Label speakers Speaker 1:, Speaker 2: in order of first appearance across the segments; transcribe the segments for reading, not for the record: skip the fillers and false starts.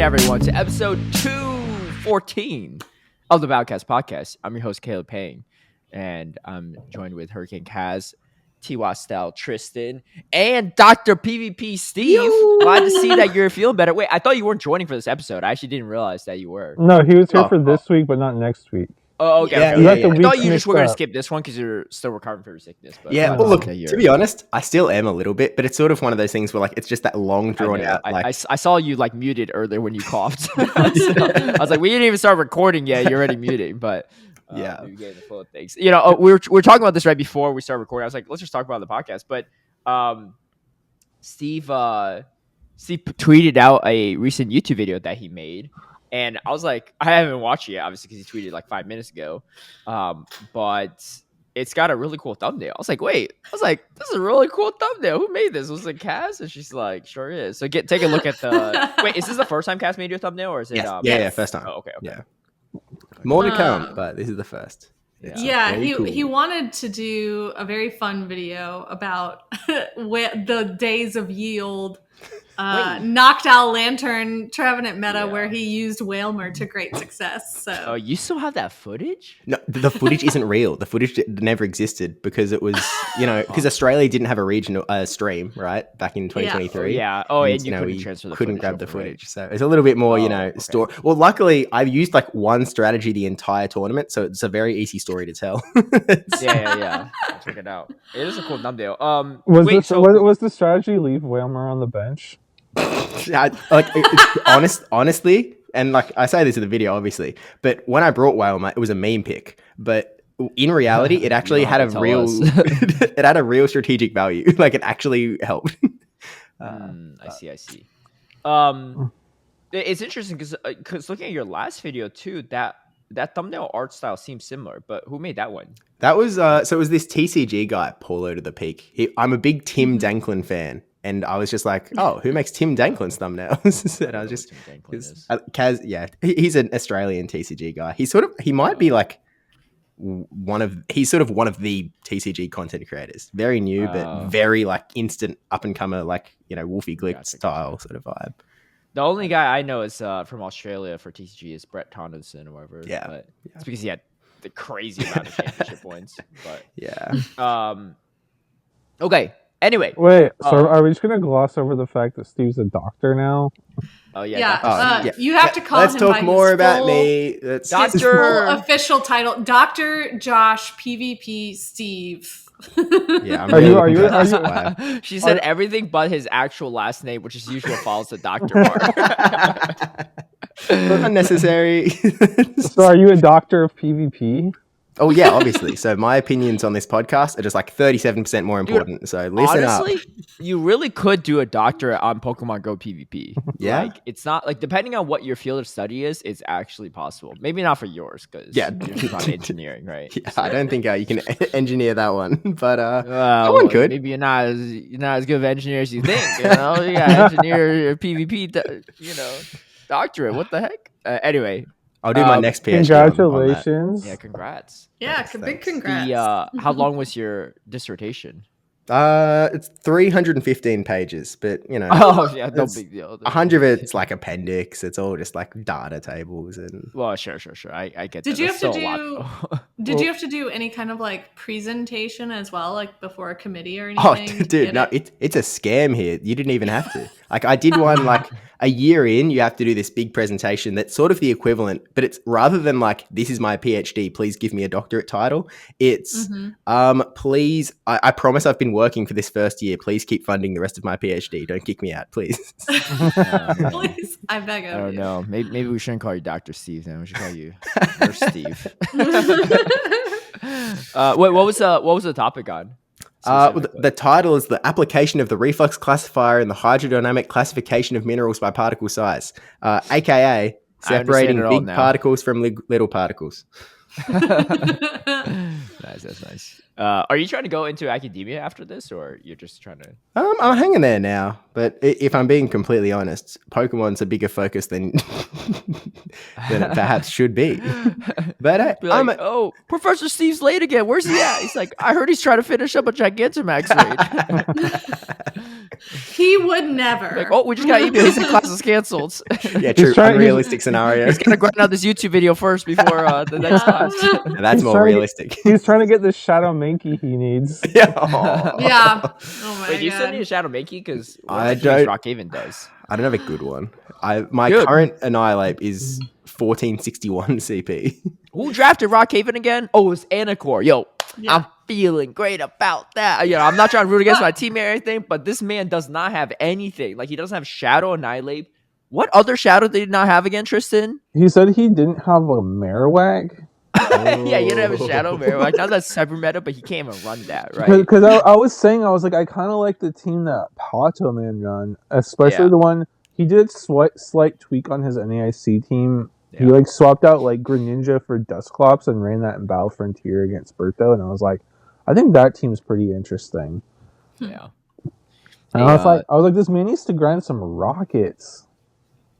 Speaker 1: everyone, to episode 214 of the Podcast Podcast. I'm your host, Caleb Peng, and I'm joined with HurricaneKaz, Twastell, Tristen, and Dr. PvP Steve. Glad to see that you're feeling better. Wait, I thought you weren't joining for this episode. I actually didn't realize that you were.
Speaker 2: No, he was here for this week, but not next week.
Speaker 1: Oh, okay.
Speaker 3: Yeah,
Speaker 1: okay.
Speaker 3: yeah.
Speaker 1: I thought you just were going to skip this one because you're still recovering from your sickness. But
Speaker 3: yeah, well, look, to be honest, I still am a little bit, but it's sort of one of those things where, like, it's just that long drawn out.
Speaker 1: I saw you, like, muted earlier when you coughed. So, I was like, we didn't even start recording yet. You're already muting, but
Speaker 3: yeah,
Speaker 1: we gave the full of things. You know, we were talking about this right before we started recording. I was like, let's just talk about the podcast. But Steve tweeted out a recent YouTube video that he made. And I was like, I haven't watched it yet, obviously, because he tweeted like 5 minutes ago. But it's got a really cool thumbnail. I was like, this is a really cool thumbnail. Who made this? Was it Kaz? And she's like, sure is. So take a look at the. Wait, is this the first time Kaz made your thumbnail, or is it?
Speaker 3: Yes. Yeah, first time.
Speaker 1: Oh, okay.
Speaker 3: Yeah. More to come, but this is the first.
Speaker 4: He wanted to do a very fun video about the days of yield. Knocked out lantern Trevenant meta where he used Whalmer to great success. So
Speaker 1: you still have that footage?
Speaker 3: No, the footage isn't real. The footage never existed because it was, because Australia didn't have a regional stream, right, back in 2023.
Speaker 1: Yeah. Oh, and you couldn't transfer the
Speaker 3: couldn't
Speaker 1: footage
Speaker 3: grab the
Speaker 1: over,
Speaker 3: footage. Right? So it's a little bit more, store. Well, luckily I've used like one strategy the entire tournament, so it's a very easy story to tell.
Speaker 1: Yeah. I'll check it out. It is a cool thumbnail.
Speaker 2: Was the strategy leave Whalmer on the bench?
Speaker 3: Honestly, and like I say this in the video, obviously, but when I brought Whalmer, it was a meme pick. But in reality, it actually had a real, it had a real strategic value. Like it actually helped.
Speaker 1: I see. It's interesting because looking at your last video too, that thumbnail art style seems similar. But who made that one?
Speaker 3: That was so it was this TCG guy, Paulo to the Peak. I'm a big Tim Danklin fan. And I was just like, oh, who makes Tim Danklin's thumbnails? And I was just, Kaz, he's an Australian TCG guy. He might be like one of the TCG content creators. Very new, but very like instant up and comer, like, Wolfie Glick style sort of vibe.
Speaker 1: The only guy I know is from Australia for TCG is Brett Tonneson or whatever.
Speaker 3: Yeah.
Speaker 1: But it's because he had the crazy amount of championship points. But
Speaker 3: yeah.
Speaker 1: Okay. Anyway,
Speaker 2: wait. So are we just gonna gloss over the fact that Steve's a doctor now?
Speaker 1: Oh yeah.
Speaker 4: You have to call him.
Speaker 3: Let's talk more about me.
Speaker 4: His full official title, Dr. Josh PvP Steve.
Speaker 3: Yeah.
Speaker 2: Are you?
Speaker 1: She said everything but his actual last name, which is usually follows the doctor part.
Speaker 3: Unnecessary.
Speaker 2: So are you a doctor of PvP?
Speaker 3: Oh, yeah, obviously. So my opinions on this podcast are just like 37% more important. Dude, so listen
Speaker 1: honestly,
Speaker 3: up.
Speaker 1: You really could do a doctorate on Pokemon Go PvP.
Speaker 3: Yeah.
Speaker 1: Like, it's not like, depending on what your field of study is, it's actually possible. Maybe not for yours because you're not engineering, right?
Speaker 3: Yeah, I don't think you can engineer that one, but someone could.
Speaker 1: Maybe you're not as good of an engineer as you think. You got to engineer your PvP, doctorate. What the heck? Anyway.
Speaker 3: I'll do my next PhD.
Speaker 2: Congratulations.
Speaker 1: Yeah, congrats.
Speaker 4: Yeah, big congrats.
Speaker 1: How long was your dissertation?
Speaker 3: It's 315 pages, but
Speaker 1: no big deal.
Speaker 3: 100 of it's like appendix. It's all just like data tables and.
Speaker 1: Well, sure. I get.
Speaker 4: Did you have to do? Did you have to do any kind of like presentation as well, like before a committee or anything?
Speaker 3: Oh, dude, no, it's a scam here. You didn't even have to. Like I did one like a year in. You have to do this big presentation that's sort of the equivalent, but it's rather than like this is my PhD. Please give me a doctorate title. It's please. I promise I've been working for this first year. Please keep funding the rest of my PhD. Don't kick me out, please.
Speaker 4: Please, I beg of you.
Speaker 1: I don't know. Maybe we shouldn't call you Dr. Steve then. We should call you Nurse Steve. What was the topic on?
Speaker 3: The title is the application of the reflux classifier in the hydrodynamic classification of minerals by particle size, aka separating big particles from little particles.
Speaker 1: Nice, that's nice. Are you trying to go into academia after this, or you're just trying to?
Speaker 3: I'm hanging there now, but if I'm being completely honest, Pokemon's a bigger focus than it perhaps should be. But
Speaker 1: Professor Steve's late again. Where's he at? He's like, I heard he's trying to finish up a Gigantamax raid.
Speaker 4: He would never.
Speaker 1: Like, oh, we just got email. He said class is canceled.
Speaker 3: Yeah, true. Unrealistic scenario.
Speaker 1: He's gonna grind out this YouTube video first before the next class.
Speaker 3: That's more realistic.
Speaker 2: He's trying to get the Shadow Mankey he needs.
Speaker 4: Yeah. Oh my
Speaker 1: Wait, do you still
Speaker 4: God.
Speaker 1: need a Shadow Mankey? Because
Speaker 3: I don't.
Speaker 1: Rockhaven does.
Speaker 3: I don't have a good one. My current Annihilate is 1461 CP.
Speaker 1: Who drafted Rockhaven again? Oh, it's Anacor. Yo,
Speaker 4: Yeah.
Speaker 1: I'm feeling great about that. You know, I'm not trying to root against my teammate or anything, but this man does not have anything. Like, he doesn't have Shadow, Annihilate. What other Shadow did he not have again, Tristen?
Speaker 2: He said he didn't have a Marowak.
Speaker 1: Yeah, he didn't have a Shadow Marowak. Now that's cyber meta, but he can't even run that, right?
Speaker 2: Because I was saying, I was like, I kind of like the team that Pato Man run, especially the one he did slight tweak on his NAIC team. He like swapped out like Greninja for Dusclops and ran that in Battle Frontier against Berto, and I was like, I think that team's pretty interesting.
Speaker 1: Yeah.
Speaker 2: And I was like, this man needs to grind some rockets,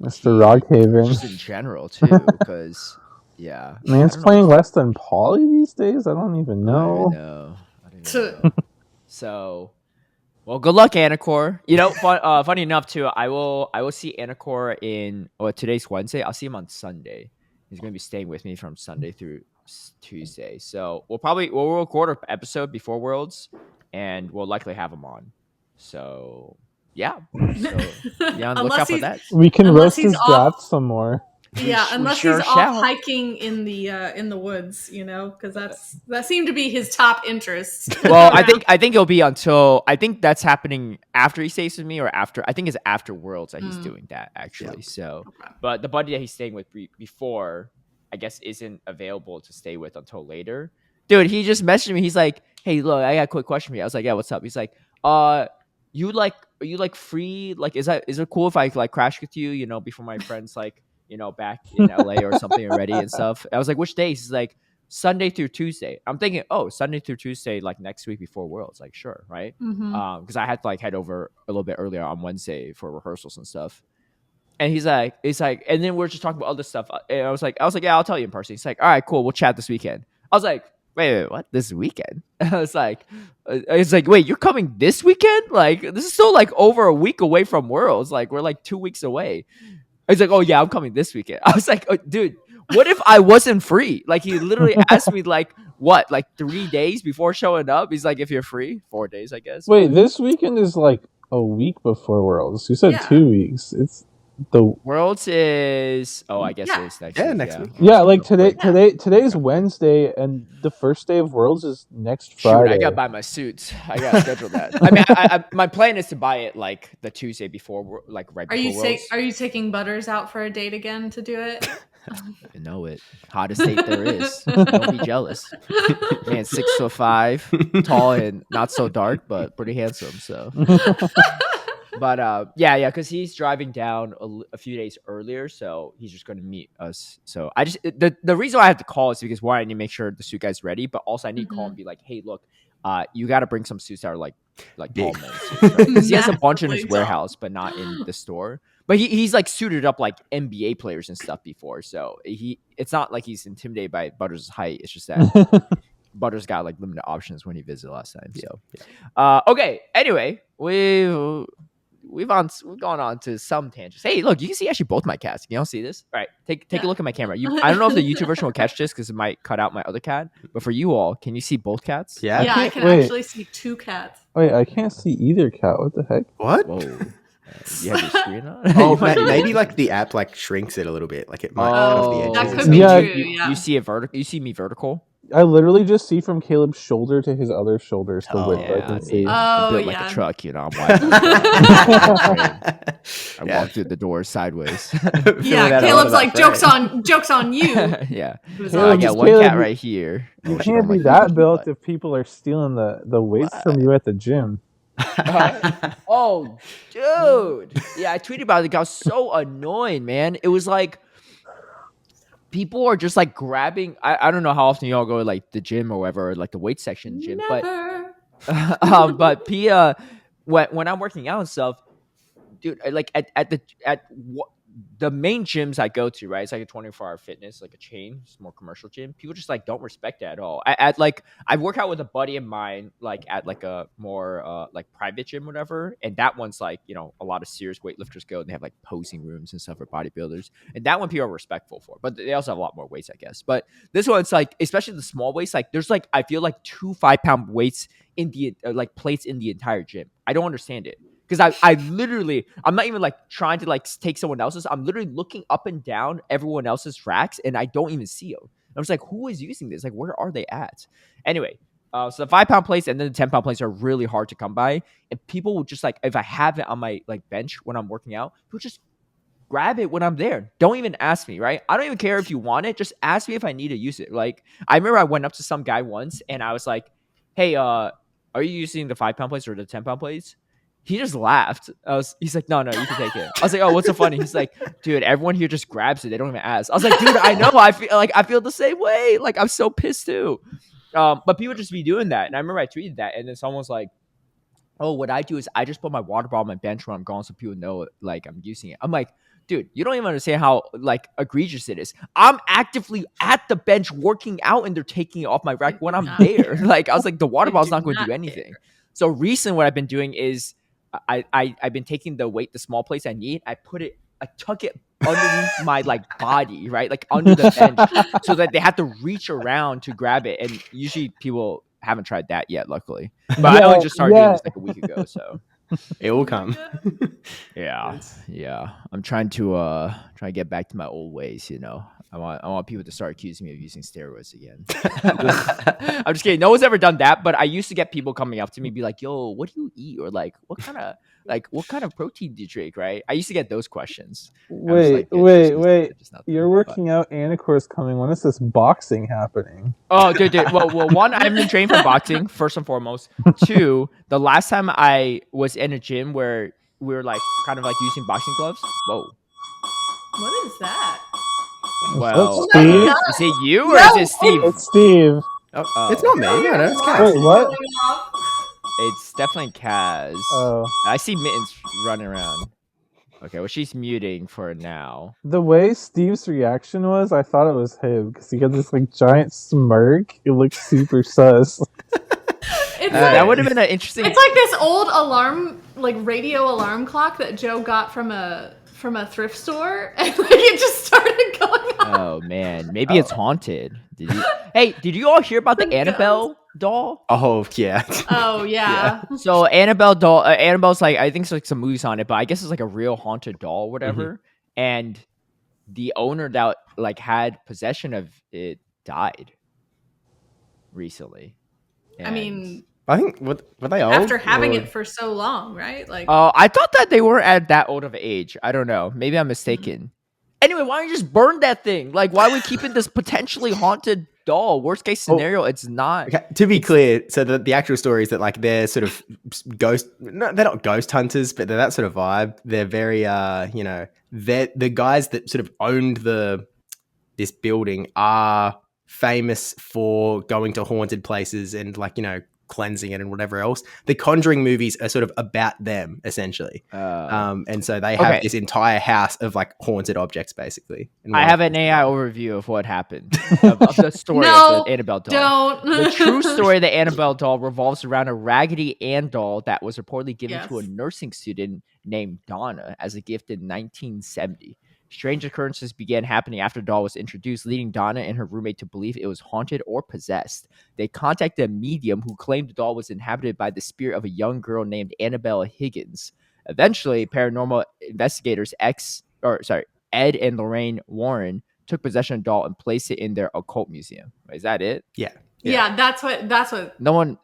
Speaker 2: Mr. Rockhaven.
Speaker 1: Just in general too, because
Speaker 2: man's playing less than Pauly these days. I don't even know.
Speaker 1: I don't know. So, well, good luck, Anacor. You know, funny enough too, I will see Anacor in. Well, today's Wednesday. I'll see him on Sunday. He's gonna be staying with me from Sunday through Tuesday. So we'll record an episode before Worlds, and we'll likely have him on. So yeah, look out for that.
Speaker 2: We can roast his draft some more.
Speaker 4: Yeah, unless he's off hiking in the woods, you know, because that seemed to be his top interest.
Speaker 1: Well, I think it'll be until I think that's happening after he stays with me, or after I think it's after Worlds that he's doing that actually. Yeah. So, but the buddy that he's staying with before, I guess, isn't available to stay with until later. Dude, he just messaged me. He's like, "Hey, look, I got a quick question for you." I was like, "Yeah, what's up?" He's like, are you like free? Like, is it cool if I like crash with you? You know, before my friends like." You know, back in LA or something already and stuff. I was like, which days? He's like, Sunday through Tuesday. I'm thinking, oh, Sunday through Tuesday, like next week before Worlds. Like, sure, right? Because I had to like head over a little bit earlier on Wednesday for rehearsals and stuff. And he's like, and then we're just talking about other stuff. And I was like, yeah, I'll tell you in person. He's like, all right, cool, we'll chat this weekend. I was like, wait, what? This weekend? I was like, wait, you're coming this weekend? Like, this is still like over a week away from Worlds. Like, we're like 2 weeks away. He's like, oh, yeah, I'm coming this weekend. I was like, oh, dude, what if I wasn't free? Like, he literally asked me, like, what, like 3 days before showing up? He's like, if you're free, 4 days, I guess.
Speaker 2: Wait, this weekend is like a week before Worlds. You said 2 weeks. It's the
Speaker 1: Worlds is, I guess it is next week.
Speaker 3: Next week.
Speaker 2: Yeah, like today's Wednesday, and the first day of Worlds is next Friday.
Speaker 1: Shoot, I gotta buy my suits. I gotta schedule that. I mean, I my plan is to buy it like the Tuesday before, like right before Worlds.
Speaker 4: Are you taking Butters out for a date again to do it?
Speaker 1: I know it. Hottest date there is. Don't be jealous. Man, 6'5", tall and not so dark, but pretty handsome. So. But yeah, because he's driving down a few days earlier, so he's just going to meet us. So I just the reason why I have to call is because one, I need to make sure the suit guy's ready, but also I need to call and be like, hey, look, you got to bring some suits that are like tall men suits, right? Because he has a bunch in his warehouse, but not in the store. But he's like suited up like NBA players and stuff before, so it's not like he's intimidated by Butters' height. It's just that Butters got like limited options when he visited last time. So okay, anyway, we've gone on to some tangents. Hey, look, you can see actually both my cats. Can y'all see this? All right, take a look at my camera. I don't know if the YouTube version will catch this because it might cut out my other cat. But for you all, can you see both cats?
Speaker 4: Yeah, I can actually see 2 cats.
Speaker 2: Wait, I can't see either cat. What the heck?
Speaker 3: What?
Speaker 1: Whoa. You have your screen on?
Speaker 3: Oh, maybe like the app like shrinks it a little bit. Like it might cut off the edges.
Speaker 4: That could be true.
Speaker 1: You see you see me vertical?
Speaker 2: I literally just see from Caleb's shoulder to his other shoulders the width I can see.
Speaker 1: Built like a truck, you know. I'm wide. I walk through the door sideways.
Speaker 4: Yeah, Caleb's like, jokes on you.
Speaker 1: Yeah.
Speaker 2: Caleb,
Speaker 1: I got one cat right here.
Speaker 2: You can't be that built if people are stealing the weights from you at the gym.
Speaker 1: Oh, dude. Yeah, I tweeted about it. It got so annoying, man. It was like people are just like grabbing. I don't know how often y'all go to like the gym or whatever, or like the weight section gym.
Speaker 4: Never.
Speaker 1: But Pia, when I'm working out and stuff, dude, like at the main gyms I go to, right? It's like a 24-hour fitness, like a chain, it's more commercial gym. People just like don't respect it at all. I work out with a buddy of mine, like at like a more like private gym, whatever. And that one's like, you know, a lot of serious weightlifters go and they have like posing rooms and stuff for bodybuilders. And that one people are respectful for, but they also have a lot more weights, I guess. But this one, it's like, especially the small weights, like there's like, I feel like 2 5-pound weights in the like plates in the entire gym. I don't understand it. Because I literally, I'm not even like trying to like take someone else's. I'm literally looking up and down everyone else's racks and I don't even see them. I'm just like, who is using this? Like, where are they at? Anyway, so the 5-pound plates and then the 10-pound plates are really hard to come by. And people will just like, if I have it on my like bench when I'm working out, people just grab it when I'm there. Don't even ask me, right? I don't even care if you want it. Just ask me if I need to use it. Like, I remember I went up to some guy once and I was like, hey, are you using the 5-pound plates or the 10-pound plates? He just laughed. He's like, no, you can take it. I was like, oh, what's so funny? He's like, dude, everyone here just grabs it. They don't even ask. I was like, dude, I know. I feel the same way. Like, I'm so pissed too. But people just be doing that. And I remember I tweeted that. And then someone was like, oh, what I do is I just put my water bottle on my bench when I'm gone so people know like I'm using it. I'm like, dude, you don't even understand how like egregious it is. I'm actively at the bench working out and they're taking it off my rack when I'm there. Like, I was like, the water bottle's not going to do anything. So recently what I've been doing is I've been taking the small plates I need. I tuck it underneath my like body, right? Like under the bench so that they have to reach around to grab it. And usually people haven't tried that yet, luckily. But I only just started doing this like a week ago, so
Speaker 3: it will come.
Speaker 1: Yeah. I'm trying to get back to my old ways, you know. I want people to start accusing me of using steroids again. I'm just kidding. No one's ever done that, but I used to get people coming up to me, be like, "Yo, what do you eat?" Or like, "What kind of protein do you drink?" Right? I used to get those questions.
Speaker 2: Wait! You're working out and of course coming. When is this boxing happening?
Speaker 1: Oh, dude. Well, one, I haven't been trained for boxing, first and foremost. 2, the last time I was in a gym where we were like kind of like using boxing gloves. Whoa.
Speaker 4: What is that?
Speaker 1: Well,
Speaker 2: Steve?
Speaker 1: Is it you or is it Steve?
Speaker 2: It's Steve.
Speaker 3: Oh. It's not me. No, it's Kaz.
Speaker 2: Wait, what?
Speaker 1: It's definitely Kaz.
Speaker 2: Oh.
Speaker 1: I see Mittens running around. Okay, well, she's muting for now.
Speaker 2: The way Steve's reaction was, I thought it was him because he got this like giant smirk. It looked super sus.
Speaker 1: That would have been an interesting.
Speaker 4: It's like this old alarm, like radio alarm clock that Joe got from a thrift store, and like it just started going off.
Speaker 1: Oh man, maybe it's haunted. Did you all hear about the Annabelle doll?
Speaker 3: Oh yeah.
Speaker 4: Oh yeah.
Speaker 1: So Annabelle doll, Annabelle's like, I think it's like some movies on it, but I guess it's like a real haunted doll, or whatever. Mm-hmm. And the owner that like had possession of it died recently. And
Speaker 4: I mean,
Speaker 3: I think were they old
Speaker 4: after having it for so long, right? Like,
Speaker 1: I thought that they weren't at that old of age. I don't know. Maybe I'm mistaken. Mm-hmm. Anyway, why don't you just burn that thing? Like, why are we keeping this potentially haunted doll? Worst case scenario, it's not.
Speaker 3: Okay, to be clear, so the actual story is that like they're sort of they're not ghost hunters, but they're that sort of vibe. They're very, they're the guys that sort of owned this building are famous for going to haunted places and like, cleansing it and whatever else. The Conjuring movies are sort of about them essentially, and so they have this entire house of like haunted objects basically.
Speaker 1: I have an AI overview of what happened of the story of the Annabelle doll. The true story of the Annabelle doll revolves around a Raggedy Ann doll that was reportedly given to a nursing student named Donna as a gift in 1970. Strange occurrences began happening after the doll was introduced, leading Donna and her roommate to believe it was haunted or possessed. They contacted a medium who claimed the doll was inhabited by the spirit of a young girl named Annabelle Higgins. Eventually, paranormal investigators Ed and Lorraine Warren took possession of the doll and placed it in their occult museum. Is that it?
Speaker 4: Yeah, that's what.
Speaker 1: Nothing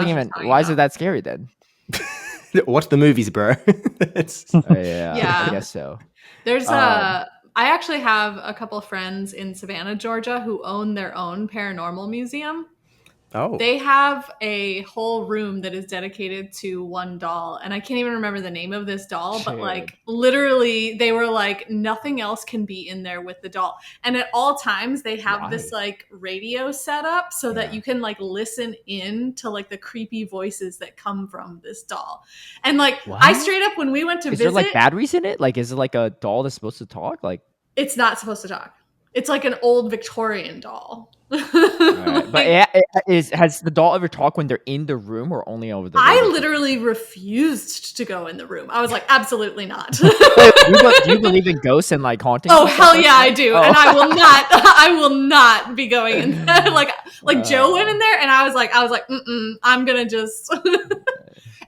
Speaker 1: even. Why is it that scary then?
Speaker 3: Watch the movies, bro.
Speaker 1: Yeah, I guess so.
Speaker 4: There's I actually have a couple friends in Savannah, Georgia, who own their own paranormal museum, They have a whole room that is dedicated to one doll, and I can't even remember the name of this doll, but like literally they were like, nothing else can be in there with the doll. And at all times they have this like radio set up so that you can like listen in to like the creepy voices that come from this doll. And like I straight up, when we went to visit,
Speaker 1: is there like batteries in it? Like, is it like a doll that's supposed to talk? Like,
Speaker 4: it's not supposed to talk. It's like an old Victorian doll.
Speaker 1: Right. But has the doll ever talked when they're in the room or only over the
Speaker 4: I literally refused to go in the room. I was like, absolutely not.
Speaker 1: Do you believe in ghosts and like haunting?
Speaker 4: Oh hell yeah, I do. And I will not be going in there. like Joe went in there and I was like, I'm gonna just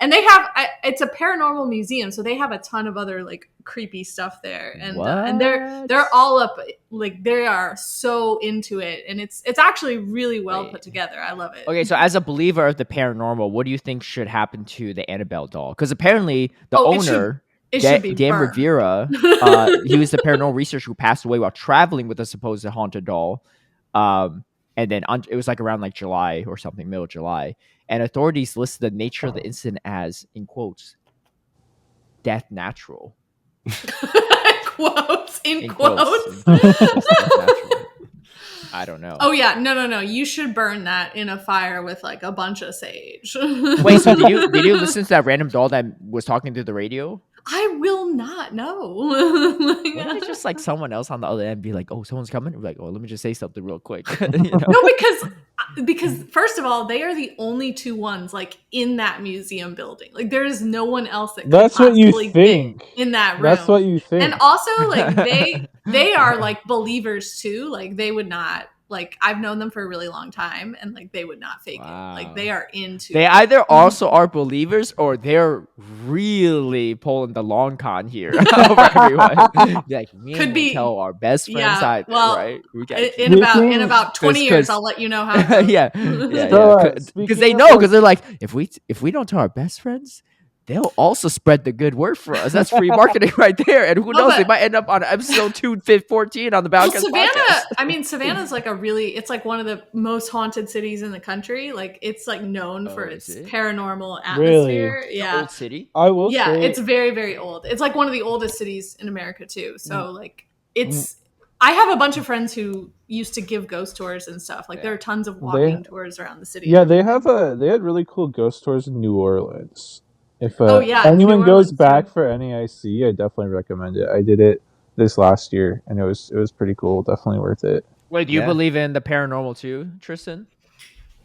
Speaker 4: and they have it's a paranormal museum, so they have a ton of other like creepy stuff there, and they're all up, like they are so into it, and it's actually really well put together. I love it.
Speaker 1: Okay, so as a believer of the paranormal, what do you think should happen to the Annabelle doll? Because apparently the owner, Dan Rivera, he was the paranormal researcher who passed away while traveling with a supposed haunted doll. And then it was like around like July or something, middle of July. And authorities listed the nature of the incident as, in quotes, death natural.
Speaker 4: quotes.
Speaker 1: I don't know.
Speaker 4: Oh yeah, no. You should burn that in a fire with like a bunch of sage.
Speaker 1: Wait, so did you listen to that random doll that was talking through the radio?
Speaker 4: I will not know.
Speaker 1: Why just like someone else on the other end be like, "Oh, someone's coming." We're like, "Oh, let me just say something real quick."
Speaker 4: No, because first of all, they are the only two ones like in that museum building. Like there is no one else that.
Speaker 2: That's what you think
Speaker 4: in that room.
Speaker 2: That's what you think.
Speaker 4: And also, like they are like believers too. Like they would not. Like I've known them for a really long time, and like they would not fake it. Like they are into.
Speaker 1: They either also are believers or they're really pulling the long con here over everyone. Like we could be tell our best friends either, right?
Speaker 4: In about 20 years, I'll let you know how.
Speaker 1: yeah, because they know, because they're like, if we don't tell our best friends, they'll also spread the good word for us. That's free marketing right there. And who knows, they might end up on episode 214 on the Balcast podcast.
Speaker 4: Savannah's like it's like one of the most haunted cities in the country. Like it's like known for its paranormal atmosphere.
Speaker 1: Really?
Speaker 4: Yeah.
Speaker 1: Old city?
Speaker 2: I will say.
Speaker 4: It's very, very old. It's like one of the oldest cities in America too. So like I have a bunch of friends who used to give ghost tours and stuff. Like there are tons of walking tours around the city.
Speaker 2: Yeah, they had really cool ghost tours in New Orleans. If anyone goes back for NAIC, I definitely recommend it. I did it this last year, and it was pretty cool. Definitely worth it.
Speaker 1: Wait, do you believe in the paranormal too, Tristen?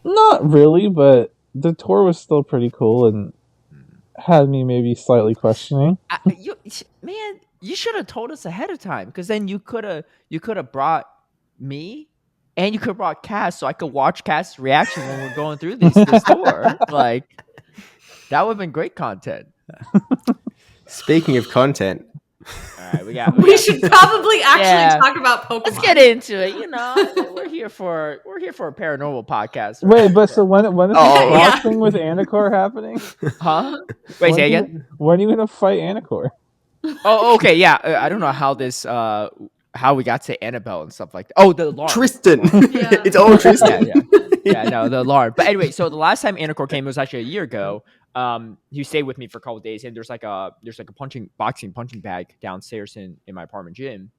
Speaker 2: Not really, but the tour was still pretty cool and had me maybe slightly questioning.
Speaker 1: You should have told us ahead of time, because then you could have brought me, and you could have brought Kaz, so I could watch Kaz's reaction when we're going through this tour. Like. That would have been great content.
Speaker 3: Speaking of content.
Speaker 1: All right,
Speaker 4: we should probably actually talk about Pokemon.
Speaker 1: Let's get into it. We're here for a paranormal podcast.
Speaker 2: Right? Wait, but so when is the cross thing with Anacor happening?
Speaker 1: Huh? Wait, say again?
Speaker 2: When are you gonna fight Anacor?
Speaker 1: Oh, okay, yeah. I don't know how this how we got to Annabelle and stuff like that. Oh, the alarm.
Speaker 3: Tristen. It's all Tristen.
Speaker 1: No, the alarm. But anyway, so the last time Anacor came was actually a year ago. He stayed with me for a couple of days, and there's like a boxing punching bag downstairs in my apartment gym.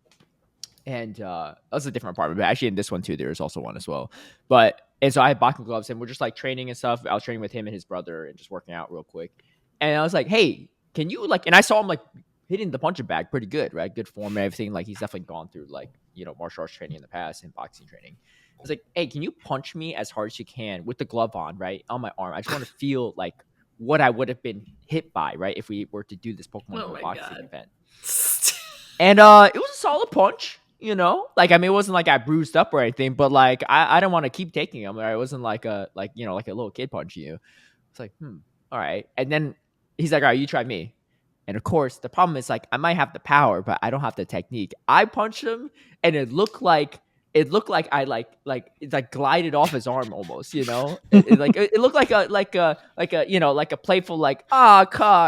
Speaker 1: And that's a different apartment, but actually in this one too, there's also one as well. And so I had boxing gloves, and we're just like training and stuff. I was training with him and his brother and just working out real quick. And I was like, hey, can you like, and I saw him like hitting the punching bag pretty good, right? Good form and everything. Like he's definitely gone through like, martial arts training in the past and boxing training. I was like, hey, can you punch me as hard as you can with the glove on, right? On my arm. I just want to feel like what I would have been hit by, right? If we were to do this Pokemon boxing event. And it was a solid punch, like, I mean, it wasn't like I bruised up or anything, but like, I didn't want to keep taking them. Right? It wasn't like a little kid punching you. It's like, all right. And then he's like, all right, you try me. And of course, the problem is like, I might have the power, but I don't have the technique. I punched him, and it looked like I like glided off his arm almost, It looked like a playful like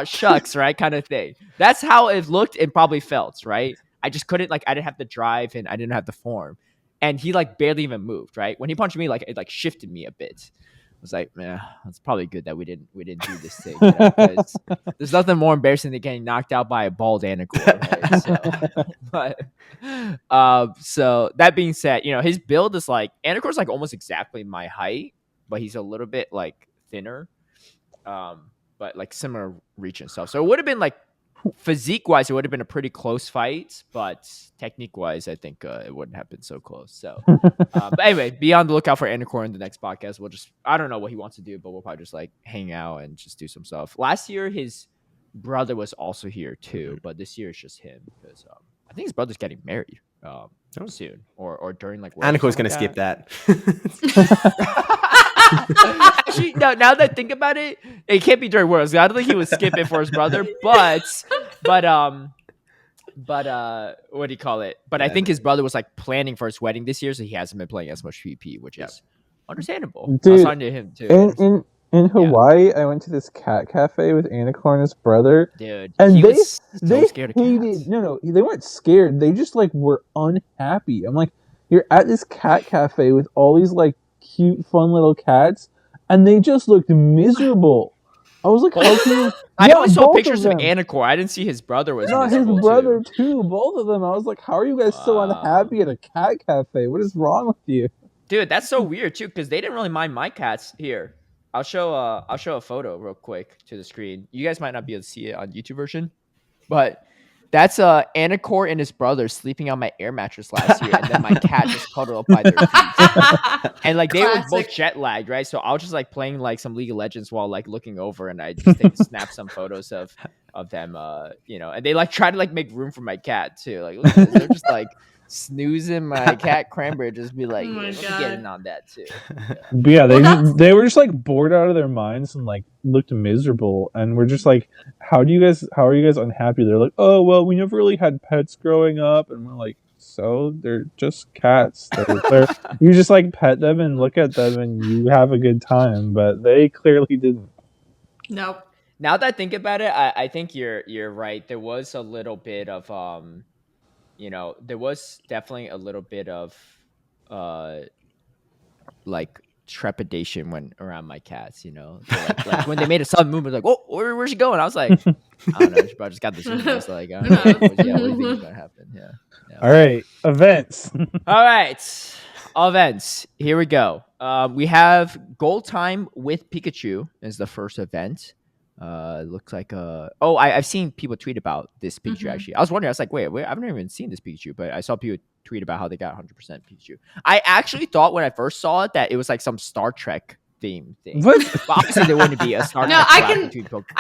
Speaker 1: shucks, right, kind of thing. That's how it looked and probably felt, right? I just couldn't I didn't have the drive and I didn't have the form. and he like barely even moved. Right when he punched me, like it like shifted me a bit. I was like, man, it's probably good that we didn't do this thing, because there's nothing more embarrassing than getting knocked out by a bald Anacor, right? So that being said, his build is like Anacor's like almost exactly my height, but he's a little bit like thinner, but like similar reach and stuff. So it would have been like physique wise, it would have been a pretty close fight, but technique wise, I think it wouldn't have been so close. So, but anyway, be on the lookout for Anacor in the next podcast. I don't know what he wants to do, but we'll probably just like hang out and just do some stuff. Last year, his brother was also here too, but this year it's just him because I think his brother's getting married soon or during like.
Speaker 3: Anacor's gonna skip that.
Speaker 1: Actually, no, now that I think about it, it can't be during Worlds. I don't think he would skip it for his brother, but what do you call it? But I think his brother was like planning for his wedding this year, so he hasn't been playing as much PvP, which is understandable.
Speaker 2: Dude,
Speaker 1: I was talking to him too.
Speaker 2: In Hawaii, I went to this cat cafe with Anacor and his brother.
Speaker 1: Dude,
Speaker 2: and
Speaker 1: he was so scared of cats.
Speaker 2: No, they weren't scared. They just like were unhappy. I'm like, you're at this cat cafe with all these like cute, fun little cats, and they just looked miserable. I was like, how can you?
Speaker 1: I only saw pictures of Anacor. I didn't see his brother was.
Speaker 2: No, his brother too. Both of them. I was like, how are you guys so unhappy at a cat cafe? What is wrong with you?
Speaker 1: Dude, that's so weird too, because they didn't really mind my cats. Here, I'll show a photo real quick to the screen. You guys might not be able to see it on YouTube version, but that's Anacor and his brother sleeping on my air mattress last year, and then my cat just cuddled up by their feet. And like they were both jet lagged, right? So I was just like playing like some League of Legends while like looking over, and I just snap some photos of them, and they like try to like make room for my cat too. Like look at this. They're just like snoozing my cat Cranberry, just be like, let me get in on that too.
Speaker 2: Yeah, they were just like bored out of their minds and like looked miserable, and we're just like, how are you guys unhappy? They're like, oh well, we never really had pets growing up, and we're like, so they're just cats. You just like pet them and look at them and you have a good time, but they clearly didn't.
Speaker 4: Nope.
Speaker 1: Now that I think about it, I think you're right. There was a little bit of there was definitely a little bit of like trepidation when around my cats, like when they made a sudden movement, like, oh, where's she going? I was like, I don't know, she probably just got this. I was like, what do you think is gonna happen? Yeah.
Speaker 2: All right, events.
Speaker 1: All right, events. Here we go. We have Gold Time with Pikachu is the first event. Looks like I've seen people tweet about this Pikachu actually. I was wondering, I was like, wait, I've never even seen this Pikachu, but I saw people tweet about how they got 100% Pikachu. I actually thought when I first saw it that it was like some Star Trek theme thing.
Speaker 2: What?
Speaker 1: But obviously there wouldn't be a Star Trek.
Speaker 4: I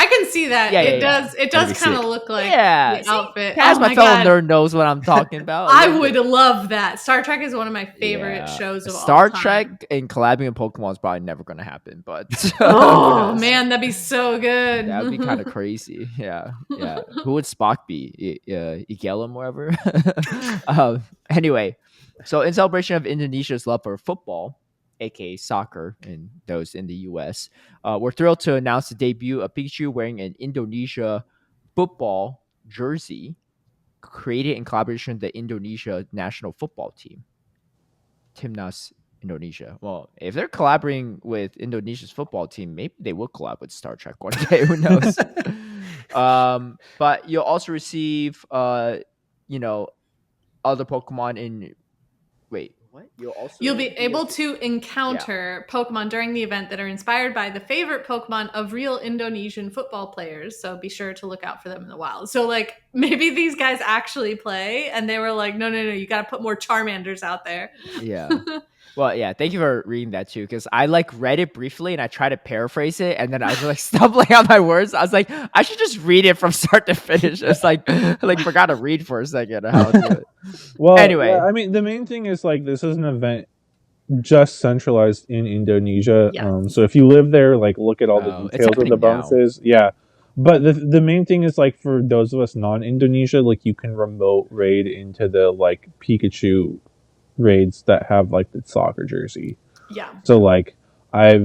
Speaker 4: can see that. It does kind of look like the outfit.
Speaker 1: As my fellow nerd knows what I'm talking about.
Speaker 4: I would love that. Star Trek is one of my favorite shows of all time.
Speaker 1: Star Trek and collabing with Pokemon is probably never going to happen, but
Speaker 4: oh man, that'd be so good.
Speaker 1: That would be kind of crazy. Yeah. Who would Spock be? Igelem, wherever. Anyway, so in celebration of Indonesia's love for football, aka soccer, and those in the US, we're thrilled to announce the debut of Pikachu wearing an Indonesia football jersey created in collaboration with the Indonesia national football team, Timnas Indonesia. Well, if they're collaborating with Indonesia's football team, maybe they will collab with Star Trek one day. Who knows? But you'll also receive, other Pokemon in. Wait. What?
Speaker 4: You'll be able to encounter Pokemon during the event that are inspired by the favorite Pokemon of real Indonesian football players. So be sure to look out for them in the wild. So like maybe these guys actually play and they were like, no, you got to put more Charmanders out there.
Speaker 1: Yeah. Well, yeah, thank you for reading that too, because I like read it briefly and I tried to paraphrase it, and then I was like stumbling on my words. I was like, I should just read it from start to finish. It's like forgot to read for a second how to do it.
Speaker 2: Well,
Speaker 1: anyway,
Speaker 2: I mean, the main thing is like this is an event just centralized in Indonesia.
Speaker 4: Yeah.
Speaker 2: So if you live there, like look at all the details of the bonuses. Yeah. But the main thing is like for those of us non-Indonesia, like you can remote raid into the like Pikachu raids that have like the soccer jersey.
Speaker 4: Yeah.
Speaker 2: So like I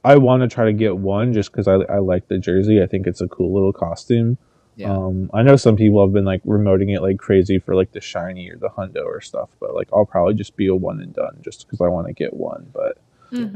Speaker 2: want to try to get one just because I like the jersey. I think it's a cool little costume. I know some people have been like remoting it like crazy for like the shiny or the hundo or stuff, but like I'll probably just be a one and done just because I want to get one. But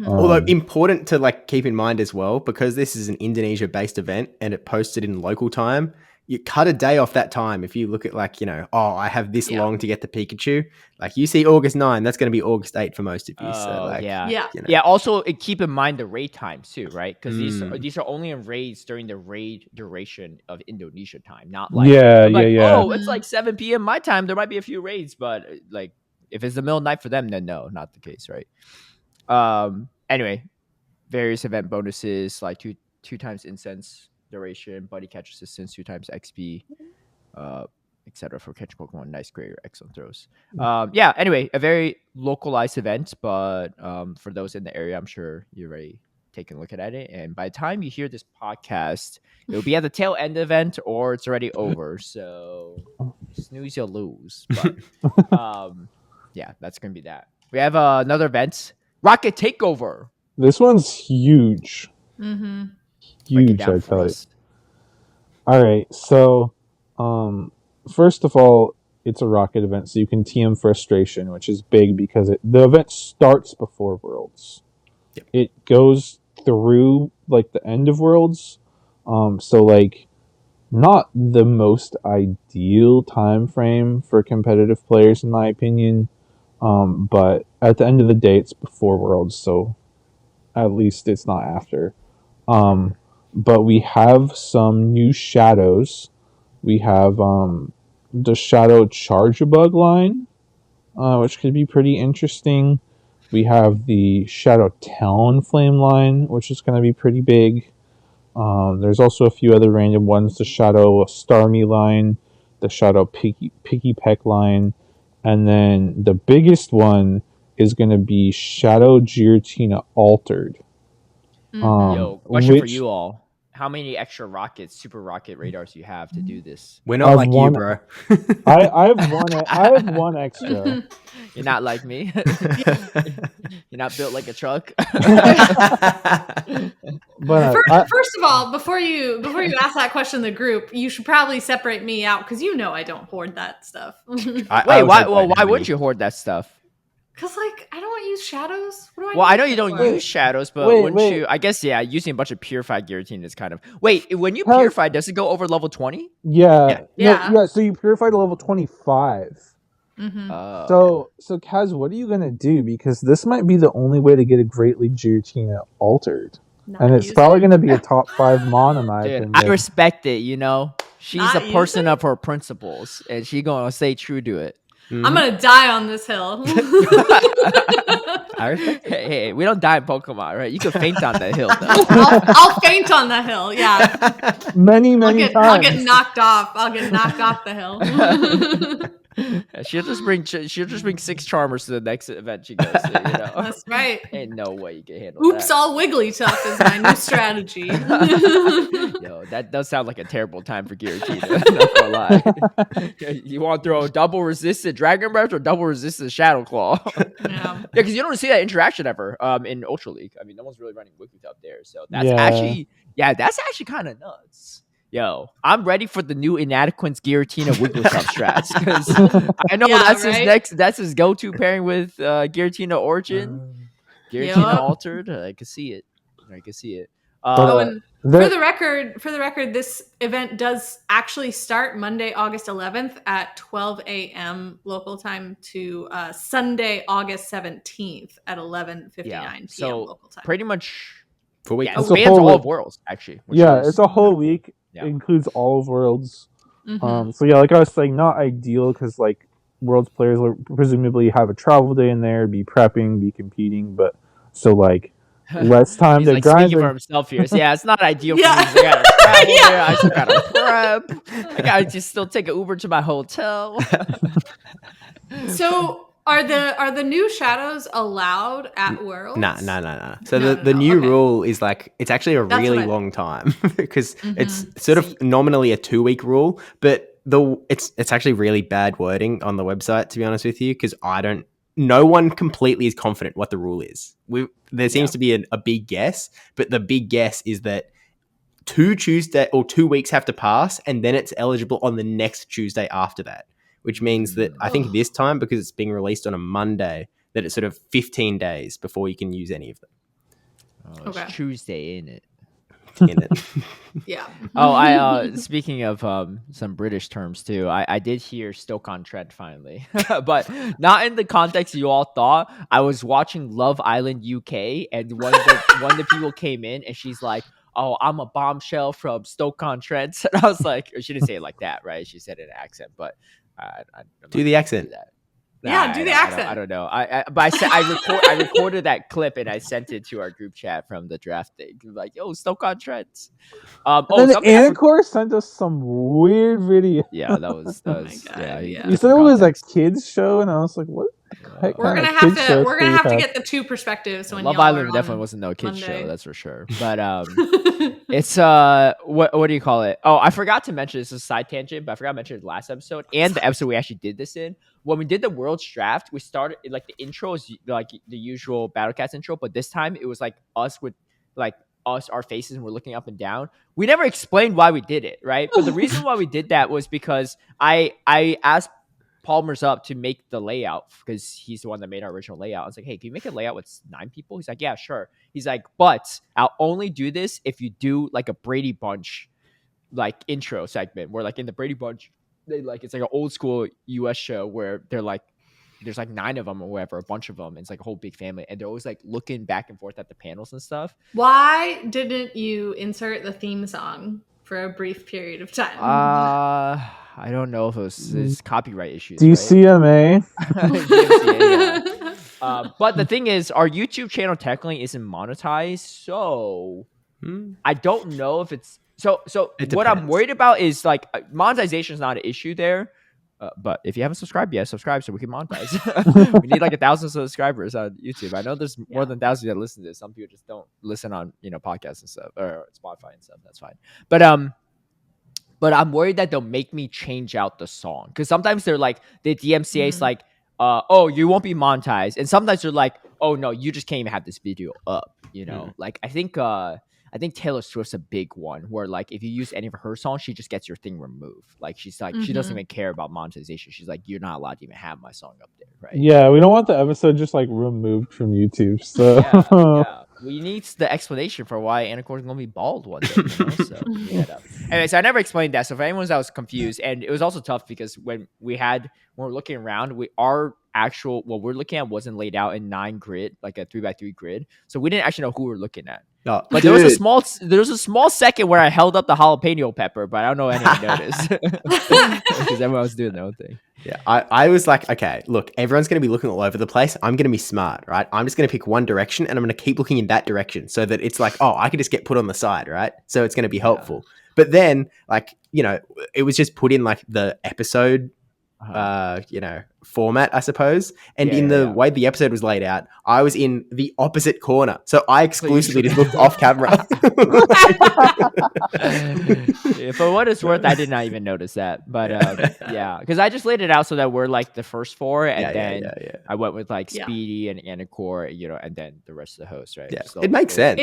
Speaker 3: although important to like keep in mind as well, because this is an Indonesia based event and it posted in local time, you cut a day off that time. If you look at like, I have this long to get the Pikachu, like you see August 9, that's going to be August 8 for most of you. So like,
Speaker 1: yeah. Also, keep in mind the raid times too, right? Because these are only in raids during the raid duration of Indonesia time, not like oh, it's like 7 p.m. my time. There might be a few raids, but like if it's the middle of the night for them, then no, not the case, right? Anyway, various event bonuses like two times incense duration, buddy catch assistance, 2 times XP, etc. for catch Pokemon, nice, great, or excellent throws. Anyway, a very localized event, but for those in the area, I'm sure you're already taking a look at it. And by the time you hear this podcast, it'll be at the tail end event or it's already over. So snooze, you'll lose. But that's gonna be that. We have another event, Rocket Takeover.
Speaker 2: This one's huge. Huge, I tell you. All right, so first of all, it's a rocket event, so you can TM Frustration, which is big because the event starts before Worlds. Yep. It goes through like the end of Worlds, so like not the most ideal time frame for competitive players in my opinion, but at the end of the day, it's before Worlds, so at least it's not after. But we have some new shadows. We have the Shadow Charge-a-Bug line, which could be pretty interesting. We have the Shadow Talonflame line, which is going to be pretty big. There's also a few other random ones. The Shadow Starmie line, the Shadow Picky Peck line, and then the biggest one is going to be Shadow Giratina Altered.
Speaker 1: Question for you all. How many extra super rocket radars do you have to do this?
Speaker 3: We're not like you, bro.
Speaker 2: I have one extra.
Speaker 1: You're not like me. You're not built like a truck.
Speaker 2: But
Speaker 4: first of all, before you ask that question in the group, you should probably separate me out because I don't hoard that stuff.
Speaker 1: Why wouldn't you hoard that stuff?
Speaker 4: Because, like, I don't use shadows.
Speaker 1: Well, I know you don't use shadows, but wouldn't you? I guess, using a bunch of purified Giratina is kind of... Wait, when you purify, does it go over level 20?
Speaker 2: Yeah. So you purify to level 25. So Kaz, what are you going to do? Because this might be the only way to get a Great League Giratina altered. And it's probably going to be a top 5 mon, in my opinion.
Speaker 1: I respect it, She's a person of her principles, and she's going to stay true to it.
Speaker 4: I'm gonna die on this hill.
Speaker 1: Hey, we don't die in Pokemon, right? You can faint on that hill, though.
Speaker 4: I'll faint on the hill. Yeah,
Speaker 2: many times.
Speaker 4: I'll get knocked off. I'll get knocked off the hill.
Speaker 1: She'll just bring 6 Charmers to the next event she goes to.
Speaker 4: That's right.
Speaker 1: Ain't no way you can handle that.
Speaker 4: Oops, all Wigglytuff is my new strategy.
Speaker 1: That does sound like a terrible time for Giratina. Not gonna lie. You want to throw a double resisted Dragon Breath or double resisted Shadow Claw?
Speaker 4: Yeah,
Speaker 1: because you don't see that interaction ever in Ultra League. I mean, no one's really running Wigglytuff there, so that's actually kind of nuts. Yo, I'm ready for the new Inadequate's Giratina Wigglytuff strats because I know that's his go-to pairing with Giratina Origin, Giratina Altered. I can see it.
Speaker 4: And for the record, this event does actually start Monday, August 11th at 12 a.m. local time to Sunday, August 17th at 11:59 p.m. local time.
Speaker 1: Pretty much
Speaker 3: for week.
Speaker 1: It spans all of Worlds actually.
Speaker 2: It's a whole week. Yeah. It includes all of Worlds. So like I was saying, not ideal because like Worlds players will presumably have a travel day in there, be prepping, be competing, but so like less time to grind.
Speaker 1: Speaking for himself here. So, it's not ideal for me. I gotta travel there. I still gotta prep. I gotta just still take an Uber to my hotel.
Speaker 4: So are the new shadows allowed at Worlds?
Speaker 3: Nah. So the new rule is like it's actually a really long time because it's sort of nominally a 2-week rule, but it's actually really bad wording on the website, to be honest with you, because no one completely is confident what the rule is. There seems to be a big guess, but the big guess is that 2 weeks have to pass, and then it's eligible on the next Tuesday after that, which means that I think this time, because it's being released on a Monday, that it's sort of 15 days before you can use any of them.
Speaker 1: Oh, it's Tuesday, ain't it?
Speaker 4: Yeah.
Speaker 1: Speaking of some British terms too, I did hear Stoke-on-Trent finally, but not in the context you all thought. I was watching Love Island UK, and one of the people came in, and she's like, "Oh, I'm a bombshell from Stoke-on-Trent," and I was like, she didn't say it like that, right? She said it in an accent, but
Speaker 3: do the accent.
Speaker 1: Do that.
Speaker 4: Do the accent.
Speaker 1: I don't know. I recorded that clip and I sent it to our group chat from the draft thing. Like, yo, Stoke-on-Trent.
Speaker 2: And then Anacor sent us some weird video.
Speaker 1: Yeah, that was
Speaker 2: You said it was a kids show, and I was like, what?
Speaker 4: We're gonna have to get the two perspectives when
Speaker 1: Love Island definitely wasn't no kids show, that's for sure. But it's what do you call it? Oh, I forgot to mention, this is a side tangent, but I forgot to mention it last episode and the episode we actually did this in. When we did the World's Draft, we started like the intro is like the usual Battlecast intro, but this time it was like us with like our faces, and we're looking up and down. We never explained why we did it, right? But the reason why we did that was because I asked Palmer's up to make the layout, because he's the one that made our original layout. I was like, hey, can you make a layout with 9 people? He's like, yeah, sure. He's like, but I'll only do this if you do like a Brady Bunch like intro segment, where like in the Brady Bunch, they like, it's like an old school US show where they're like, there's like 9 of them or whatever, a bunch of them. It's like a whole big family, and they're always like looking back and forth at the panels and stuff.
Speaker 4: Why didn't you insert the theme song for a brief period of time?
Speaker 1: I don't know if it's copyright issues.
Speaker 2: DCMA.
Speaker 1: Right? DMCA, yeah. But the thing is, our YouTube channel technically isn't monetized, so I don't know if it's so. What I'm worried about is like monetization is not an issue there. But if you haven't subscribed yet, subscribe so we can monetize. We need like 1,000 subscribers on YouTube. I know there's more than 1,000 that listen to this. Some people just don't listen on podcasts and stuff, or Spotify and stuff. That's fine. But I'm worried that they'll make me change out the song, because sometimes they're like, the DMCA is like, oh, you won't be monetized, and sometimes they're like, oh no, you just can't even have this video up. Like I think Taylor Swift's a big one, where like if you use any of her songs, she just gets your thing removed. Like she's like, she doesn't even care about monetization. She's like, you're not allowed to even have my song up there, right?
Speaker 2: Yeah, we don't want the episode just like removed from YouTube. So
Speaker 1: yeah. We need the explanation for why Anacor is going to be bald one day. So anyway, so I never explained that. So for anyone that was confused, and it was also tough because when we're looking around, what we're looking at wasn't laid out in 9 grid, like a 3x3 grid. So we didn't actually know who we were looking at.
Speaker 3: Oh,
Speaker 1: but there was a small second where I held up the jalapeno pepper, but I don't know anyone noticed because everyone was doing their own thing.
Speaker 3: Yeah, I was like, okay, look, everyone's going to be looking all over the place. I'm going to be smart, right? I'm just going to pick one direction, and I'm going to keep looking in that direction so that it's like, oh, I can just get put on the side, right? So it's going to be helpful. But then, like, it was just put in like the episode, format, I suppose. And in the way the episode was laid out, I was in the opposite corner. So I exclusively just looked off camera.
Speaker 1: For what it's worth, I did not even notice that. But because I just laid it out so that we're like the first 4, and then I went with like Speedy and Anacor, and then the rest of the hosts, right?
Speaker 3: Yeah, it makes sense.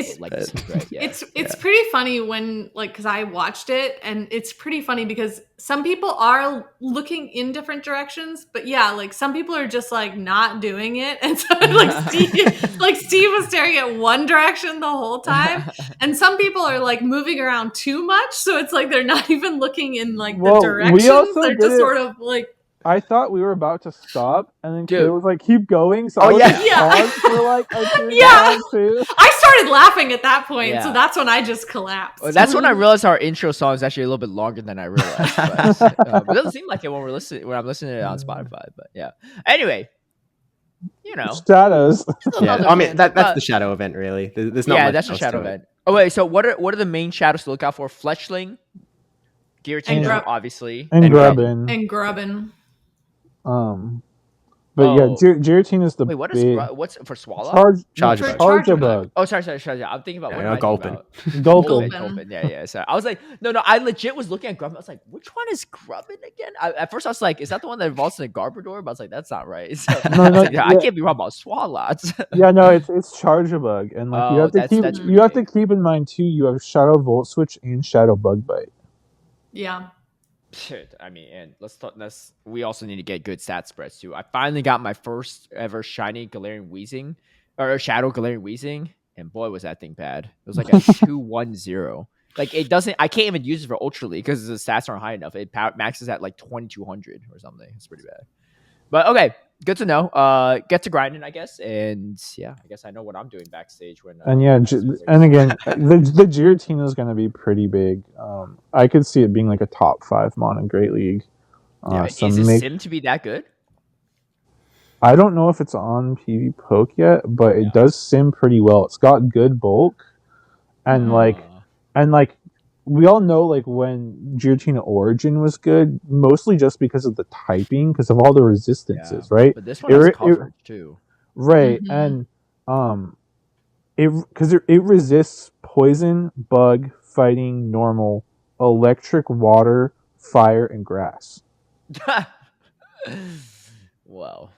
Speaker 4: It's pretty funny when, like, because I watched it, and it's pretty funny because some people are looking in different directions, but like some people are just like not doing it, and so like Steve was staring at one direction the whole time, and some people are like moving around too much, so it's like they're not even looking in like the directions. They're just sort of like,
Speaker 2: I thought we were about to stop, and then Kate was like, keep going. So I paused for like a too.
Speaker 4: I started laughing at that point, so that's when I just collapsed.
Speaker 1: Well, that's when I realized our intro song is actually a little bit longer than I realized. But it doesn't seem like it when I'm listening to it on Spotify. But anyway,
Speaker 2: shadows.
Speaker 3: I mean that's the shadow event, really. There's not much
Speaker 1: that's a
Speaker 3: else
Speaker 1: shadow
Speaker 3: to
Speaker 1: event. Oh wait, so what are the main shadows to look out for? Fletchling, Giratina, obviously,
Speaker 2: and Grubbin.
Speaker 4: And Grubbin.
Speaker 2: But Giratina is the
Speaker 1: wait. What is what's for swallow?
Speaker 3: Charge
Speaker 2: bug.
Speaker 1: Oh, sorry. I'm thinking about what am I thinking about? Gulpin. Yeah. So I was like, no. I legit was looking at Grubbin. I was like, which one is Grubbin again? At first, I was like, is that the one that evolves in a Garbodor? But I was like, that's not right. So I can't be wrong about Swallots.
Speaker 2: No, it's Charge Bug, and like you have to keep in mind too. You have Shadow Volt Switch and Shadow Bug Bite.
Speaker 4: Yeah.
Speaker 1: Shit, I mean, and we also need to get good stat spreads too. I finally got my first ever shiny Galarian Weezing, or Shadow Galarian Weezing, and boy was that thing bad. It was like a 210. Like it doesn't. I can't even use it for Ultra League because the stats aren't high enough. It maxes at like 2200 or something. It's pretty bad. But okay, good to know. Get to grinding, I guess, and yeah, I guess I know what I'm doing backstage when.
Speaker 2: And again, the Giratina is going to be pretty big. I could see it being like a top 5 mon in Great League.
Speaker 1: Is it sim to be that good?
Speaker 2: I don't know if it's on PV Poke yet, but it does sim pretty well. It's got good bulk, and like we all know, like when Giratina Origin was good, mostly just because of the typing, because of all the resistances, right?
Speaker 1: But this one has coverage too,
Speaker 2: right? And it resists poison, bug, fighting, normal, electric, water, fire, and grass.
Speaker 1: Well,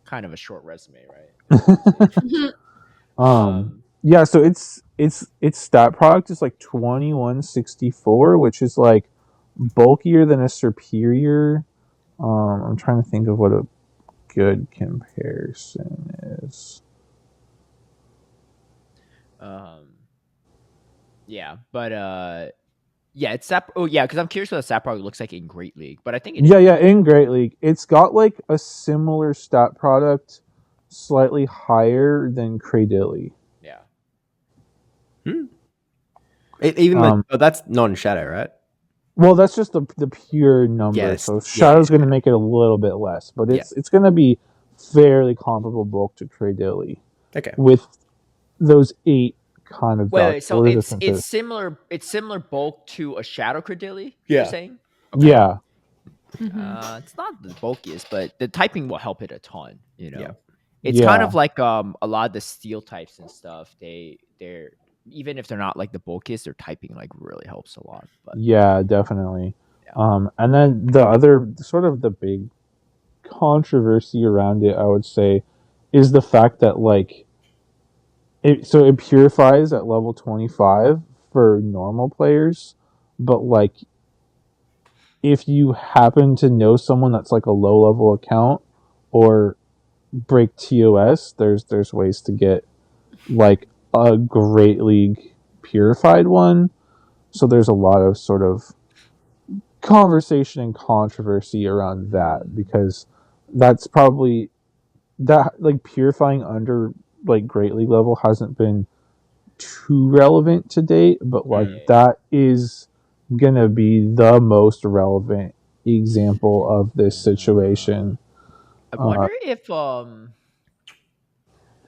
Speaker 1: kind of a short resume, right?
Speaker 2: Yeah, so its stat product is like 2164, which is like bulkier than a Superior. I'm trying to think of what a good comparison is.
Speaker 1: It's that. Oh yeah, because I'm curious what the stat product looks like in Great League, but I think
Speaker 2: in Great League, it's got like a similar stat product, slightly higher than Cradily.
Speaker 1: Yeah.
Speaker 3: That's non-shadow, right?
Speaker 2: Well, that's just the pure number. Yes. So Shadow's going to make it a little bit less, but it's going to be fairly comparable bulk to Cradily.
Speaker 3: Okay.
Speaker 2: With those 8 kind of.
Speaker 1: Wait, so it's similar. It's similar bulk to a Shadow Cradily.
Speaker 3: Yeah.
Speaker 1: You're saying? Okay.
Speaker 2: Yeah.
Speaker 1: It's not the bulkiest, but the typing will help it a ton.
Speaker 3: Yeah.
Speaker 1: It's kind of like a lot of the steel types and stuff. They're even if they're not like the bulkiest, their typing like really helps a lot. But
Speaker 2: yeah, definitely. Yeah. And then the other sort of the big controversy around it, I would say, is the fact that like it purifies at level 25 for normal players, but like if you happen to know someone that's like a low level account or break TOS, there's ways to get like a Great League purified one. So there's a lot of sort of conversation and controversy around that, because that's probably that like purifying under like Great League level hasn't been too relevant to date, but like that is gonna be the most relevant example of this situation.
Speaker 1: I wonder if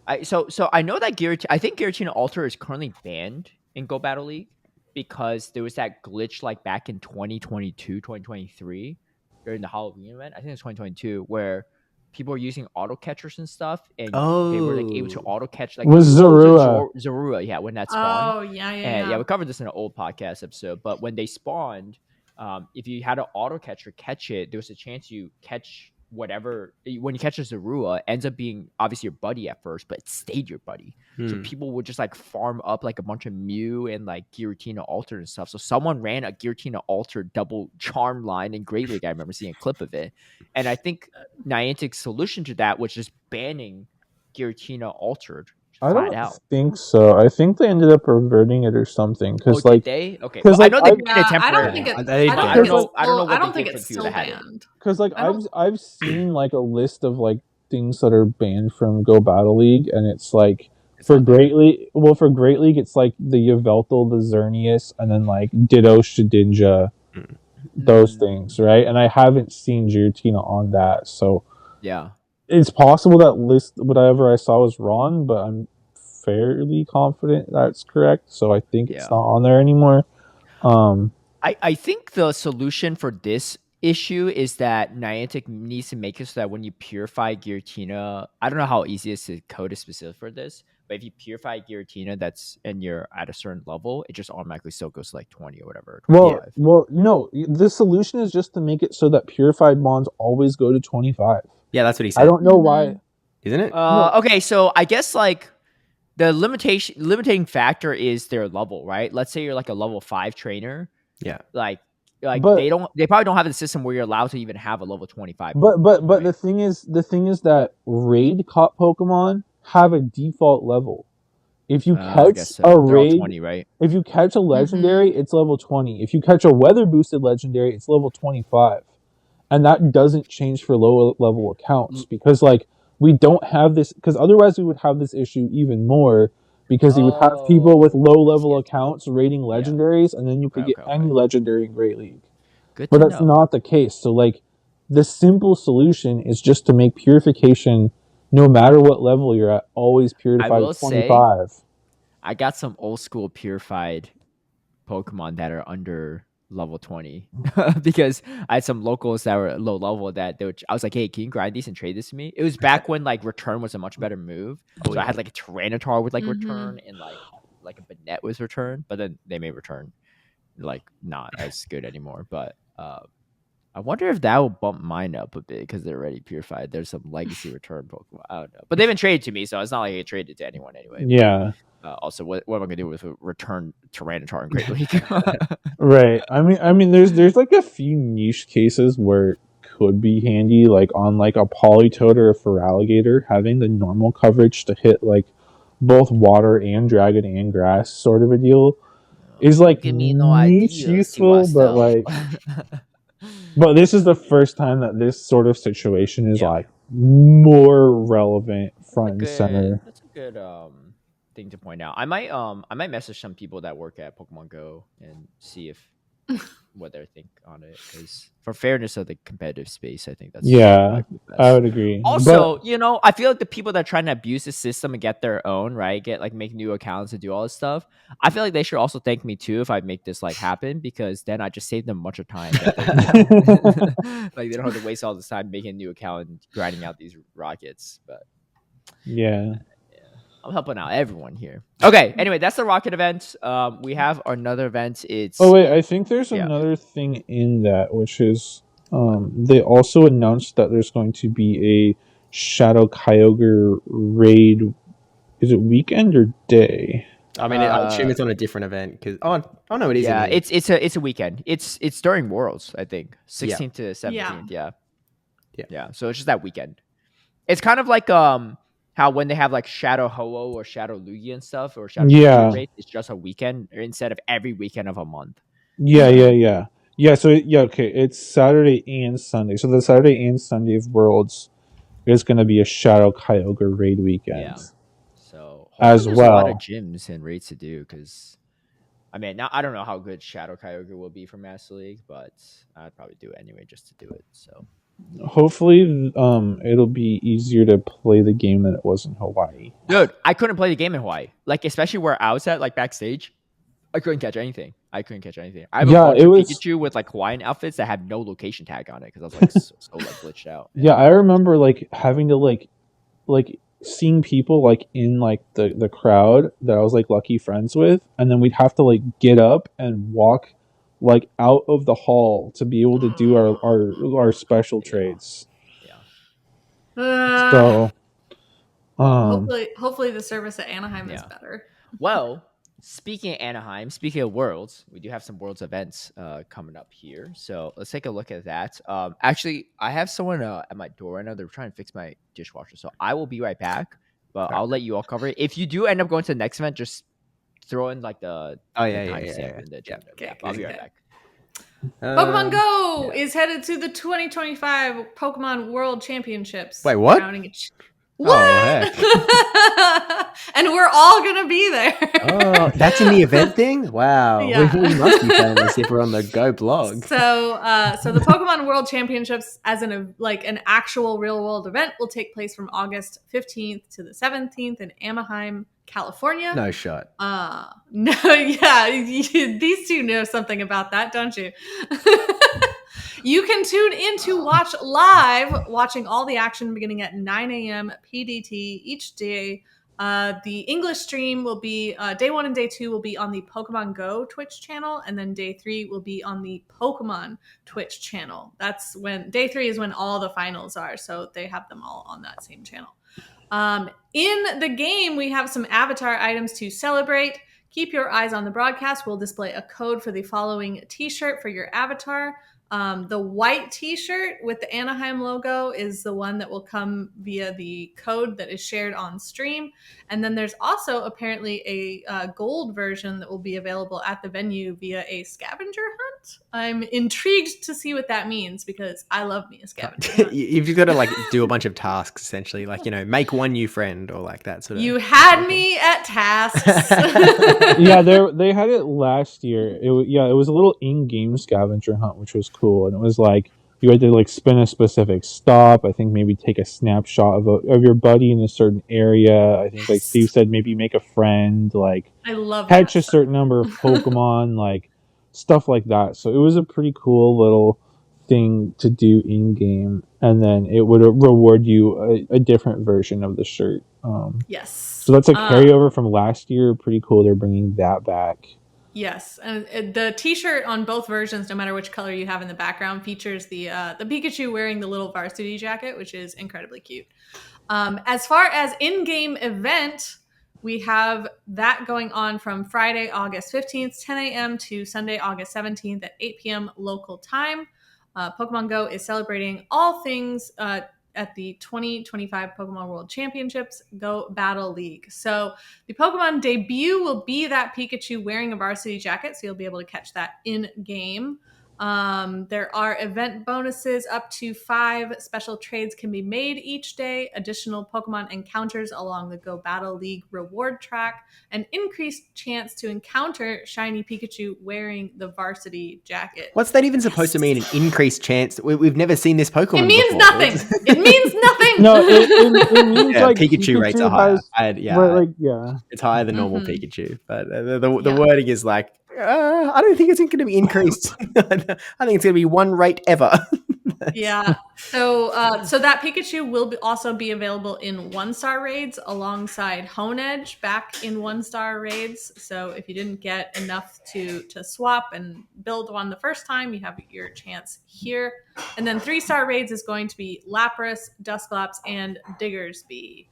Speaker 1: I know that I think Giratina Alter is currently banned in Go Battle League because there was that glitch like back in 2022, 2023 during the Halloween event. I think it's 2022 where people were using auto catchers and stuff, and they were like able to auto catch like
Speaker 2: Zorua,
Speaker 1: when that spawned.
Speaker 4: Oh yeah.
Speaker 1: We covered this in an old podcast episode, but when they spawned, if you had an auto catcher catch it, there was a chance you catch whatever. When you catch a Zorua, ends up being obviously your buddy at first, but it stayed your buddy. So people would just like farm up like a bunch of Mew and like Giratina Alter and stuff. So someone ran a Giratina Alter double charm line in Great League. I remember seeing a clip of it, and I think Niantic's solution to that was just banning Giratina Altered.
Speaker 2: I don't think so. I think they ended up reverting it or something. Because
Speaker 1: did they? Okay. Well, I know they did it temporarily.
Speaker 4: I don't think it's still banned.
Speaker 2: Because like I've seen like a list of like things that are banned from Go Battle League, and it's like for Great League. Well, for Great League, it's like the Yveltal, the Xerneas, and then like Ditto, Shedinja, those things, right? And I haven't seen Giratina on that, so
Speaker 1: yeah.
Speaker 2: It's possible that list, whatever I saw, was wrong, but I'm fairly confident that's correct. So I think it's not on there anymore.
Speaker 1: I think the solution for this issue is that Niantic needs to make it so that when you purify Giratina, I don't know how easy it is to code is specific for this, but if you purify Giratina and you're at a certain level, it just automatically still goes to like 20 or whatever.
Speaker 2: 25. Well, no. The solution is just to make it so that purified mons always go to 25.
Speaker 3: Yeah, that's what he said.
Speaker 2: I don't know why.
Speaker 3: Isn't it?
Speaker 1: Okay, so I guess like the limiting factor is their level, right? Let's say you're like a level 5 trainer.
Speaker 3: Yeah.
Speaker 1: Like they probably don't have a system where you're allowed to even have a level 25.
Speaker 2: But right? the thing is that raid caught Pokemon have a default level. If you catch a raid,
Speaker 1: 20, right?
Speaker 2: If you catch a legendary, it's level 20. If you catch a weather boosted legendary, it's level 25. And that doesn't change for low level accounts because like we don't have this, because otherwise we would have this issue even more, because you would have people with low level accounts raiding legendaries, and then you could get any legendary in Great League. But that's not the case. So like the simple solution is just to make purification, no matter what level you're at, always purified to 25.
Speaker 1: I got some old school purified Pokemon that are under level 20 because I had some locals that were low level I was like, hey, can you grind these and trade this to me? It was back when like return was a much better move. So I had like a Tyranitar with like return and like a Banette with return, but then they made return like not as good anymore. But I wonder if that will bump mine up a bit because they're already purified. There's some legacy return Pokemon. I don't know, but they've been traded to me, so it's not like I traded to anyone anyway.
Speaker 2: Yeah.
Speaker 1: Also, what am I gonna do with a return Tyranitar in Great League?
Speaker 2: Right. I mean, there's like a few niche cases where it could be handy, like on like a Politoed or a Feraligatr, having the normal coverage to hit like both water and dragon and grass, sort of a deal, is like niche useful, but like. But this is the first time that this sort of situation is like more relevant front and center.
Speaker 1: That's a good thing to point out. I might message some people that work at Pokemon Go and see if what they think on it, because for fairness of the competitive space, I think that's
Speaker 2: I would agree.
Speaker 1: Also, I feel like the people that are trying to abuse the system and get their own, right, make new accounts and do all this stuff, I feel like they should also thank me too if I make this like happen, because then I just save them a bunch of time. Like they don't have to waste all this time making a new account and grinding out these rockets. But I'm helping out everyone here. Okay, anyway, that's the rocket event. We have another event.
Speaker 2: I think there's another thing in that, which is they also announced that there's going to be a Shadow Kyogre raid. Is it weekend or day?
Speaker 3: I mean, I assume it's on a different event because no, it is.
Speaker 1: Yeah, it's a weekend. It's during Worlds, I think, 16th to 17th. Yeah. So it's just that weekend. It's kind of like how when they have like Shadow Ho-Oh or Shadow Lugia and stuff, or Shadow raid, it's just a weekend instead of every weekend of a month.
Speaker 2: Yeah. So okay, it's Saturday and Sunday. So the Saturday and Sunday of Worlds is going to be a Shadow Kyogre raid weekend. Yeah.
Speaker 1: So
Speaker 2: as
Speaker 1: well, a lot of gyms and raids to do, because I mean, now I don't know how good Shadow Kyogre will be for Master League, but I'd probably do it anyway just to do it. So
Speaker 2: hopefully it'll be easier to play the game than it was in Hawaii.
Speaker 1: Dude, I couldn't play the game in Hawaii. Like, especially where I was at, like backstage, I couldn't catch anything. I have a bunch of Pikachu with like Hawaiian outfits that have no location tag on it because I was like so like glitched out.
Speaker 2: Yeah, I remember like having to like seeing people like in like the crowd that I was like lucky friends with, and then we'd have to like get up and walk like out of the hall to be able to do our special trades. So
Speaker 4: hopefully the service at Anaheim is better.
Speaker 1: Well, speaking of Anaheim, speaking of Worlds, we do have some Worlds events coming up here. So let's take a look at that. Actually, I have someone at my door right now. They're trying to fix my dishwasher. So I will be right back, but I'll let you all cover it. If you do end up going to the next event, just throw in like the timestamp in the chat. I'll be right back.
Speaker 4: Pokemon Go is headed to the 2025 Pokemon World Championships.
Speaker 3: Wait, what?
Speaker 4: What? And we're all gonna be there.
Speaker 3: Oh, that's in the event thing? Wow. Yeah. We must be famous if we're on the Go blog.
Speaker 4: So the Pokemon World Championships as an actual real world event will take place from August 15th to the 17th in Anaheim, California.
Speaker 3: No shot.
Speaker 4: No, yeah. These two know something about that, don't you? You can tune in to watch live, watching all the action beginning at 9 a.m. PDT each day. The English stream will be day 1 and day 2 will be on the Pokemon Go Twitch channel, and then day 3 will be on the Pokemon Twitch channel. That's when day 3 is when all the finals are, so they have them all on that same channel. In the game, we have some avatar items to celebrate. Keep your eyes on the broadcast. We'll display a code for the following t-shirt for your avatar. The white t-shirt with the Anaheim logo is the one that will come via the code that is shared on stream. And then there's also apparently a gold version that will be available at the venue via a scavenger hunt. I'm intrigued to see what that means because I love me a scavenger hunt.
Speaker 3: You've got to like do a bunch of tasks essentially, like, you know, make one new friend or like that sort of.
Speaker 4: You had me at tasks.
Speaker 2: Yeah, they had it last year. It was a little in-game scavenger hunt, which was cool, and it was like you had to like spin a specific stop. I think maybe take a snapshot of your buddy in a certain area. I think like Steve said, maybe make a friend, like
Speaker 4: I love
Speaker 2: catch a certain number of Pokemon, like stuff like that. So it was a pretty cool little thing to do in game, and then it would reward you a different version of the shirt.
Speaker 4: Yes.
Speaker 2: So that's a carryover from last year. Pretty cool. They're bringing that back.
Speaker 4: Yes, and the t-shirt on both versions, no matter which color you have in the background, features the Pikachu wearing the little varsity jacket, which is incredibly cute. As far as in-game event, we have that going on from Friday, August 15th, 10 a.m. to Sunday, August 17th at 8 p.m. local time. Pokemon Go is celebrating all things at the 2025 Pokemon World Championships Go Battle League. So the Pokemon debut will be that Pikachu wearing a varsity jacket, so you'll be able to catch that in game. There are event bonuses. Up to 5 special trades can be made each day, additional Pokemon encounters along the Go Battle League reward track, an increased chance to encounter shiny Pikachu wearing the varsity jacket.
Speaker 3: What's that even supposed to mean, an increased chance? We've never seen this Pokemon
Speaker 4: It means
Speaker 3: before.
Speaker 4: nothing. It means nothing.
Speaker 2: No, it means like
Speaker 3: Pikachu rates are higher. It's higher than normal Pikachu, but the wording is like, I don't think it's going to be increased. I think it's going to be one rate ever.
Speaker 4: Yeah. So that Pikachu will also be available in 1-star raids alongside Honedge back in 1-star raids. So if you didn't get enough to swap and build one the first time, you have your chance here. And then 3-star raids is going to be Lapras, Dusclops, and Diggersby.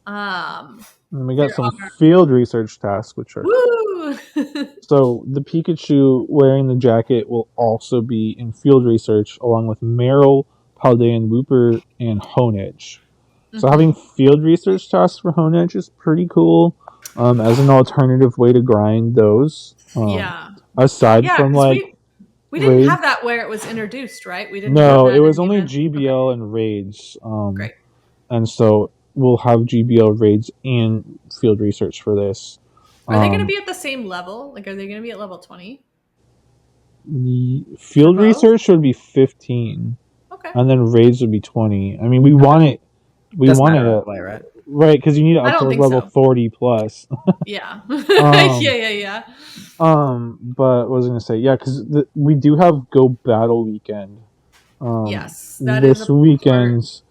Speaker 2: And we got some field research tasks, which are so the Pikachu wearing the jacket will also be in field research along with Meryl, Paldean, Wooper, and Honedge. So having field research tasks for Honedge is pretty cool as an alternative way to grind those. Aside from like
Speaker 4: we didn't have that where it was introduced, right? We didn't.
Speaker 2: No, it was only GBL and raids.
Speaker 4: Great.
Speaker 2: And so we'll have GBL raids and field research for this.
Speaker 4: Are they going to be at the same level? Like, are they going to be at level 20?
Speaker 2: The field research would be 15.
Speaker 4: Okay.
Speaker 2: And then raids would be 20. I mean, we want it. We want it. Right, because you need it up to level 40 plus.
Speaker 4: Yeah. Yeah.
Speaker 2: But what was I going to say? Yeah, because we do have Go Battle Weekend.
Speaker 4: Yes. That
Speaker 2: this weekend.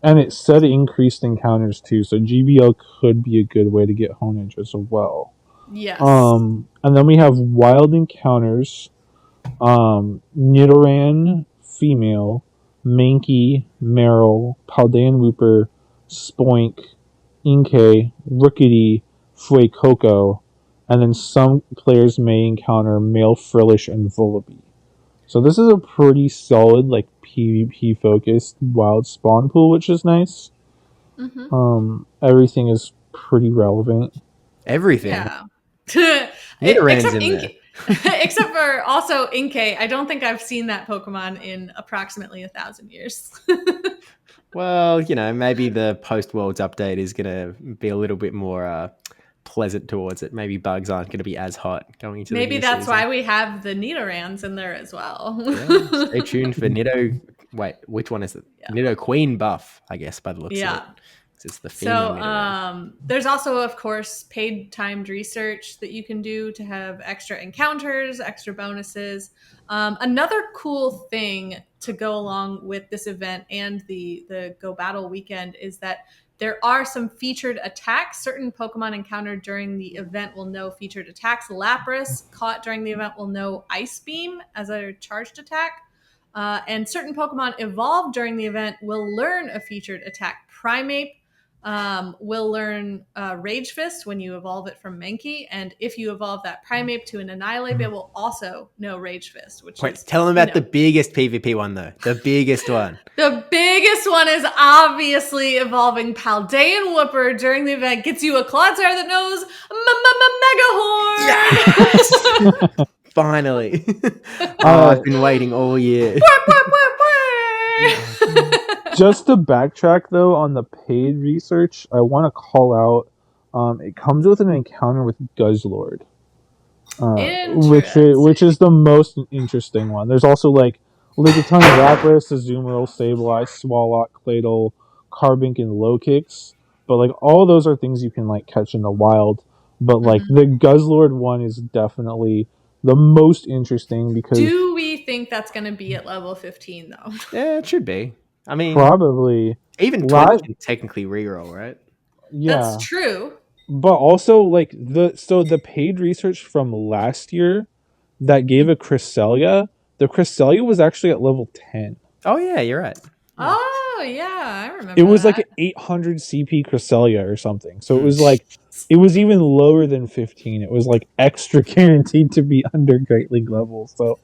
Speaker 2: And it said increased encounters too, so GBL could be a good way to get Honedge as well.
Speaker 4: Yes.
Speaker 2: And then we have wild encounters. Nidoran, female, Mankey, Meryl, Paldean Wooper, Spoink, Inkay, Rookity, Fuecoco, and then some players may encounter male Frillish and Vullaby. So this is a pretty solid, like, PvP focused wild spawn pool, which is nice. Everything is pretty relevant.
Speaker 3: Everything.
Speaker 4: Yeah.
Speaker 3: Nidoran's in there.
Speaker 4: Except for also Inkay. I don't think I've seen that Pokemon in approximately 1,000 years.
Speaker 3: Well, you know, maybe the post-Worlds update is going to be a little bit more pleasant towards it. Maybe bugs aren't going to be as hot going into
Speaker 4: maybe
Speaker 3: the
Speaker 4: that's
Speaker 3: season.
Speaker 4: why we have the Nidorans in there as well.
Speaker 3: Yeah, stay tuned for Nido. Wait, which one is it? Yeah. Nido Queen buff, I guess, by the looks of it. It's the phenom.
Speaker 4: There's also, of course, paid timed research that you can do to have extra encounters, extra bonuses. Another cool thing to go along with this event and the Go Battle weekend is that there are some featured attacks. Certain Pokemon encountered during the event will know featured attacks. Lapras caught during the event will know Ice Beam as a charged attack. And certain Pokemon evolved during the event will learn a featured attack. Primeape will learn Rage Fist when you evolve it from Mankey. And if you evolve that Primeape to an Annihilape, it will also know Rage Fist.
Speaker 3: Tell them about the biggest PvP one, though. The biggest one.
Speaker 4: The biggest one is obviously evolving Paldean Whooper during the event. Gets you a Clodsire that knows Megahorn!
Speaker 3: Yes! Finally. I've been waiting all year.
Speaker 2: Just to backtrack, though, on the paid research, I want to call out, it comes with an encounter with Guzzlord, which is the most interesting one. There's also, like a ton of Lapras, Azumarill, Sableye, Swalot, Claydol, Carbink, and Low-Kicks. But, like, all of those are things you can, like, catch in the wild. But, like, the Guzzlord one is definitely the most interesting because...
Speaker 4: Do we think that's going to be at level 15, though?
Speaker 3: Yeah, it should be. I mean...
Speaker 2: Probably.
Speaker 3: Even 20 can technically reroll, right?
Speaker 2: Yeah.
Speaker 4: That's true.
Speaker 2: But also, like, the paid research from last year that gave a Cresselia, the Cresselia was actually at level 10.
Speaker 3: Oh, yeah, you're right.
Speaker 4: Yeah. Oh, yeah, I remember
Speaker 2: It was
Speaker 4: that.
Speaker 2: like an 800 CP Cresselia or something. So it was like, it was even lower than 15. It was like extra guaranteed to be under Great League level.
Speaker 4: So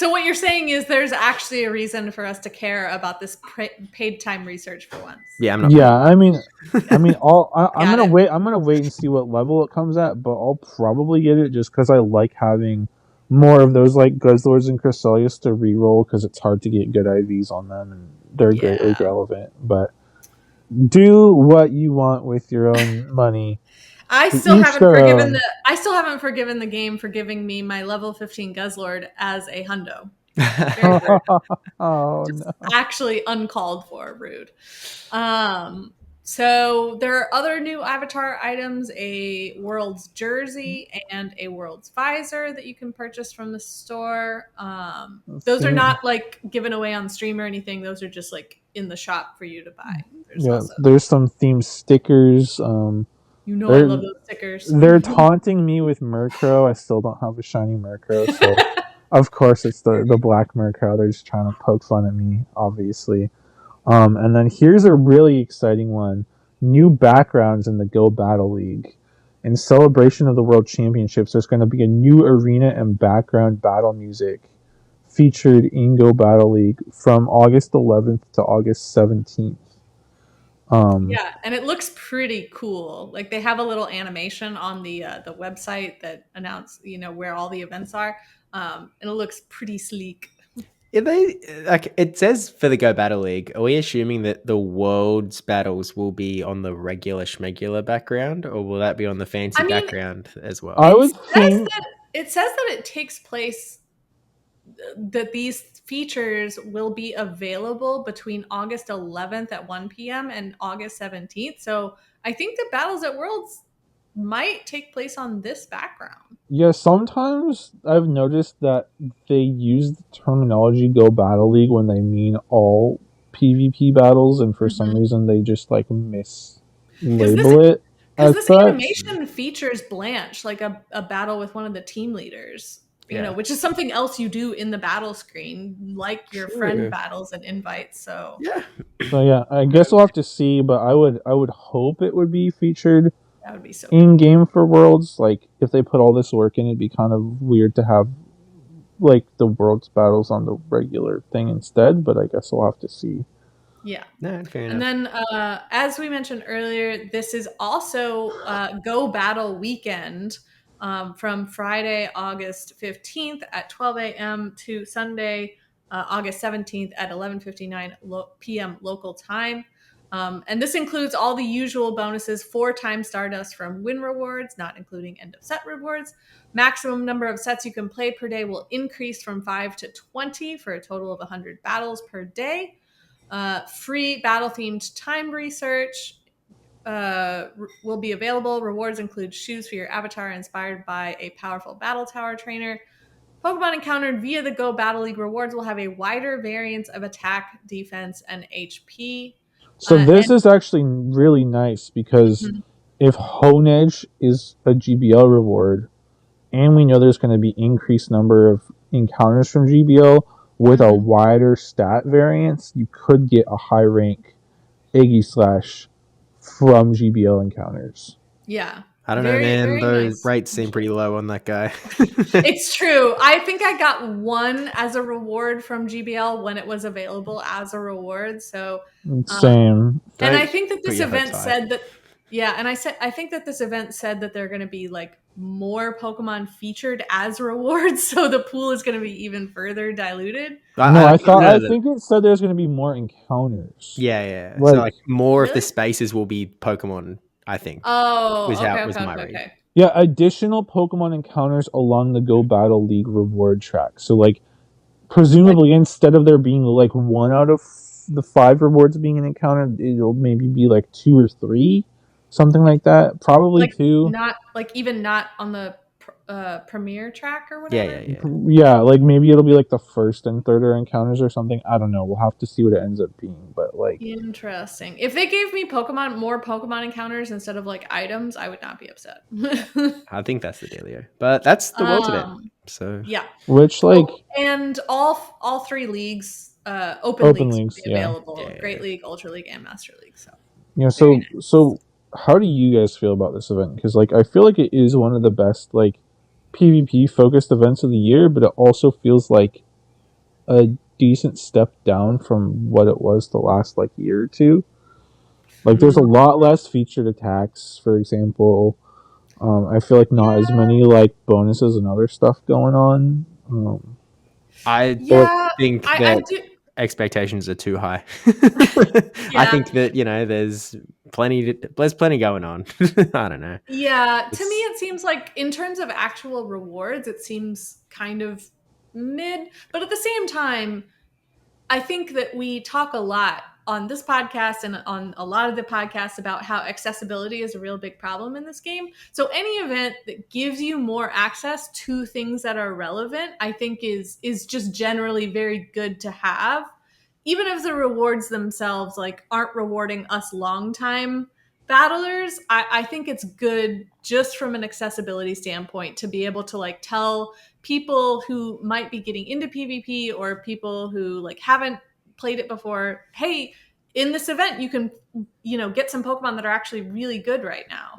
Speaker 4: what you're saying is there's actually a reason for us to care about this paid time research for once.
Speaker 3: Yeah, I'm not.
Speaker 2: Yeah, I mean, I'm gonna wait. I'm gonna wait and see what level it comes at, but I'll probably get it just because I like having more of those like Guzzlords and Cresselius to reroll because it's hard to get good IVs on them and they're greatly relevant. But do what you want with your own money.
Speaker 4: I still haven't forgiven the game for giving me my level 15 Guzzlord as a hundo. Very rude.
Speaker 2: Oh, no.
Speaker 4: Actually uncalled for, rude. So there are other new avatar items, a World's jersey and a World's visor that you can purchase from the store. Those are not like given away on stream or anything. Those are just like in the shop for you to buy.
Speaker 2: There's some themed stickers.
Speaker 4: I love those stickers.
Speaker 2: They're taunting me with Murkrow. I still don't have a shiny Murkrow, so of course it's the black Murkrow. They're just trying to poke fun at me, obviously. And then here's a really exciting one. New backgrounds in the Go Battle League. In celebration of the World Championships, there's going to be a new arena and background battle music featured in Go Battle League from August 11th to August 17th.
Speaker 4: Yeah, and it looks pretty cool. Like they have a little animation on the website that announce where all the events are, and it looks pretty sleek.
Speaker 3: It says for the Go Battle League, are we assuming that the World's battles will be on the regular schmegular background, or will that be on the fancy background as well?
Speaker 4: It says that it takes place, that these features will be available between August 11th at 1 p.m. and August 17th. So I think the battles at Worlds might take place on this background.
Speaker 2: Yeah, sometimes I've noticed that they use the terminology Go Battle League when they mean all PvP battles, and for some reason they just like mislabel it.
Speaker 4: Because this animation features Blanche, like a battle with one of the team leaders, which is something else you do in the battle screen, like your friend battles and invites. So
Speaker 2: I guess we'll have to see, but I would hope it would be featured.
Speaker 4: That would be so
Speaker 2: in game for Worlds. Like if they put all this work in, it'd be kind of weird to have like the Worlds battles on the regular thing instead. But I guess we'll have to see.
Speaker 4: Yeah.
Speaker 3: No, fair enough.
Speaker 4: And then, as we mentioned earlier, this is also Go Battle weekend from Friday, August 15th at 12 a.m. to Sunday, August 17th at 11:59 p.m. local time. And this includes all the usual bonuses, 4x Stardust from win rewards, not including end of set rewards. Maximum number of sets you can play per day will increase from 5 to 20 for a total of 100 battles per day. Free battle-themed time research, will be available. Rewards include shoes for your avatar inspired by a powerful battle tower trainer. Pokemon encountered via the Go Battle League rewards will have a wider variance of attack, defense, and HP.
Speaker 2: So this is actually really nice because if Honedge is a GBL reward, and we know there's going to be increased number of encounters from GBL with a wider stat variance, you could get a high rank Aegislash from GBL encounters.
Speaker 4: Yeah.
Speaker 3: I don't know, man. Those rates seem pretty low on that guy.
Speaker 4: It's true. I think I got one as a reward from GBL when it was available as a reward. So
Speaker 2: same.
Speaker 4: And I think that this event said that. Yeah, and I think that this event said that they're going to be like more Pokemon featured as rewards, so the pool is going to be even further diluted.
Speaker 2: I think it said there's going to be more encounters.
Speaker 3: Yeah. So like more of the spaces will be Pokemon, I think.
Speaker 4: Oh,
Speaker 3: was my read.
Speaker 4: Okay.
Speaker 2: Yeah, additional Pokemon encounters along the Go Battle League reward track. So like presumably instead of there being like 1 out of the 5 rewards being an encounter, it'll maybe be like 2 or 3. Something like that. Probably
Speaker 4: like
Speaker 2: 2.
Speaker 4: Not on the premier track or whatever.
Speaker 2: Yeah, like maybe it'll be like the first and third encounters or something. I don't know. We'll have to see what it ends up being. But like,
Speaker 4: interesting. If they gave me more Pokemon encounters instead of like items, I would not be upset.
Speaker 3: I think that's the dealio. But that's the World event. So
Speaker 4: yeah,
Speaker 2: which like
Speaker 4: and all 3 leagues, open leagues will be available.
Speaker 3: Yeah.
Speaker 4: Great League, Ultra League, and Master League. So
Speaker 2: so how do you guys feel about this event? Because like I feel like it is one of the best like PvP focused events of the year, but it also feels like a decent step down from what it was the last like year or two. Like there's a lot less featured attacks, for example. I feel like not as many like bonuses and other stuff going on.
Speaker 3: I think that expectations are too high. I think that there's plenty going on. I don't know.
Speaker 4: Yeah, to me it seems like in terms of actual rewards, it seems kind of mid. But at the same time, I think that we talk a lot on this podcast and on a lot of the podcasts about how accessibility is a real big problem in this game. So any event that gives you more access to things that are relevant, I think is just generally very good to have. Even if the rewards themselves like aren't rewarding us long-time battlers, I think it's good just from an accessibility standpoint to be able to like tell people who might be getting into PvP or people who like haven't played it before, hey, in this event you can get some Pokemon that are actually really good right now.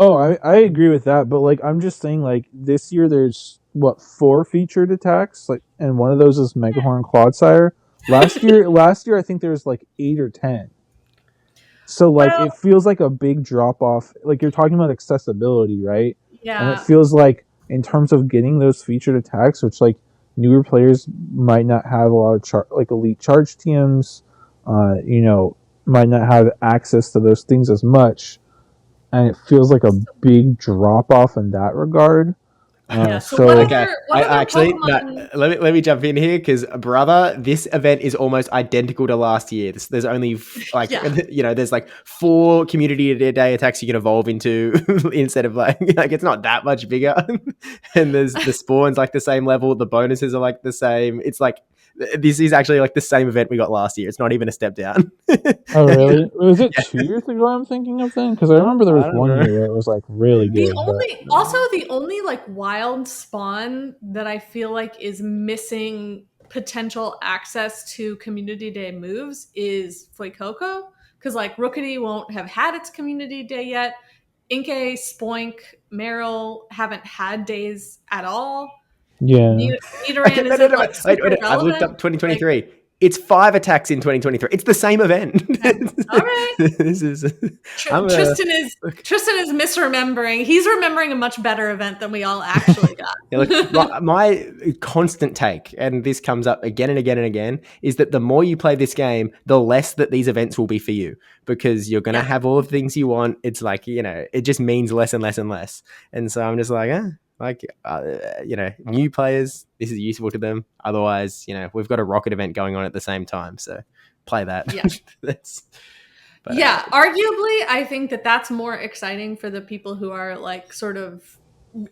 Speaker 2: I agree with that, but like I'm just saying like this year there's 4 featured attacks, like, and one of those is Megahorn Clodsire. Last year I think there was like 8 or 10. So like it feels like a big drop off. Like you're talking about accessibility, right?
Speaker 4: Yeah.
Speaker 2: And it feels like in terms of getting those featured attacks, which like newer players might not have a lot of like elite charge TMs, might not have access to those things as much, and it feels like a big drop off in that regard.
Speaker 3: Let me jump in here because brother, this event is almost identical to last year. There's only there's like 4 community day attacks you can evolve into instead of like it's not that much bigger. And there's the spawns like the same level, the bonuses are like the same. It's like this is actually like the same event we got last year. It's not even a step down.
Speaker 2: Oh really? Was it 2 years ago I'm thinking of then? Because I remember there was one year where it was like really good.
Speaker 4: The only like wild spawn that I feel like is missing potential access to community day moves is Fuecoco, because like Rookity won't have had its community day yet. Inkay, Spoink, Meryl haven't had days at all.
Speaker 2: Yeah.
Speaker 3: I've looked up 2023. Like, it's 5 attacks in 2023. It's the same event.
Speaker 4: All right. Tristen is misremembering. He's remembering a much better event than we all actually got.
Speaker 3: My constant take, and this comes up again and again and again, is that the more you play this game, the less that these events will be for you, because you're going to have all the things you want. It's like, it just means less and less and less. And so I'm just like, new players, this is useful to them. Otherwise, we've got a Rocket event going on at the same time, so play that.
Speaker 4: Yeah.
Speaker 3: But,
Speaker 4: yeah, arguably, I think that's more exciting for the people who are like sort of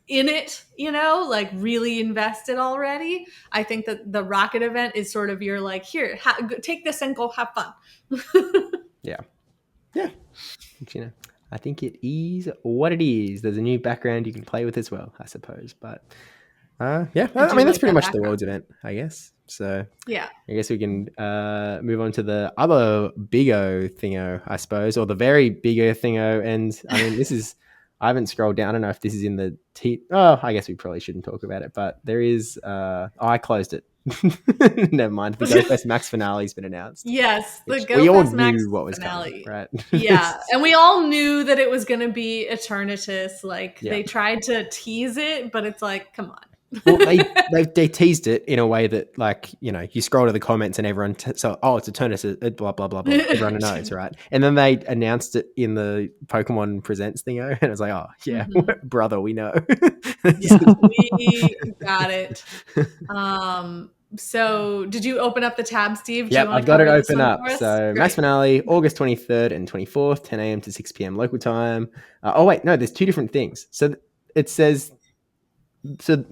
Speaker 4: in it, like really invested already. I think that the rocket event is sort of your like, here, take this and go have fun.
Speaker 3: yeah. I think it is what it is. There's a new background you can play with as well, I suppose. But I mean, that's pretty much the Worlds event, I guess. So
Speaker 4: yeah,
Speaker 3: I guess we can move on to the other biggo thingo, I suppose, or the very bigger thingo. And I mean, I haven't scrolled down. I don't know if this is in the I guess we probably shouldn't talk about it, but there is. I closed it. Never mind. The GoFest Max finale has been announced.
Speaker 4: Yes, the GoFest
Speaker 3: we all
Speaker 4: Max
Speaker 3: knew what was
Speaker 4: finale,
Speaker 3: coming, right?
Speaker 4: Yeah, and we all knew that it was going to be Eternatus. Like they tried to tease it, but it's like, come on.
Speaker 3: Well, they teased it in a way that, like, you scroll to the comments and everyone it's Eternatus, blah blah blah blah. Everyone knows, right? And then they announced it in the Pokemon Presents thingo, and it was like, oh yeah, brother, we know.
Speaker 4: Yeah, we got it. So did you open up the tab, Steve?
Speaker 3: Yeah, I've got it open up. So Max finale, August 23rd and 24th, 10 a.m. to 6 p.m. local time. There's two different things. So it says. So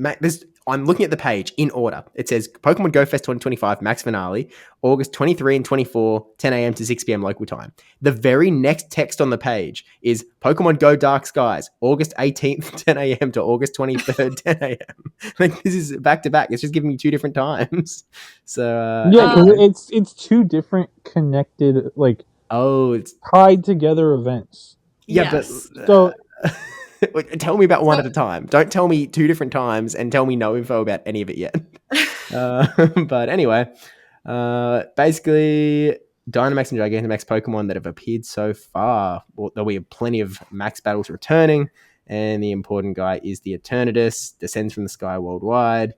Speaker 3: I'm looking at the page in order. It says Pokemon Go Fest 2025 Max Finale, August 23 and 24, 10 a.m. to 6 p.m. local time. The very next text on the page is Pokemon Go Dark Skies, August 18th, 10 a.m. to August 23rd, 10 a.m. Like, this is back to back. It's just giving me two different times. So
Speaker 2: because it's two different connected, like
Speaker 3: it's
Speaker 2: tied together events.
Speaker 3: Yeah,
Speaker 4: yes.
Speaker 3: But so. Tell me about one at a time. Don't tell me two different times and tell me no info about any of it yet. But anyway, basically, Dynamax and Gigantamax Pokemon that have appeared so far. Well, there'll be plenty of Max battles returning, and the important guy is the Eternatus, descends from the sky worldwide.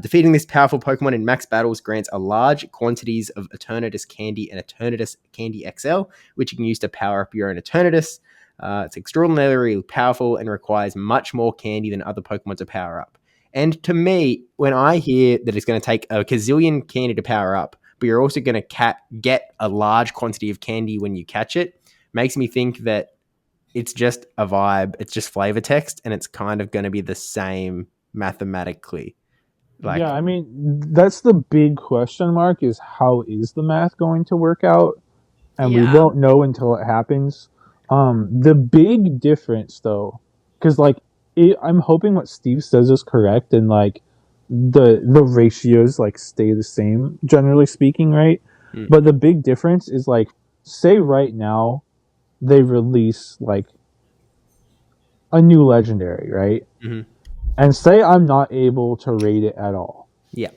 Speaker 3: Defeating this powerful Pokemon in Max battles grants a large quantities of Eternatus Candy and Eternatus Candy XL, which you can use to power up your own Eternatus. It's extraordinarily powerful and requires much more candy than other Pokemon to power up. And to me, when I hear that it's going to take a gazillion candy to power up, but you're also going to get a large quantity of candy when you catch it, makes me think that it's just a vibe, it's just flavor text, and it's kind of going to be the same mathematically.
Speaker 2: Yeah, I mean, that's the big question mark, is how is the math going to work out? And we won't know until it happens. The big difference, though, because I'm hoping what Steve says is correct, and like the ratios like stay the same, generally speaking, right? But the big difference is, like, say right now they release like a new legendary, right? And say I'm not able to rate it at all.
Speaker 3: Yeah,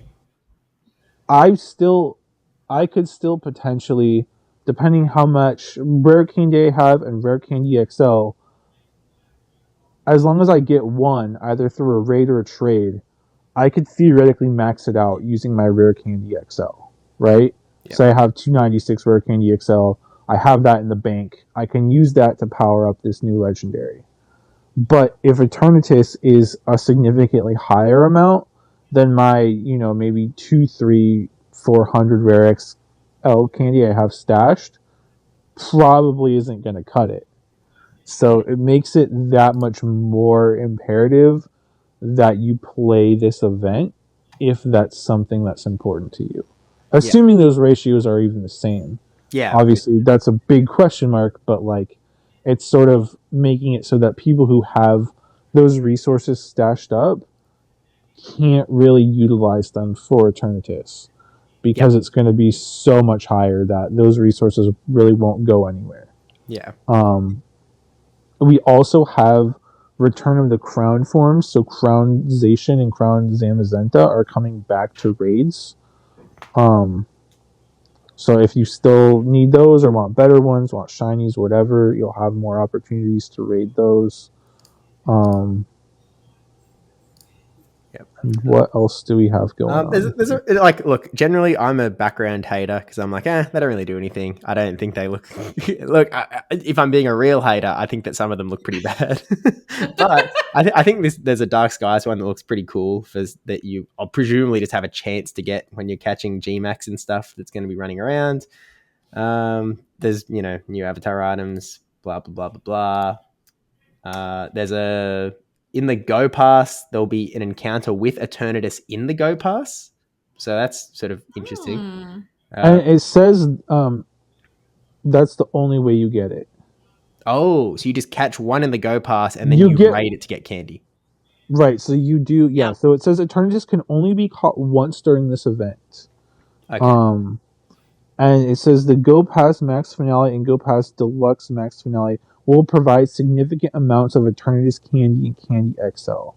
Speaker 2: I could still potentially, depending how much Rare Candy I have and Rare Candy XL, as long as I get one, either through a raid or a trade, I could theoretically max it out using my Rare Candy XL, right? Yep. So I have 296 Rare Candy XL. I have that in the bank. I can use that to power up this new legendary. But if Eternatus is a significantly higher amount than my, maybe 200, 300, 400 Rare XL candy I have stashed, probably isn't going to cut it. So it makes it that much more imperative that you play this event if that's something that's important to you. Assuming those ratios are even the same.
Speaker 3: Yeah.
Speaker 2: Obviously, that's a big question mark, but like, it's sort of making it so that people who have those resources stashed up can't really utilize them for Eternatus, because it's going to be so much higher that those resources really won't go anywhere.
Speaker 3: Yeah.
Speaker 2: We also have Return of the Crown forms, so Crown Zacian and Crown Zamazenta are coming back to raids. So if you still need those or want better ones, want shinies, whatever, you'll have more opportunities to raid those. What else do we have going on?
Speaker 3: Look, generally I'm a background hater because I'm like, they don't really do anything. I don't think they look... if I'm being a real hater, I think that some of them look pretty bad. But I think there's a Dark Skies one that looks pretty cool that I'll presumably just have a chance to get when you're catching G-Max and stuff that's going to be running around. There's new avatar items, blah blah blah blah blah. There's in the Go Pass, there'll be an encounter with Eternatus in the Go Pass, so that's sort of interesting.
Speaker 2: And it says that's the only way you get it.
Speaker 3: Oh, so you just catch one in the Go Pass and then you raid it to get candy.
Speaker 2: Right, so you do, yeah. So it says Eternatus can only be caught once during this event. Okay. And it says the Go Pass Max Finale and Go Pass Deluxe Max Finale will provide significant amounts of Eternatus candy and Candy XL.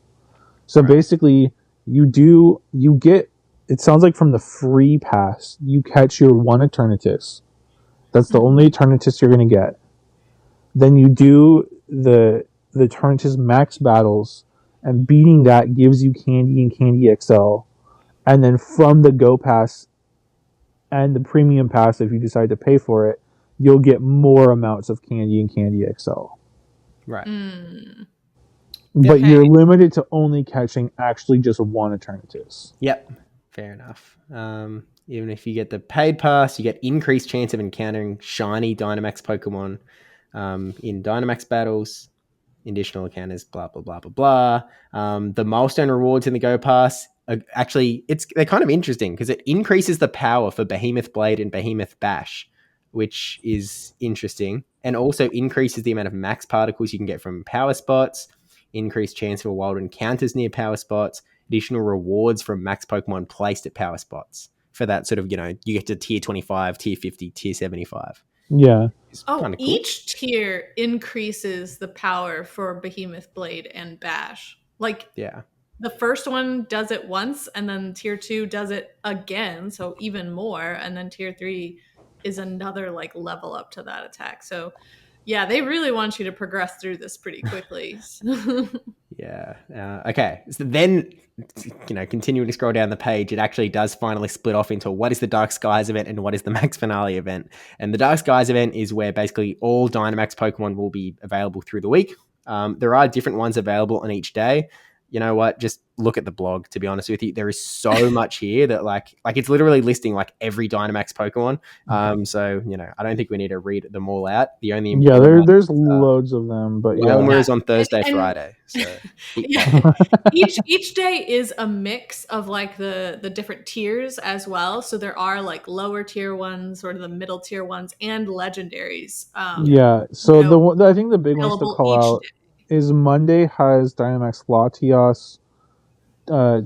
Speaker 2: So basically, you get, it sounds like from the free pass, you catch your one Eternatus. That's the only Eternatus you're going to get. Then you do the Eternatus Max battles, and beating that gives you Candy and Candy XL. And then from the Go Pass and the Premium Pass, if you decide to pay for it, you'll get more amounts of Candy and Candy XL.
Speaker 3: Right.
Speaker 2: But you're limited to only catching actually just one Eternatus.
Speaker 3: Yep. Fair enough. Even if you get the paid pass, you get increased chance of encountering shiny Dynamax Pokemon in Dynamax battles, additional encounters, blah, blah, blah, blah, blah. The milestone rewards in the Go Pass, actually, they're kind of interesting because it increases the power for Behemoth Blade and Behemoth Bash, which is interesting, and also increases the amount of max particles you can get from power spots, increased chance for wild encounters near power spots, additional rewards from max Pokemon placed at power spots. For that sort of, you get to tier 25, tier 50, tier 75.
Speaker 2: Yeah.
Speaker 4: Cool. Each tier increases the power for Behemoth Blade and Bash. The first one does it once, and then tier 2 does it again, so even more, and then tier 3 is another level up to that attack. So yeah, they really want you to progress through this pretty quickly.
Speaker 3: Yeah. Okay. So then, continuing to scroll down the page, it actually does finally split off into what is the Dark Skies event and what is the Max Finale event. And the Dark Skies event is where basically all Dynamax Pokemon will be available through the week. There are different ones available on each day. You know what? Just look at the blog, to be honest with you. There is so much here that it's literally listing every Dynamax Pokemon. So, I don't think we need to read them all out. The only
Speaker 2: there's loads of them, but
Speaker 3: Wailmer is on Thursday, Friday. So
Speaker 4: each day is a mix of the different tiers as well. So there are lower tier ones, sort of the middle tier ones, and legendaries.
Speaker 2: So I think the big ones to call out is Monday has Dynamax Latias.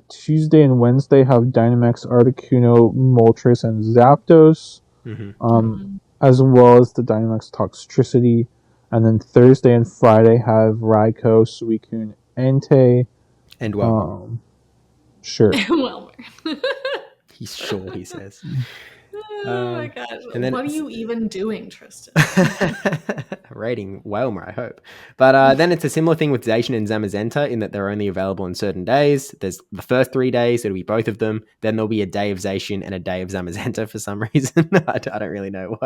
Speaker 2: Tuesday and Wednesday have Dynamax Articuno, Moltres, and Zapdos. As well as the Dynamax Toxtricity. And then Thursday and Friday have Raikou, Suicune, Entei.
Speaker 3: And Welmer.
Speaker 2: Sure.
Speaker 4: Welmer.
Speaker 3: He's sure, he says.
Speaker 4: Oh my gosh. And then, what are you even doing, Tristen?
Speaker 3: Rating Wailmer, I hope. But then it's a similar thing with Zacian and Zamazenta in that they're only available on certain days. There's the first 3 days, it'll be both of them. Then there'll be a day of Zacian and a day of Zamazenta for some reason. I don't really know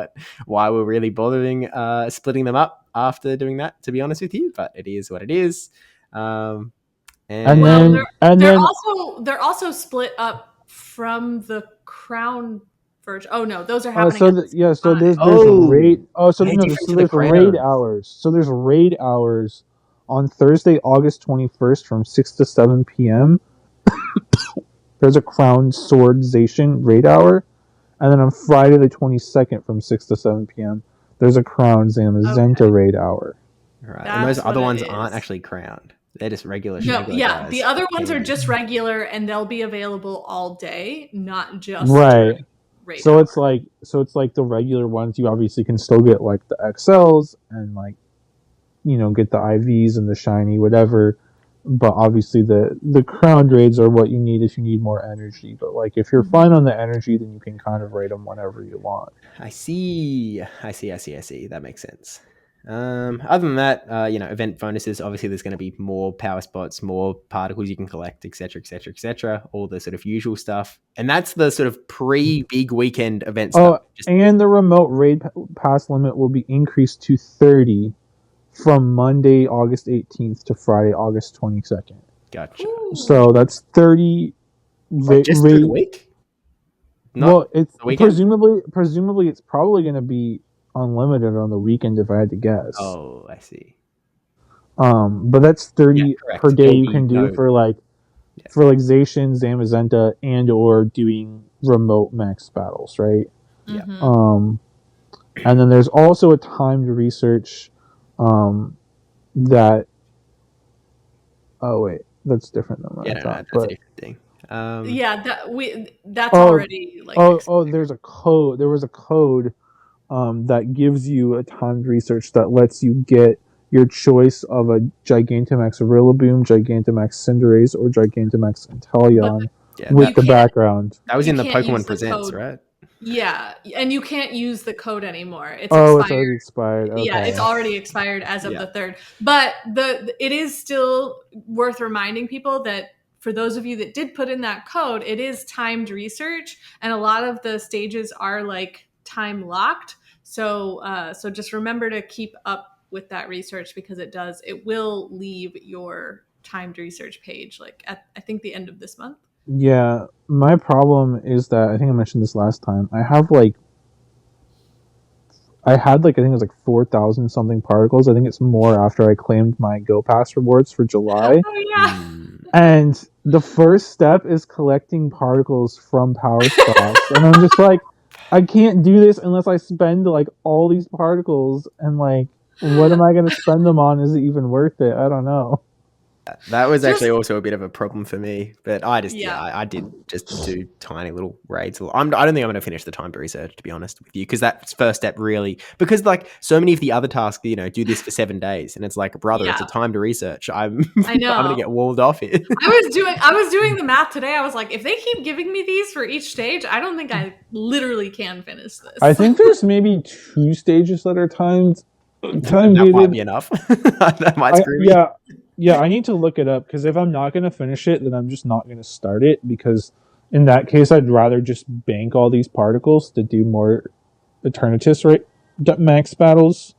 Speaker 3: why we're really bothering splitting them up after doing that, to be honest with you. But it is what it is.
Speaker 4: They're also split up from the Crown version. Oh no, those are happening.
Speaker 2: So there's raid. There's raid hours. So there's raid hours on Thursday, August 21st from 6 to 7 p.m. There's a Crown Swordization raid hour, and then on Friday the 22nd from 6 to 7 p.m. there's a Crown Zamazenta raid hour.
Speaker 3: Right, and those other ones aren't actually crowned. They're just regular.
Speaker 4: Yeah, the other ones are just regular, and they'll be available all day, not just
Speaker 2: right. So it's like the regular ones. You obviously can still get the XLs and get the IVs and the shiny whatever, but obviously the crowned raids are what you need if you need more energy. But if you're fine on the energy, then you can kind of raid them whenever you want.
Speaker 3: I see. That makes sense. Other than that, event bonuses, obviously there's going to be more power spots, more particles you can collect, etc., all the sort of usual stuff. And that's the sort of pre-big weekend event stuff.
Speaker 2: And the remote raid pass limit will be increased to 30 from Monday, August 18th to Friday, August 22nd.
Speaker 3: Gotcha.
Speaker 2: So that's 30
Speaker 3: just through the week?
Speaker 2: Well, it's presumably it's probably going to be unlimited on the weekend if I had to guess.
Speaker 3: Oh, I see.
Speaker 2: But that's 30 per day you can do for Zacian, Zamazenta, and or doing remote max battles, right?
Speaker 3: Yeah.
Speaker 2: And then there's also a timed research that. Oh wait, that's different than what I thought.
Speaker 3: That's a different thing.
Speaker 4: That's already like.
Speaker 2: There's a code. There was a code that gives you a timed research that lets you get your choice of a Gigantamax Rillaboom, Gigantamax Cinderace, or Gigantamax Inteleon with the background.
Speaker 3: That was in the Pokemon Presents, right?
Speaker 4: Yeah, and you can't use the code anymore. It's
Speaker 2: already expired. Okay.
Speaker 4: Yeah, it's already expired as of the 3rd. But it is still worth reminding people that for those of you that did put in that code, it is timed research, and a lot of the stages are like time locked. So just remember to keep up with that research because it will leave your timed research page like at I think the end of this month.
Speaker 2: Yeah, my problem is that I think I mentioned this last time. I had I think it was like 4,000 something particles. I think it's more after I claimed my Go Pass rewards for July.
Speaker 4: Oh yeah.
Speaker 2: And the first step is collecting particles from power spots. And I'm just like, I can't do this unless I spend like all these particles, and like what am I going to spend them on? Is it even worth it? I don't know.
Speaker 3: That was actually also a bit of a problem for me, but I did just do tiny little raids. I don't think I'm going to finish the timed research, to be honest with you, because that first step really, because like so many of the other tasks, do this for 7 days, and it's like, brother, it's a timed research. I know I'm going to get walled off here.
Speaker 4: I was doing the math today. I was like, if they keep giving me these for each stage, I don't think I literally can finish this.
Speaker 2: I think there's maybe 2 stages that are timed.
Speaker 3: That might be enough. That might screw me.
Speaker 2: Yeah, I need to look it up, because if I'm not going to finish it, then I'm just not going to start it, because in that case, I'd rather just bank all these particles to do more Eternatus max battles.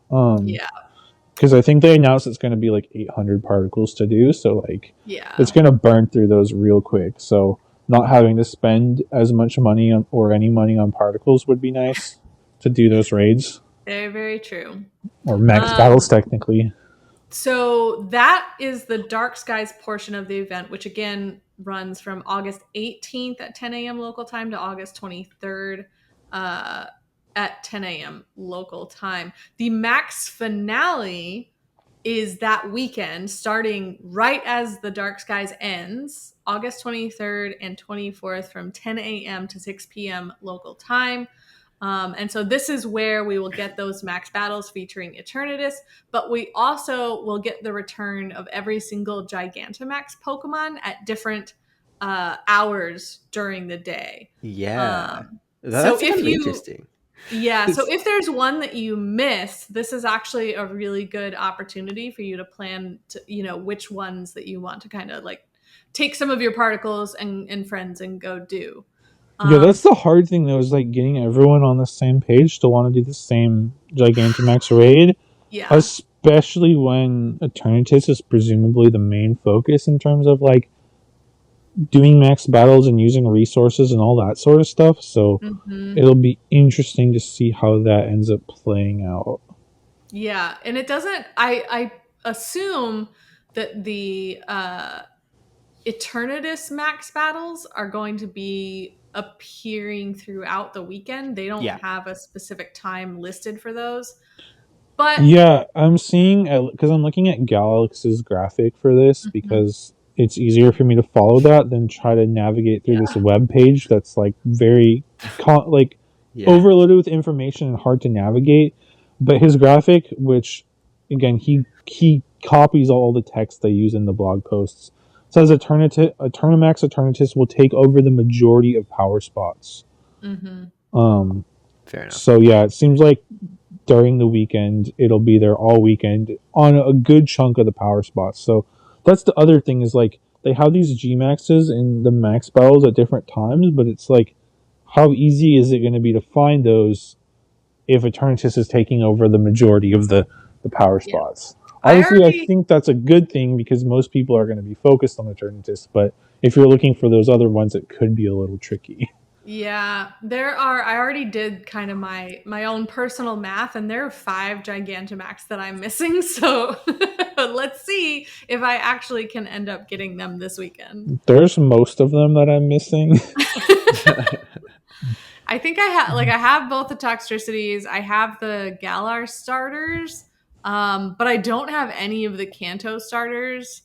Speaker 2: Because I think they announced it's going to be like 800 particles to do, so like it's going to burn through those real quick. So not having to spend as much money or any money on particles would be nice to do those raids.
Speaker 4: Very, very true.
Speaker 2: Or max battles, technically.
Speaker 4: So that is the Dark Skies portion of the event, which again runs from August 18th at 10 a.m. local time to August 23rd at 10 a.m. local time. The max finale is that weekend, starting right as the Dark Skies ends, August 23rd and 24th from 10 a.m. to 6 p.m. local time. And so this is where we will get those max battles featuring Eternatus, but we also will get the return of every single Gigantamax Pokemon at different hours during the day.
Speaker 3: Yeah. That's interesting.
Speaker 4: Yeah, so if there's one that you miss, this is actually a really good opportunity for you to plan to, which ones that you want to kind of like take some of your particles and friends and go do.
Speaker 2: Yeah, that's the hard thing though, is like getting everyone on the same page to want to do the same Gigantamax raid.
Speaker 4: Yeah.
Speaker 2: Especially when Eternatus is presumably the main focus in terms of like doing max battles and using resources and all that sort of stuff. So it'll be interesting to see how that ends up playing out.
Speaker 4: Yeah, and it doesn't. I assume that the Eternatus max battles are going to be appearing throughout the weekend. They don't have a specific time listed for those. But
Speaker 2: yeah, I'm seeing, because I'm looking at Galaxy's graphic for this, because it's easier for me to follow that than try to navigate through this web page that's like very overloaded with information and hard to navigate. But his graphic, which again he copies all the text they use in the blog posts, says Eternamax Eternatus will take over the majority of power spots.
Speaker 3: Fair enough.
Speaker 2: So yeah, it seems like during the weekend it'll be there all weekend on a good chunk of the power spots. So that's the other thing, is like they have these G maxes in the max battles at different times, but it's like, how easy is it going to be to find those if Eternatus is taking over the majority of the power spots? Obviously, I think that's a good thing, because most people are going to be focused on Eternatus, but if you're looking for those other ones, it could be a little tricky.
Speaker 4: Yeah, I already did kind of my own personal math, and there are 5 Gigantamax that I'm missing. So let's see if I actually can end up getting them this weekend.
Speaker 2: There's most of them that I'm missing.
Speaker 4: I think I have both the Toxtricities. I have the Galar starters, but I don't have any of the Kanto starters,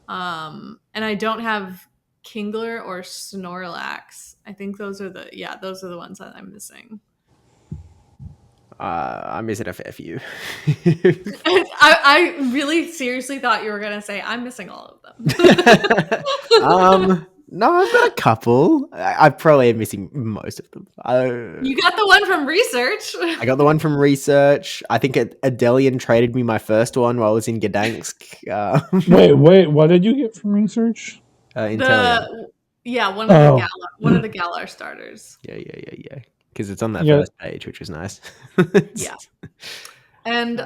Speaker 4: and I don't have Kingler or Snorlax. I think those are the ones that I'm missing.
Speaker 3: I'm missing a fair few.
Speaker 4: I really seriously thought you were gonna say I'm missing all of them.
Speaker 3: No, I've got a couple. I probably am missing most of them.
Speaker 4: You got the one from research.
Speaker 3: I got the one from research. I think Adelian traded me my first one while I was in Gdansk.
Speaker 2: Wait, what did you get from research?
Speaker 3: Inteleon.
Speaker 4: One of the Galar starters.
Speaker 3: Yeah. Because it's on that first page, which is nice.
Speaker 4: Yeah. And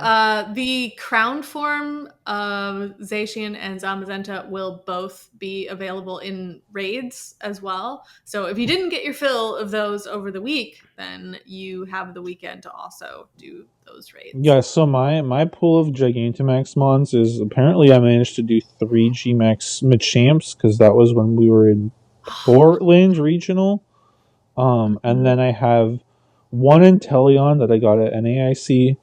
Speaker 4: the crown form of Zacian and Zamazenta will both be available in raids as well. So if you didn't get your fill of those over the week, then you have the weekend to also do those raids.
Speaker 2: Yeah, so my pool of Gigantamax mons is apparently I managed to do 3 Gmax Machamps because that was when we were in Portland Regional. And then I have 1 Inteleon that I got at NAIC.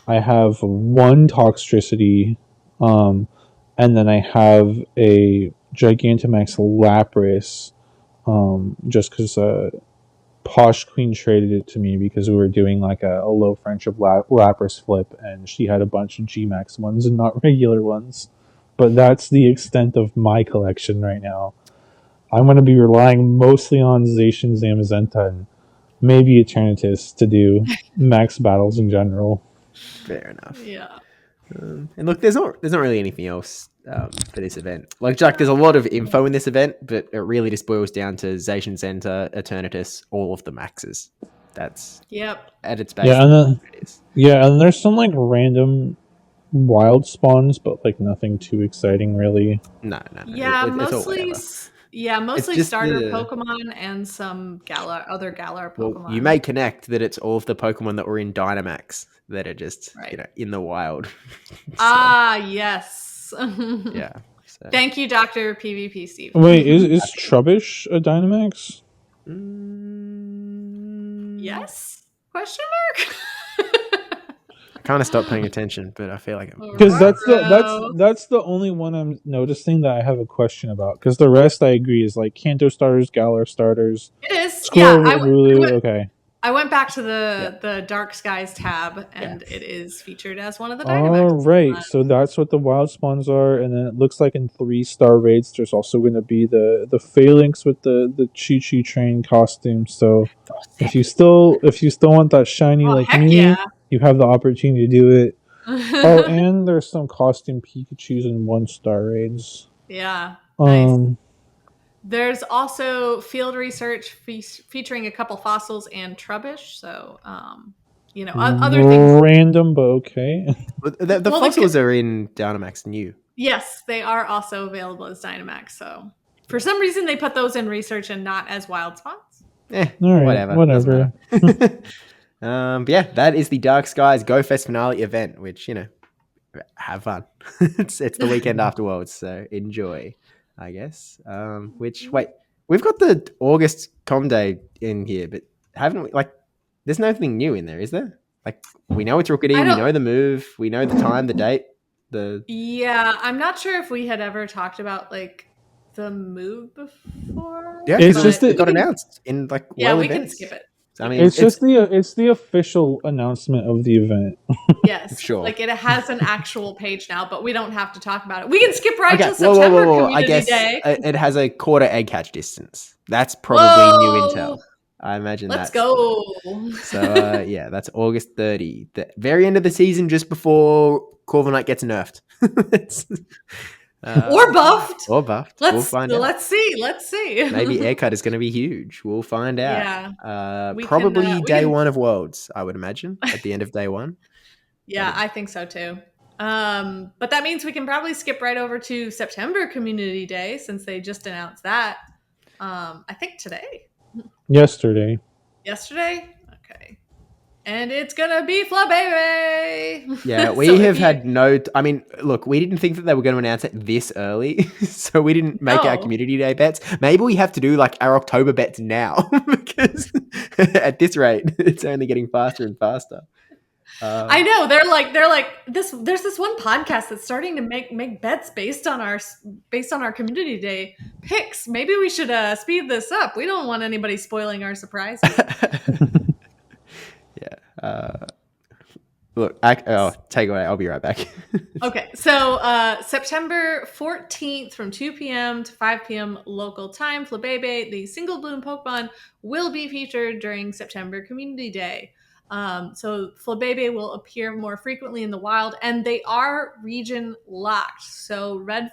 Speaker 2: I have 1 Toxtricity, and then I have a Gigantamax Lapras, just because Posh Queen traded it to me because we were doing like a low friendship Lapras flip, and she had a bunch of Gmax ones and not regular ones. But that's the extent of my collection right now. I'm going to be relying mostly on Zacian, Zamazenta, and maybe Eternatus to do max battles in general.
Speaker 3: Fair enough.
Speaker 4: Yeah.
Speaker 3: And look, there's not really anything else for this event. Like Jack, there's a lot of info in this event, but it really just boils down to Zacian Center, Eternatus, all of the maxes. That's at its base.
Speaker 2: Yeah, and there's some like random wild spawns, but like nothing too exciting really.
Speaker 3: No.
Speaker 4: Yeah, mostly starter Pokemon and some other Galar Pokemon.
Speaker 3: Well, you may connect that it's all of the Pokemon that were in Dynamax that are just in the wild.
Speaker 4: Yes.
Speaker 3: Yeah. So.
Speaker 4: Thank you, Dr. PvP Steve.
Speaker 2: Wait, is Trubbish a Dynamax?
Speaker 4: Yes? Question mark?
Speaker 3: I kind of stopped paying attention, but I feel like
Speaker 2: because that's the only one I'm noticing that I have a question about. Because the rest I agree is like Kanto starters, Galar starters.
Speaker 4: It is.
Speaker 2: Squirrel, okay.
Speaker 4: I went back to the Dark Skies tab, and it is featured as one of the Dynamax.
Speaker 2: All right, so that's what the wild spawns are, and then it looks like in 3-star raids, there's also going to be the Phalanx with the Chi Chi train costume. So if you still want that shiny you have the opportunity to do it. And there's some costume Pikachu's in 1-star raids.
Speaker 4: Yeah.
Speaker 2: Nice.
Speaker 4: There's also field research featuring a couple fossils and Trubbish. So, other things.
Speaker 2: Random, but okay.
Speaker 3: The fossils are in Dynamax New.
Speaker 4: Yes, they are also available as Dynamax. So, for some reason, they put those in research and not as wild spots.
Speaker 2: All right, whatever.
Speaker 3: But yeah, that is the Dark Skies Go Fest finale event, which, have fun. It's the weekend afterwards, so enjoy, I guess. We've got the August Com Day in here, but haven't we, there's nothing new in there, is there? Like, we know it's Rookity, we know the move, we know the time, the date,
Speaker 4: Yeah, I'm not sure if we had ever talked about, the move before.
Speaker 3: Yeah, it's just it got announced in,
Speaker 4: we can skip it.
Speaker 2: I mean, it's the official announcement of the event.
Speaker 4: Yes,
Speaker 3: sure.
Speaker 4: It has an actual page now, but we don't have to talk about it. We can skip right to September Community Day.
Speaker 3: It has a quarter egg catch distance. That's probably new intel. I imagine.
Speaker 4: Let's go.
Speaker 3: So that's August 30, the very end of the season, just before Corviknight gets nerfed.
Speaker 4: Or buffed.
Speaker 3: We'll find out.
Speaker 4: Let's see.
Speaker 3: Maybe Aircut is going to be huge. We'll find out.
Speaker 4: Yeah.
Speaker 3: Probably day one of Worlds, I would imagine, at the end of day one.
Speaker 4: Yeah, I think so too. But that means we can probably skip right over to September Community Day since they just announced that. I think today.
Speaker 2: Yesterday.
Speaker 4: Okay. And it's gonna be Flababy.
Speaker 3: Yeah, we have had no. I mean, look, we didn't think that they were going to announce it this early, so we didn't make our community day bets. Maybe we have to do like our October bets now because at this rate, it's only getting faster and faster.
Speaker 4: I know they're like this. There's this one podcast that's starting to make bets based on our community day picks. Maybe we should speed this up. We don't want anybody spoiling our surprises.
Speaker 3: Yeah. Look, take it away. I'll be right back.
Speaker 4: Okay, so September 14th from 2 p.m. to 5 p.m. local time, Flabebe, the single bloom Pokemon, will be featured during September Community Day. So Flabebe will appear more frequently in the wild, and they are region locked. So Red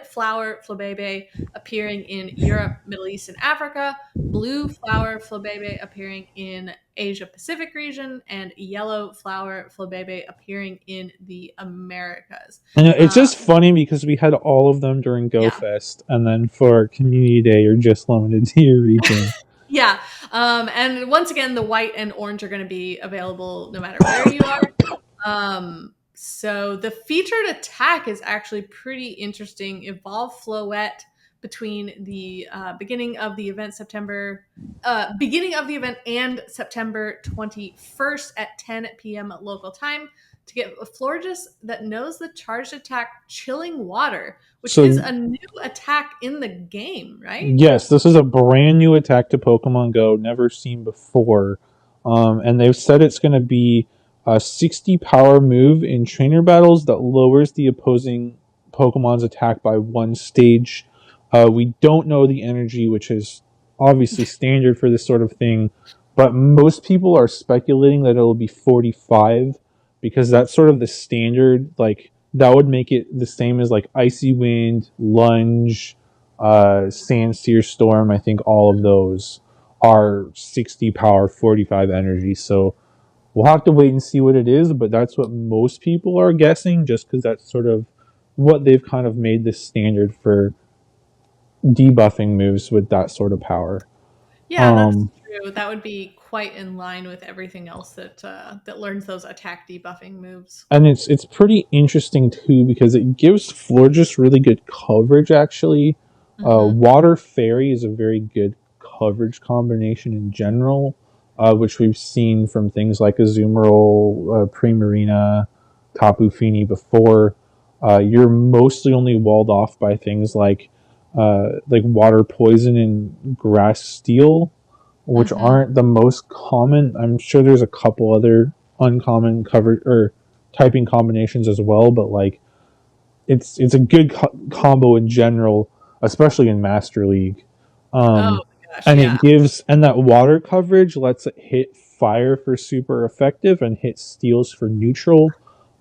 Speaker 4: Flower Flabebe appearing in Europe, Middle East, and Africa. Blue Flower Flabebe appearing in Asia Pacific region, and Yellow Flower Flabebe appearing in the Americas.
Speaker 2: And it's just funny because we had all of them during GoFest, and then for Community Day, you're just limited to your region.
Speaker 4: Yeah. And once again, the white and orange are going to be available no matter where you are. So the featured attack is actually pretty interesting. Evolve Floette between the beginning of the event and September 21st at 10 p.m. local time to get a Florges that knows the charged attack Chilling Water, which is a new attack in the game, right?
Speaker 2: Yes, this is a brand new attack to Pokemon Go, never seen before. And they've said it's going to be a 60 power move in trainer battles that lowers the opposing Pokemon's attack by 1 stage. We don't know the energy, which is obviously standard for this sort of thing, but most people are speculating that it'll be 45 because that's sort of the standard. Like, that would make it the same as like Icy Wind, Lunge, Sandsear Storm. I think all of those are 60 power, 45 energy. So we'll have to wait and see what it is, but that's what most people are guessing, just because that's sort of what they've kind of made this standard for debuffing moves with that sort of power.
Speaker 4: Yeah, that's true. That would be quite in line with everything else that learns those attack debuffing moves.
Speaker 2: And it's pretty interesting too because it gives Florges really good coverage. Actually, Water Fairy is a very good coverage combination in general, which we've seen from things like Azumarill, Primarina, Tapu Fini before. You're mostly only walled off by things like Water Poison and Grass Steel, which aren't the most common. I'm sure there's a couple other uncommon cover or typing combinations as well, but like it's a good combo in general, especially in Master League. It gives, and that water coverage lets it hit fire for super effective and hit steels for neutral,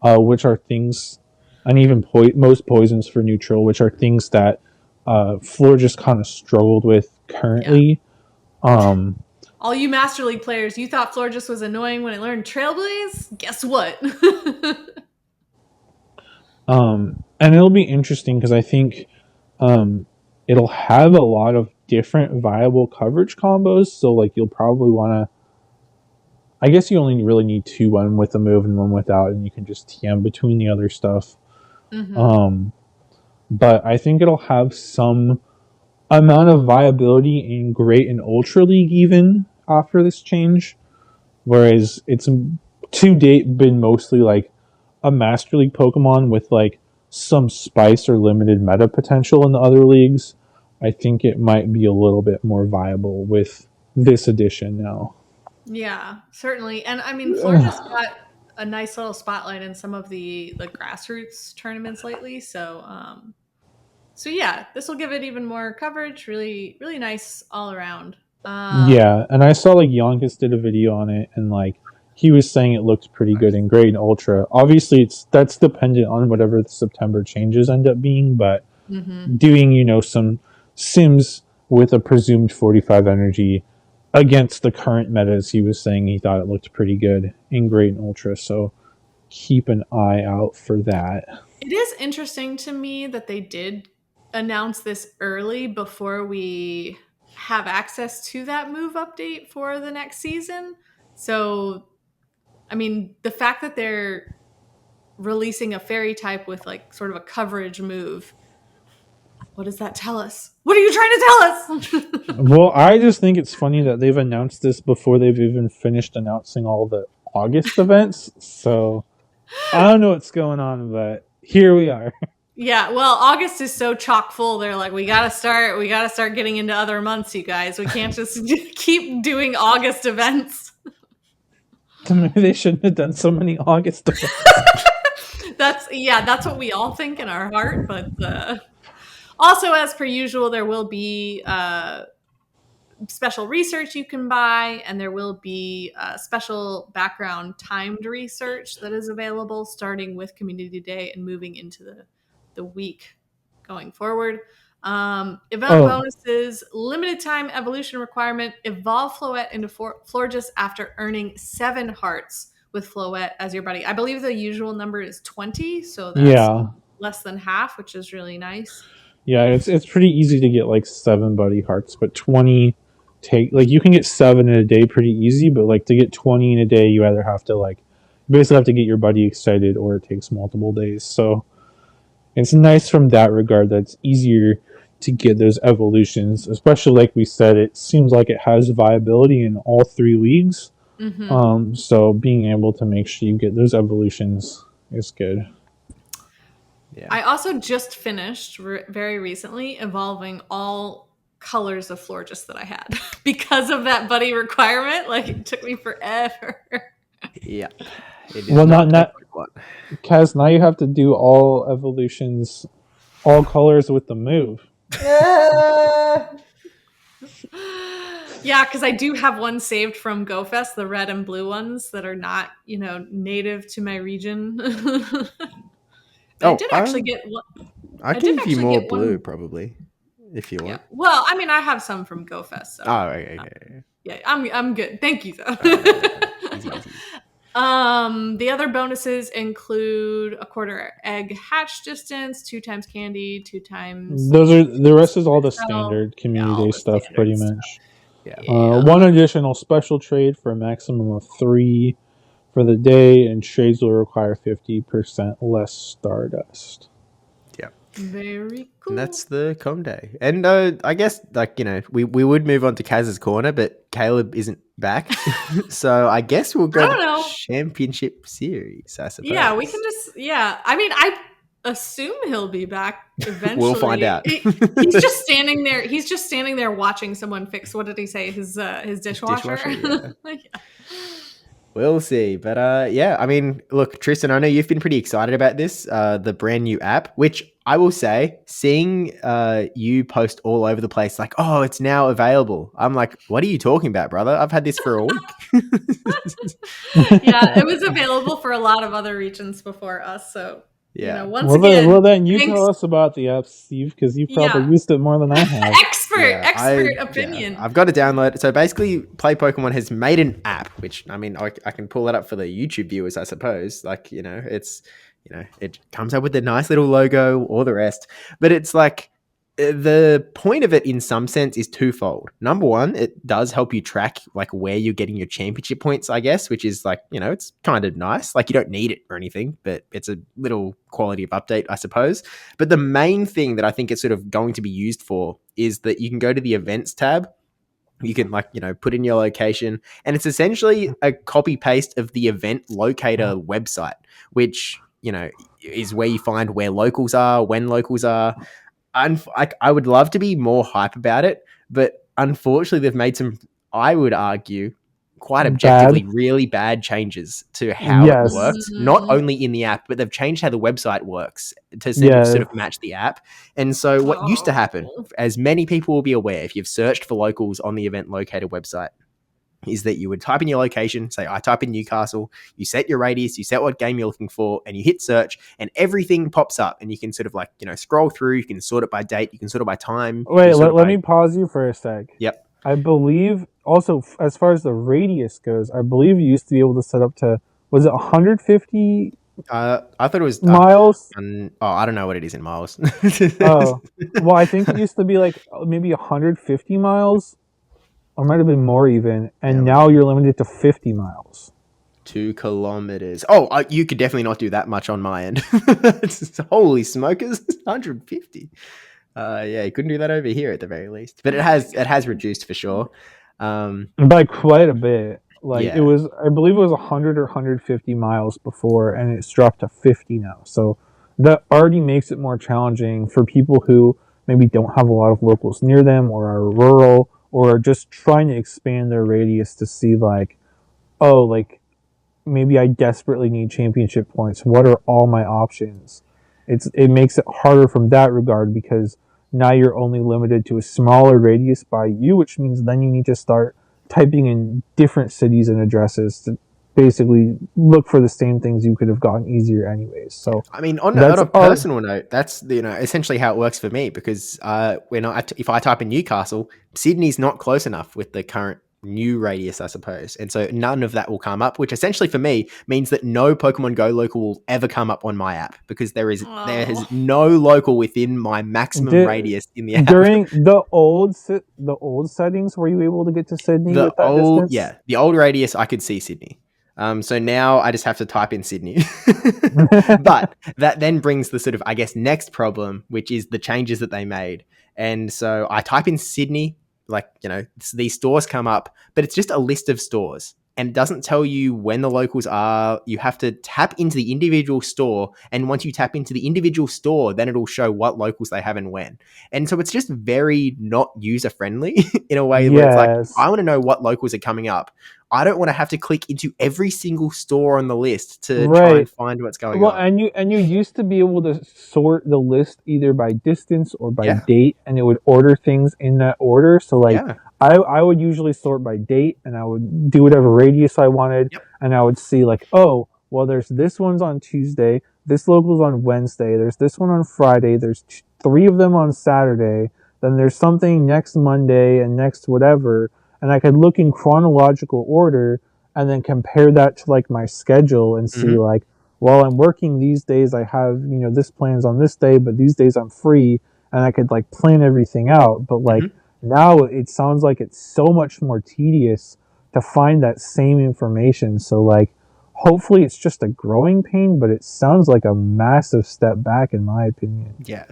Speaker 2: which are things, and even most poisons for neutral, which are things that Floor just kind of struggled with currently.
Speaker 4: All you Master League players, you thought Florges was annoying when it learned Trailblaze? Guess what?
Speaker 2: And it'll be interesting because I think it'll have a lot of different viable coverage combos. So like you'll probably want to, I guess you only really need 2, one with a move and one without, and you can just TM between the other stuff. But I think it'll have some amount of viability in Great and Ultra League even after this change, whereas it's to date been mostly like a Master League Pokemon with like some spice or limited meta potential in the other leagues. I think it might be a little bit more viable with this edition now.
Speaker 4: Yeah, certainly. And I mean, Florida's got a nice little spotlight in some of the grassroots tournaments lately. So yeah, this will give it even more coverage. Really, really nice all around.
Speaker 2: Yeah, and I saw like Yonkis did a video on it, and like he was saying it looked pretty good in Great and Ultra. Obviously, that's dependent on whatever the September changes end up being, but doing some Sims with a presumed 45 energy against the current metas, he was saying he thought it looked pretty good in Great and Ultra. So keep an eye out for that.
Speaker 4: It is interesting to me that they did announce this early before we have access to that move update for the next season. So, I mean, the fact that they're releasing a fairy type with like sort of a coverage move, what does that tell us? What are you trying to tell us?
Speaker 2: Well, I just think it's funny that they've announced this before they've even finished announcing all the August events. So I don't know what's going on, but here we are.
Speaker 4: Yeah, well, August is so chock full. They're like, we gotta start getting into other months, you guys. We can't just keep doing August events.
Speaker 2: Maybe they shouldn't have done so many August events.
Speaker 4: That's what we all think in our heart. But also, as per usual, there will be special research you can buy, and there will be special background timed research that is available starting with Community Day and moving into the week going forward. Event bonuses, limited time evolution requirement, evolve Floette into Florges after earning 7 hearts with Floette as your buddy. I believe the usual number is 20, so that's less than half, which is really nice.
Speaker 2: Yeah, it's pretty easy to get like 7 buddy hearts, but 20 you can get 7 in a day pretty easy, but like to get 20 in a day, you either have to basically have to get your buddy excited, or it takes multiple days. So it's nice from that regard that it's easier to get those evolutions, especially like we said, it seems like it has viability in all 3 leagues. Mm-hmm. So being able to make sure you get those evolutions is good.
Speaker 4: Yeah. I also just finished very recently evolving all colors of Florges that I had because of that buddy requirement. Like, it took me forever.
Speaker 3: Yeah.
Speaker 2: Well, not Kaz, now you have to do all evolutions, all colors with the move.
Speaker 4: Yeah, because I do have one saved from GoFest, the red and blue ones that are not, native to my region. I did actually get one.
Speaker 3: I can give you more blue, probably, if you want.
Speaker 4: Yeah. Well, I mean, I have some from GoFest. So,
Speaker 3: okay.
Speaker 4: Yeah, I'm good. Thank you, though.
Speaker 3: Easy.
Speaker 4: The other bonuses include a quarter egg hatch distance, 2 times candy, 2 times.
Speaker 2: The rest is all the standard community day stuff, pretty much. Yeah. 1 additional special trade for a maximum of 3 for the day, and trades will require 50% less stardust.
Speaker 3: Yeah.
Speaker 4: Very cool.
Speaker 3: And that's the Com Day. And I guess, we would move on to Kaz's Corner, but Caleb isn't back. So I guess we'll go to Championship Series, I suppose.
Speaker 4: Yeah, we can just, I mean, I assume he'll be back eventually.
Speaker 3: We'll find out.
Speaker 4: He's just standing there. He's just standing there watching someone fix, what did he say, his dishwasher?
Speaker 3: Yeah. Yeah. We'll see. But I mean, look, Tristen, I know you've been pretty excited about this, the brand new app, which I will say, seeing you post all over the place like, oh, it's now available. I'm like, what are you talking about, brother? I've had this for a week.
Speaker 4: Yeah, it was available for a lot of other regions before us. So, once
Speaker 2: again. Then you tell us about the app, Steve, because you've probably used it more than I have.
Speaker 4: Expert opinion.
Speaker 3: I've got to download it. So basically, Play Pokemon has made an app, which, I mean, I can pull it up for the YouTube viewers, I suppose. Like, it's, it comes up with a nice little logo, all the rest. But it's like, the point of it in some sense is twofold. Number one, it does help you track like where you're getting your championship points, I guess, which is like, it's kind of nice. Like, you don't need it or anything, but it's a little quality of update, I suppose. But the main thing that I think it's sort of going to be used for is that you can go to the events tab. You can put in your location, and it's essentially a copy paste of the event locator website, which, is where you find where locals are, when locals are. I would love to be more hype about it, but unfortunately they've made some, I would argue, quite objectively really bad changes to how it works. Not only in the app, but they've changed how the website works to sort of match the app. And so what used to happen, as many people will be aware, if you've searched for locals on the event locator website, is that you would type in your location, say, I type in Newcastle, you set your radius, you set what game you're looking for, and you hit search, and everything pops up, and you can sort of scroll through, you can sort it by date, you can sort it by time.
Speaker 2: Wait, let me pause you for a sec.
Speaker 3: Yep.
Speaker 2: I believe, also, as far as the radius goes, I believe you used to be able to set up to, was it 150
Speaker 3: I thought it was
Speaker 2: miles.
Speaker 3: I don't know what it is in miles.
Speaker 2: Oh, well, I think it used to be like maybe 150 miles, or might have been more even. And now you're limited to 50 miles.
Speaker 3: 2 kilometers. Oh, you could definitely not do that much on my end. Holy smokers, 150. Yeah, you couldn't do that over here at the very least. But it has reduced for sure.
Speaker 2: By quite a bit. Like
Speaker 3: yeah.
Speaker 2: it was, I believe it was 100 or 150 miles before, and it's dropped to 50 now. So that already makes it more challenging for people who maybe don't have a lot of locals near them, or are rural, or are just trying to expand their radius to see like, oh, like maybe I desperately need championship points. What are all my options? It makes it harder from that regard, because now you're only limited to a smaller radius by you, which means then you need to start typing in different cities and addresses to basically look for the same things you could have gotten easier anyways. So
Speaker 3: I mean, on a personal note, that's essentially how it works for me, because if I type in Newcastle, Sydney's not close enough with the current new radius, I suppose, and so none of that will come up, which essentially for me means that no Pokemon Go local will ever come up on my app, because there is no local within my maximum radius in the app.
Speaker 2: During the old settings, were you able to get to Sydney with that distance?
Speaker 3: Yeah, the old radius I could see Sydney. So now I just have to type in Sydney. But that then brings the sort of, I guess, next problem, which is the changes that they made. And so I type in Sydney, like, these stores come up, but it's just a list of stores. And it doesn't tell you when the locals are. You have to tap into the individual store. And once you tap into the individual store, then it'll show what locals they have and when. And so it's just very not user-friendly in a way where it's like, I want to know what locals are coming up. I don't want to have to click into every single store on the list to try and find what's going on.
Speaker 2: And you used to be able to sort the list either by distance or by date, and it would order things in that order. So like I would usually sort by date, and I would do whatever radius I wanted, and I would see like, oh, well, there's this one's on Tuesday, this local's on Wednesday, there's this one on Friday, there's 3 of them on Saturday, then there's something next Monday and next whatever. And I could look in chronological order and then compare that to like my schedule and see like, well, I'm working these days, I have, this plan's on this day, but these days I'm free, and I could like plan everything out. But like now it sounds like it's so much more tedious to find that same information. So like, hopefully it's just a growing pain, but it sounds like a massive step back in my opinion.
Speaker 3: Yeah.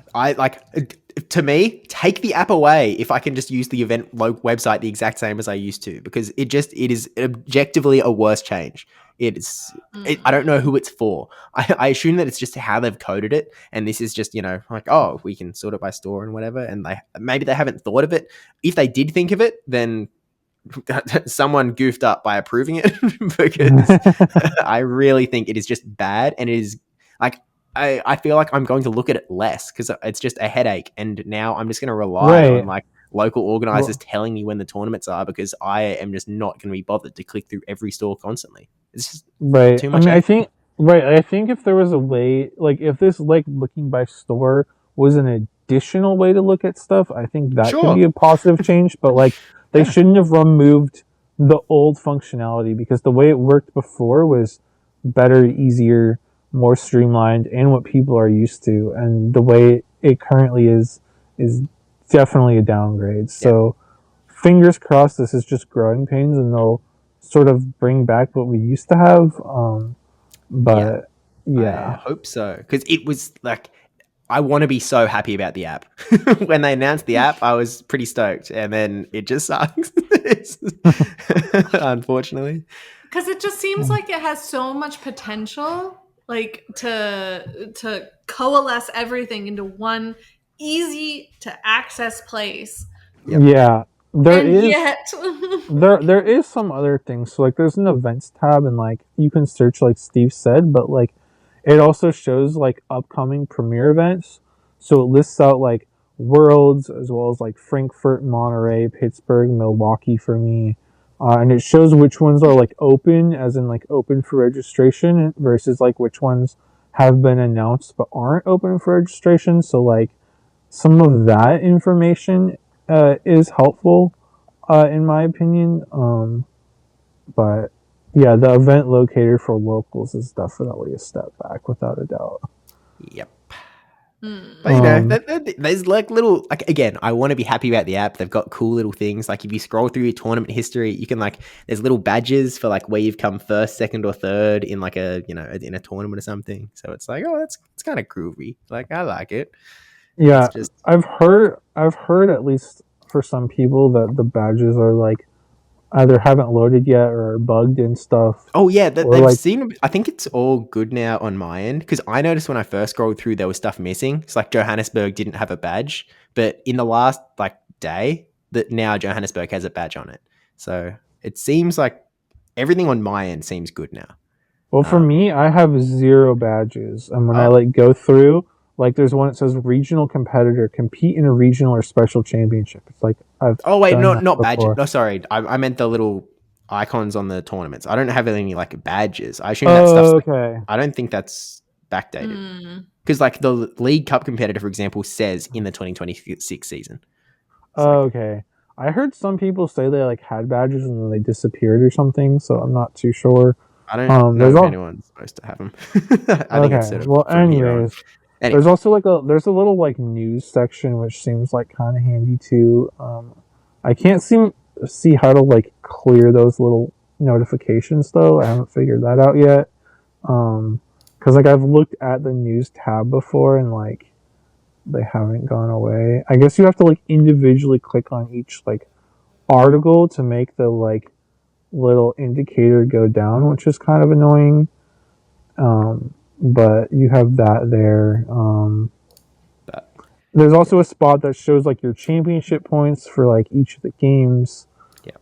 Speaker 3: To me, take the app away if I can just use the event website the exact same as I used to, because it is objectively a worse change. I don't know who it's for. I assume that it's just how they've coded it, and this is just, like, oh, we can sort it by store and whatever, and maybe they haven't thought of it. If they did think of it, then someone goofed up by approving it, because I really think it is just bad, and it is like, I feel like I'm going to look at it less because it's just a headache, and now I'm just going to rely on like local organizers telling me when the tournaments are, because I am just not going to be bothered to click through every store constantly. It's just too much.
Speaker 2: I think if there was a way, like if this like looking by store was an additional way to look at stuff, I think that could be a positive change. But like they shouldn't have removed the old functionality, because the way it worked before was better, easier, more streamlined, and what people are used to. And the way it currently is definitely a downgrade. So fingers crossed this is just growing pains, and they'll sort of bring back what we used to have. But
Speaker 3: I hope so, because it was like, I want to be so happy about the app. When they announced the app, I was pretty stoked, and then it just sucks. Unfortunately,
Speaker 4: because it just seems like it has so much potential, like to coalesce everything into one easy to access place.
Speaker 2: There is some other things. So like there's an events tab, and like you can search like Steve said, but like it also shows like upcoming premiere events. So it lists out like Worlds, as well as like Frankfurt, Monterey, Pittsburgh, Milwaukee for me. And it shows which ones are like open, as in like open for registration, versus like which ones have been announced but aren't open for registration. So like some of that information is helpful in my opinion. But Yeah, the event locator for locals is definitely a step back, without a doubt.
Speaker 3: Yep. But there's like little, like, again, I want to be happy about the app. They've got cool little things. Like if you scroll through your tournament history, you can there's little badges for like where you've come first, second, or third in like in a tournament or something. So it's like, oh, it's kind of groovy. Like I like it.
Speaker 2: Yeah,
Speaker 3: It's just,
Speaker 2: I've heard at least for some people that the badges are like either haven't loaded yet or are bugged and stuff.
Speaker 3: oh yeah,
Speaker 2: or
Speaker 3: they've
Speaker 2: like,
Speaker 3: seen. I think it's all good now on my end because I noticed when I first scrolled through there was stuff missing. It's like Johannesburg didn't have a badge, but in the last day, that now Johannesburg has a badge on it. So it seems like everything on my end seems good now.
Speaker 2: well, for me, I have 0 badges, and when I go through, there's one that says regional competitor, compete in a regional or special championship. It's like I've
Speaker 3: not badges. No, sorry, I meant the little icons on the tournaments. I don't have any badges. I assume that stuff's
Speaker 2: okay.
Speaker 3: I don't think that's backdated because the League Cup competitor, for example, says in the 2026 season.
Speaker 2: Okay. I heard some people say they had badges and then they disappeared or something, so I'm not too sure.
Speaker 3: I don't know if anyone's supposed to have them. I think it's sort of
Speaker 2: well, anyways,
Speaker 3: anyway.
Speaker 2: There's also there's a little news section which seems kind of handy too. I can't see how to clear those little notifications though. I haven't figured that out yet. Because I've looked at the news tab before and they haven't gone away. I guess you have to individually click on each article to make the little indicator go down, which is kind of annoying. But you have that there. There's also a spot that shows your championship points for each of the games,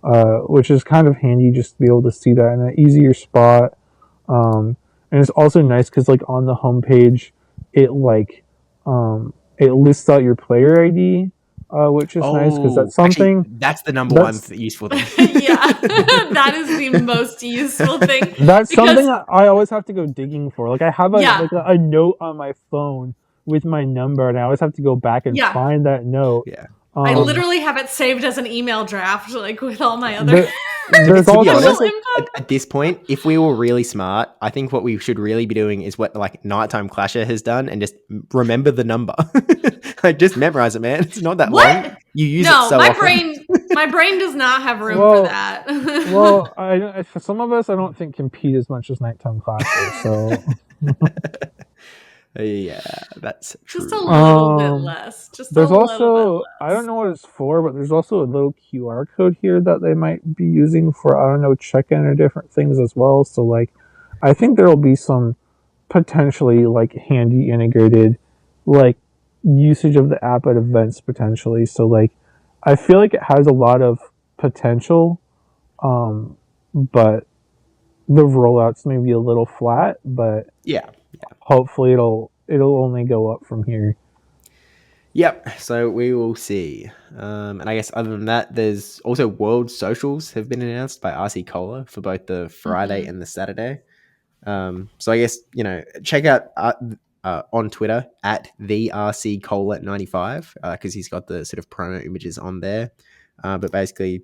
Speaker 2: which is kind of handy just to be able to see that in an easier spot. And it's also nice because on the homepage, it it lists out your player ID, which is nice because that's something.
Speaker 3: Actually, that's the number one useful thing.
Speaker 4: Yeah, that is the most useful thing.
Speaker 2: That's something I always have to go digging for. I have a note on my phone with my number, and I always have to go back and find that note.
Speaker 3: Yeah.
Speaker 4: I literally have it saved as an email draft, with all my other.
Speaker 2: There's
Speaker 3: to be honest, at this point, if we were really smart, I think what we should really be doing is what Nighttime Clasher has done, and just remember the number. Just memorize it, man. It's not that long. You use it so often.
Speaker 4: My brain does not have room for that.
Speaker 2: Well, for some of us, I don't think compete as much as Nighttime Clasher. So.
Speaker 3: Yeah, that's true.
Speaker 4: Just a little bit less.
Speaker 2: There's also, I don't know what it's for, but there's also a little QR code here that they might be using for, I don't know, check-in or different things as well. So, I think there will be some potentially, handy integrated, usage of the app at events potentially. So, I feel like it has a lot of potential, but the rollout's maybe a little flat, but
Speaker 3: yeah.
Speaker 2: Hopefully it'll only go up from here.
Speaker 3: Yep. So we will see. And I guess other than that, there's also World Socials have been announced by RC Cola for both the Friday and the Saturday. So I guess, check out on Twitter at the RC Cola 95 because he's got the sort of promo images on there. But basically,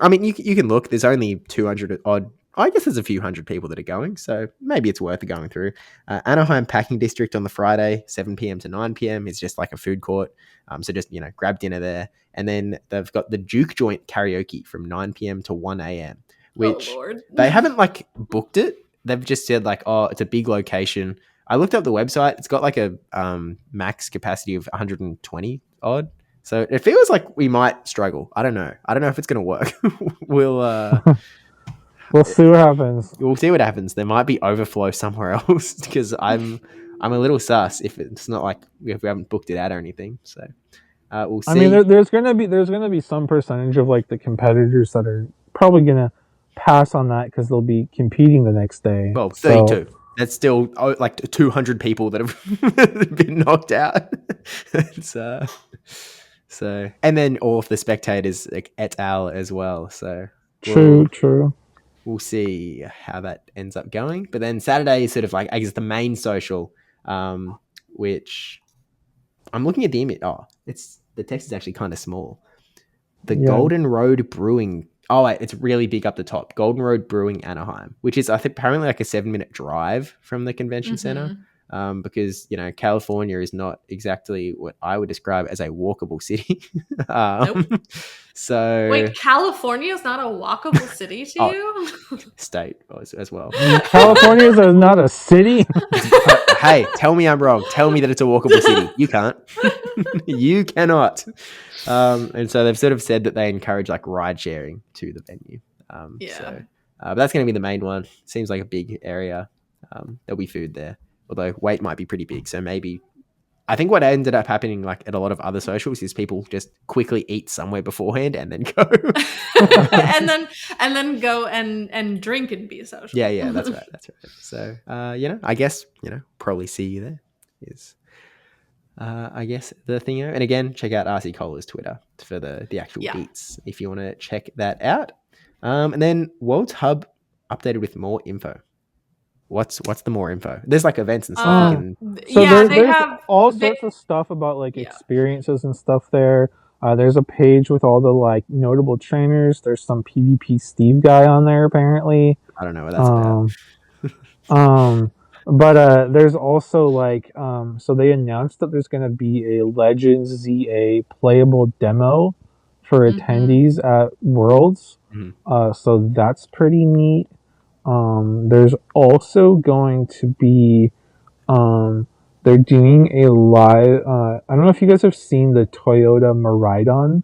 Speaker 3: I mean, you can look. There's only 200 odd. I guess there's a few hundred people that are going, so maybe it's worth going through. Anaheim Packing District on the Friday, 7 p.m. to 9 p.m. is just a food court. So just, grab dinner there. And then they've got the Juke Joint karaoke from 9 p.m. to 1 a.m., which they haven't booked it. They've just said it's a big location. I looked up the website. It's got a max capacity of 120 odd. So it feels like we might struggle. I don't know. I don't know if it's going to work.
Speaker 2: We'll see what happens.
Speaker 3: We'll see what happens. There might be overflow somewhere else because I'm a little sus if it's not if we haven't booked it out or anything. So we'll see.
Speaker 2: I mean, there's gonna be some percentage of the competitors that are probably gonna pass on that because they'll be competing the next day.
Speaker 3: Well, 32. That's still 200 people that have been knocked out. So and then all of the spectators et al as well. So
Speaker 2: true.
Speaker 3: We'll see how that ends up going. But then Saturday is sort of I guess the main social, which I'm looking at the image. Oh, the text is actually kind of small. The Golden Road Brewing Oh, wait, it's really big up the top. Golden Road Brewing, Anaheim, which is, I think, apparently like a 7-minute drive from the convention center. Because, you know, California is not exactly what I would describe as a walkable city.
Speaker 4: Nope.
Speaker 3: So
Speaker 4: wait, California is not a walkable city to you?
Speaker 3: State as well.
Speaker 2: California is not a city.
Speaker 3: Hey, tell me I'm wrong. Tell me that it's a walkable city. You can't. You cannot. And so they've sort of said that they encourage like ride sharing to the venue. So, but that's going to be the main one. Seems like a big area. There'll be food there, although weight might be pretty big. So maybe, I think what ended up happening like at a lot of other socials is people just quickly eat somewhere beforehand and then go.
Speaker 4: and then go and drink and be social.
Speaker 3: Yeah, that's right. So, I guess, probably see you there is, I guess, the thing. And again, check out RC Cola's Twitter for the actual deets if you want to check that out. And then World's Hub updated with more info. What's the more info? There's like events and stuff.
Speaker 2: There's all sorts of stuff about like experiences and stuff there. There's a page with all the like notable trainers. There's some PvP Steve guy on there apparently.
Speaker 3: I don't know what that's about.
Speaker 2: But there's also like so they announced that there's going to be a Legends ZA playable demo for attendees at Worlds. So that's pretty neat. There's also going to be they're doing a live I don't know if you guys have seen the Toyota Maridon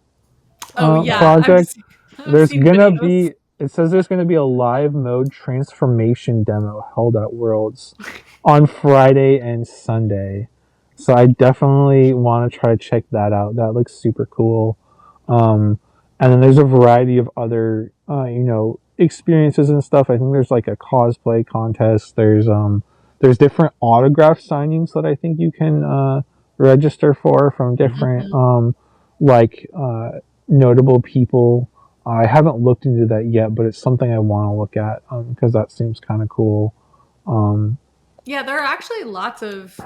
Speaker 2: project. There's gonna be, it says there's gonna be a live mode transformation demo held at Worlds on Friday and Sunday. So I definitely want to try to check that out. That looks super cool. And then there's a variety of other experiences and stuff. I think there's like a cosplay contest. There's different autograph signings that I think you can register for from different notable people. I haven't looked into that yet, but it's something I want to look at because that seems kind of cool.
Speaker 4: Yeah, there are actually lots of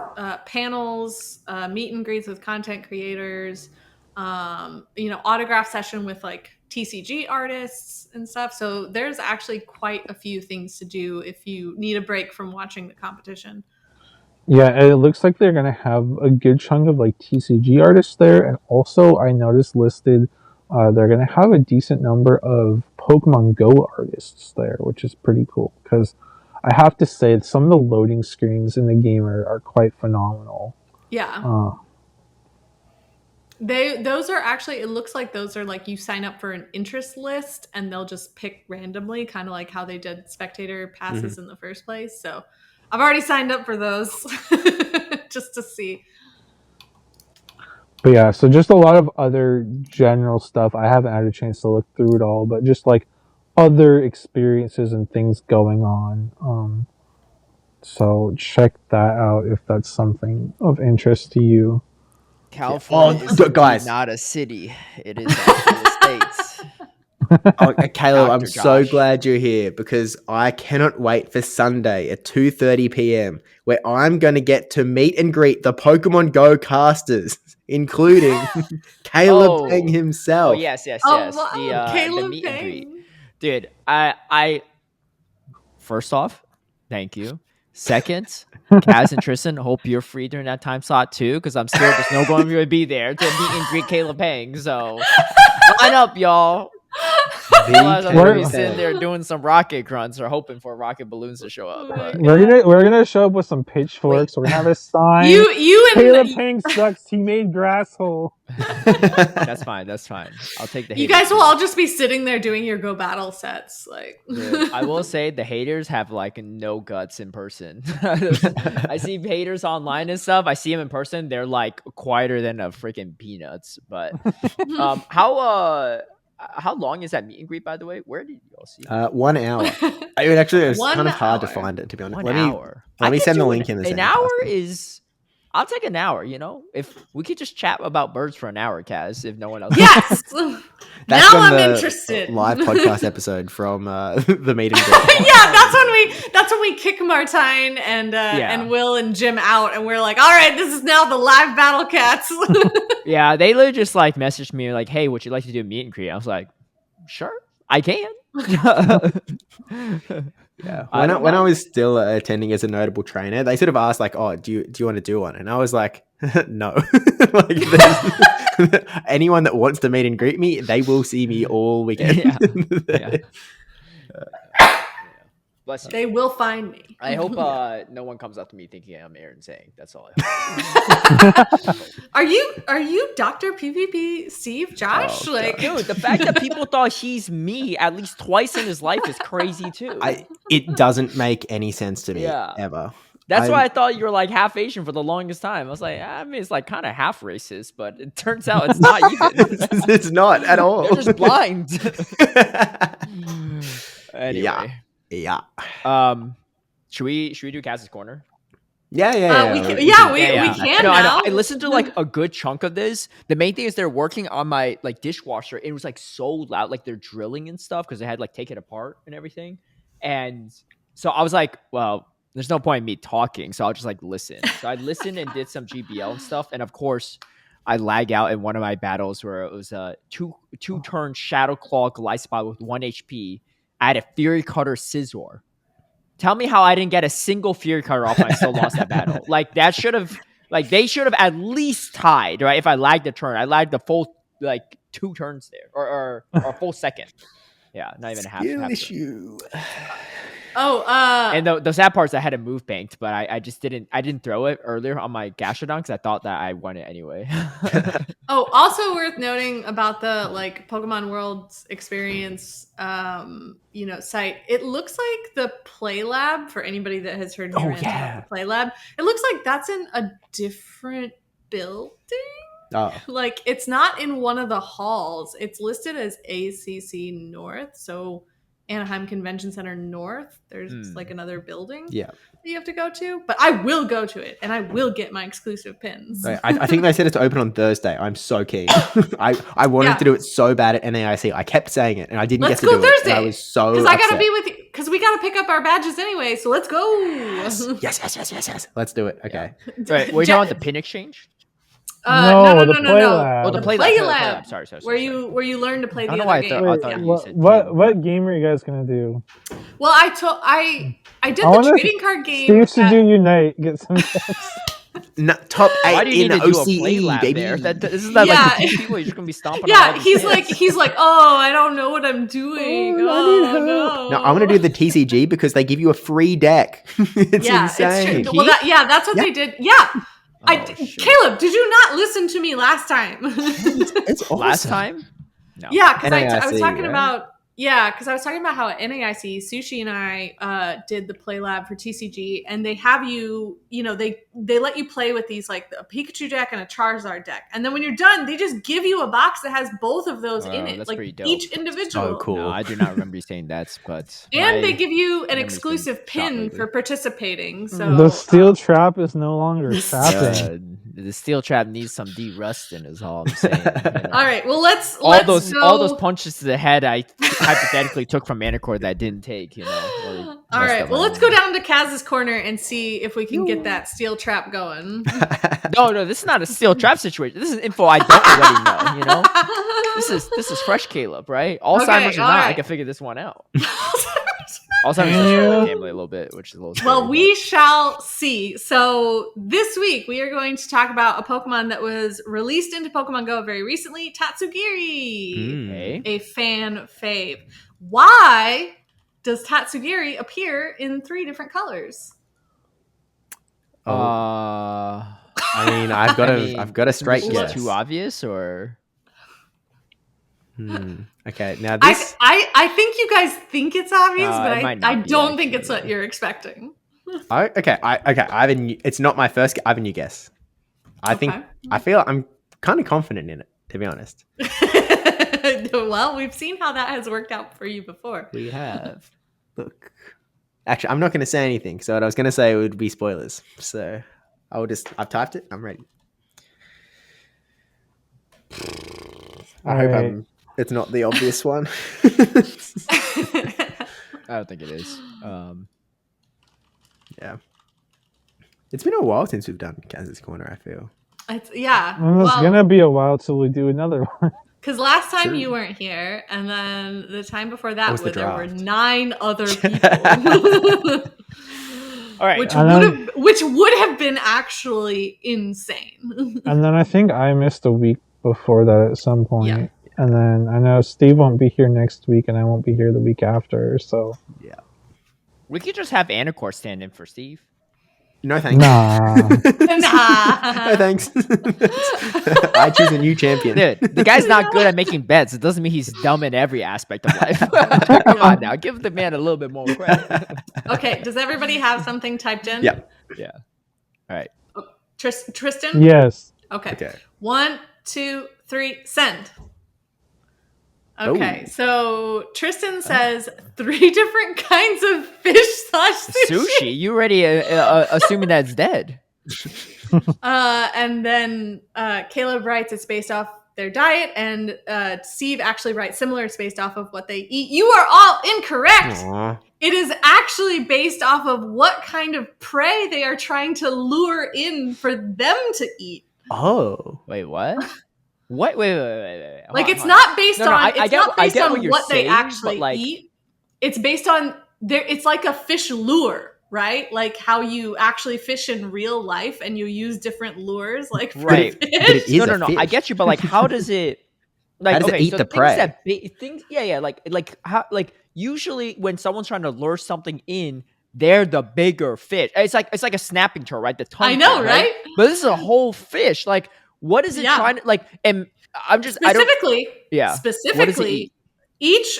Speaker 4: panels, meet and greets with content creators, autograph session with like TCG artists and stuff. So there's actually quite a few things to do if you need a break from watching the competition.
Speaker 2: Yeah, and it looks like they're going to have a good chunk of like TCG artists there. And also I noticed listed they're going to have a decent number of Pokemon Go artists there, which is pretty cool because I have to say some of the loading screens in the game are quite phenomenal.
Speaker 4: Yeah. Those are actually, it looks like those are like you sign up for an interest list and they'll just pick randomly, kind of like how they did spectator passes in the first place. So I've already signed up for those just to see.
Speaker 2: But yeah, so just a lot of other general stuff. I haven't had a chance to look through it all, but just like other experiences and things going on. So check that out if that's something of interest to you.
Speaker 1: California is not a city. It is actually the States.
Speaker 3: Caleb, I'm so glad you're here because I cannot wait for Sunday at 2:30 p.m. where I'm going to get to meet and greet the Pokemon Go casters, including Caleb Peng himself.
Speaker 1: Oh, yes.
Speaker 4: Wow.
Speaker 1: The meet and greet. Dude, I first off, thank you. Second, Kaz and Tristen, hope you're free during that time slot too, because I'm scared there's no one going to be there to meet and greet Caleb Peng. So line up, y'all. Otherwise, I'm gonna be sitting there doing some rocket grunts or hoping for rocket balloons to show up. But,
Speaker 2: we're gonna show up with some pitchforks. We're gonna have a sign.
Speaker 4: You and
Speaker 2: Caleb Peng sucks. He made grass hole.
Speaker 1: That's fine. I'll take the.
Speaker 4: You guys will all just be sitting there doing your Go Battle sets. Like,
Speaker 1: dude, I will say the haters have like no guts in person. I see haters online and stuff. I see them in person. They're like quieter than a freaking peanuts. But how long is that meet and greet, by the way? Where did you all see it?
Speaker 3: 1 hour. It was kind of hard to find it, to be honest. Let me send the link in.
Speaker 1: An hour is... I'll take an hour, if we could just chat about birds for an hour, Kaz, if no one else.
Speaker 4: Yes. Now I'm interested.
Speaker 3: Live podcast episode from the meeting.
Speaker 4: Yeah, that's when we kick Martine and Will and Jim out, and we're like, all right, this is now the live battle cats.
Speaker 1: Yeah, they literally just like messaged me like, hey, would you like to do a meet and greet? I was like, sure. I can.
Speaker 3: Yeah. When I was still attending as a notable trainer, they sort of asked like, "Oh, do you want to do one?" And I was like, "No." Like, anyone that wants to meet and greet me, they will see me all weekend.
Speaker 1: Yeah. Bless you.
Speaker 4: They will find me.
Speaker 1: I hope no one comes up to me thinking I'm Aaron saying. That's all I hope.
Speaker 4: Are you Dr. PvP Steve Josh?
Speaker 1: Dude, the fact that people thought he's me at least twice in his life is crazy too.
Speaker 3: It doesn't make any sense to me ever.
Speaker 1: That's why I thought you were like half Asian for the longest time. I was like, I mean, it's like kind of half racist, but it turns out it's not even.
Speaker 3: It's not at all.
Speaker 1: They're just blind. Anyway.
Speaker 3: Yeah.
Speaker 1: Should we do Kaz's Corner?
Speaker 3: Yeah.
Speaker 4: We can
Speaker 1: no,
Speaker 4: now.
Speaker 1: I listened to like a good chunk of this. The main thing is they're working on my like dishwasher. It was like so loud, like they're drilling and stuff because they had like take it apart and everything. And so I was like, well, there's no point in me talking, so I'll just like listen. So I listened and did some GBL and stuff, and of course, I lag out in one of my battles where it was a two turn Shadow Claw Glyspot with 1 HP. I had a Fury Cutter Scizor. Tell me how I didn't get a single Fury Cutter off and I still lost that battle. Like that should have, like they should have at least tied, right? If I lagged a turn, I lagged the full like 2 turns there, or a full second. Yeah, not even a half.
Speaker 3: Issue.
Speaker 1: And the sad part is I had a move banked, but I just didn't throw it earlier on my Gashadon because I thought that I won it anyway.
Speaker 4: Also worth noting about the like Pokemon World's experience, site. It looks like the Play Lab, for anybody that has heard me rant about the Play Lab. It looks like that's in a different building.
Speaker 3: Oh.
Speaker 4: Like it's not in one of the halls. It's listed as ACC North, so Anaheim Convention Center North. There's like another building that you have to go to, but I will go to it and I will get my exclusive pins.
Speaker 3: I think they said it's open on Thursday. I'm so keen. I wanted to do it so bad at NAIC. I kept saying it and I didn't get to do
Speaker 4: Thursday.
Speaker 3: it. I was so
Speaker 4: because I gotta be with you because we gotta pick up our badges anyway. So let's go.
Speaker 3: Yes. Let's do it. Okay.
Speaker 1: Right, we're talking about the pin exchange.
Speaker 4: No.
Speaker 2: The Play Lab.
Speaker 1: Oh, the Play Lab. Sorry.
Speaker 4: Where you learn to play the other game.
Speaker 1: I thought you said
Speaker 2: what game are you guys gonna do?
Speaker 4: Well, I did the trading card game.
Speaker 2: Steve should do Unite. Get some
Speaker 3: top 8
Speaker 1: Why do you
Speaker 3: in
Speaker 1: need to do a
Speaker 3: OCE,
Speaker 1: Play Lab
Speaker 3: baby.
Speaker 1: There? This is not like the people you're just gonna be stomping.
Speaker 4: Yeah, he's like, oh, I don't know what I'm doing. No.
Speaker 3: No, I'm gonna do the TCG because they give you a free deck. It's insane.
Speaker 4: It's true. Well, that's what they did. Yeah. Caleb, did you not listen to me last time?
Speaker 3: It's awesome.
Speaker 1: Last time? No.
Speaker 4: Yeah, because I was talking
Speaker 3: right?
Speaker 4: about how at NAIC, Sushi and I did the Play Lab for TCG, and they have you, they let you play with these like a Pikachu deck and a Charizard deck, and then when you're done, they just give you a box that has both of those in it,
Speaker 1: that's
Speaker 4: like
Speaker 1: pretty dope.
Speaker 4: each individual.
Speaker 3: So cool.
Speaker 1: No, I do not remember you saying that, but
Speaker 4: and they give you an exclusive pin for participating. So
Speaker 2: the steel trap is no longer trapping.
Speaker 1: The steel trap needs some de-rusting, is all I'm saying.
Speaker 4: All right, well let's
Speaker 1: all those punches to the head I hypothetically took from Manicore that I didn't take. All
Speaker 4: right, well let's go down to Kaz's Corner and see if we can get that steel trap going.
Speaker 1: No, this is not a steel trap situation. This is info I don't already know. This is fresh, Caleb, right? Alzheimer's or not, right. I can figure this one out. Alzheimer's is game a little bit, which is a little scary.
Speaker 4: Well, we shall see. So this week we are going to talk about a Pokemon that was released into Pokemon Go very recently, Tatsugiri, a fan fave. Why does Tatsugiri appear in 3 different colors?
Speaker 3: I mean, I've got a straight guess.
Speaker 1: Too obvious, or?
Speaker 3: Okay, now this...
Speaker 4: I think you guys think it's obvious, but I don't think it's what you're expecting.
Speaker 3: It's not my first. I have a new guess. I feel I'm kind of confident in it, to be honest.
Speaker 4: Well, we've seen how that has worked out for you before.
Speaker 1: We have.
Speaker 3: Look, actually, I'm not going to say anything. So what I was going to say would be spoilers. So I've typed it. I'm ready. I hope it's not the obvious one.
Speaker 1: I don't think it is.
Speaker 3: Yeah. It's been a while since we've done Kaz's Corner, I feel.
Speaker 4: It's
Speaker 2: going to be a while till we do another one.
Speaker 4: Because last time you weren't here, and then the time before that, there were 9 other people.
Speaker 1: All right,
Speaker 4: which would have been actually insane.
Speaker 2: And then I think I missed a week before that at some point. Yeah. And then I know Steve won't be here next week, and I won't be here the week after. So
Speaker 3: yeah,
Speaker 1: we could just have Anacor stand in for Steve.
Speaker 3: No thanks.
Speaker 2: Nah.
Speaker 3: No thanks. I choose a new champion.
Speaker 1: Dude, the guy's not good at making bets. It doesn't mean he's dumb in every aaspect of life. Come on now, give the man a little bit more credit.
Speaker 4: Okay, does everybody have something typed in?
Speaker 3: Yeah.
Speaker 1: All right.
Speaker 4: Tristen?
Speaker 2: Yes.
Speaker 4: Okay. 1, 2, 3, send. Okay, so Tristen says 3 different kinds of fish/sushi.
Speaker 1: You already assuming that's dead.
Speaker 4: And then Caleb writes it's based off their diet, and Steve actually writes similar. It's based off of what they eat. You are all incorrect.
Speaker 3: Aww.
Speaker 4: It is actually based off of what kind of prey they are trying to lure in for them to eat.
Speaker 3: Oh,
Speaker 1: wait, what? What? Wait.
Speaker 4: Like, it's not based on. It's not based on what
Speaker 1: saying,
Speaker 4: they actually eat. It's based on it's like a fish lure, right? Like how you actually fish in real life, and you use different lures, like for
Speaker 1: right.
Speaker 4: fish.
Speaker 3: But it is
Speaker 1: no. I get you, but like, how does it? Like,
Speaker 3: how does it eat the prey?
Speaker 1: Like how? Like usually when someone's trying to lure something in, they're the bigger fish. It's like a snapping turtle, right? The tongue.
Speaker 4: I know,
Speaker 1: thing,
Speaker 4: right?
Speaker 1: But this is a whole fish. Like, what is it trying to like? And I'm just
Speaker 4: specifically. Each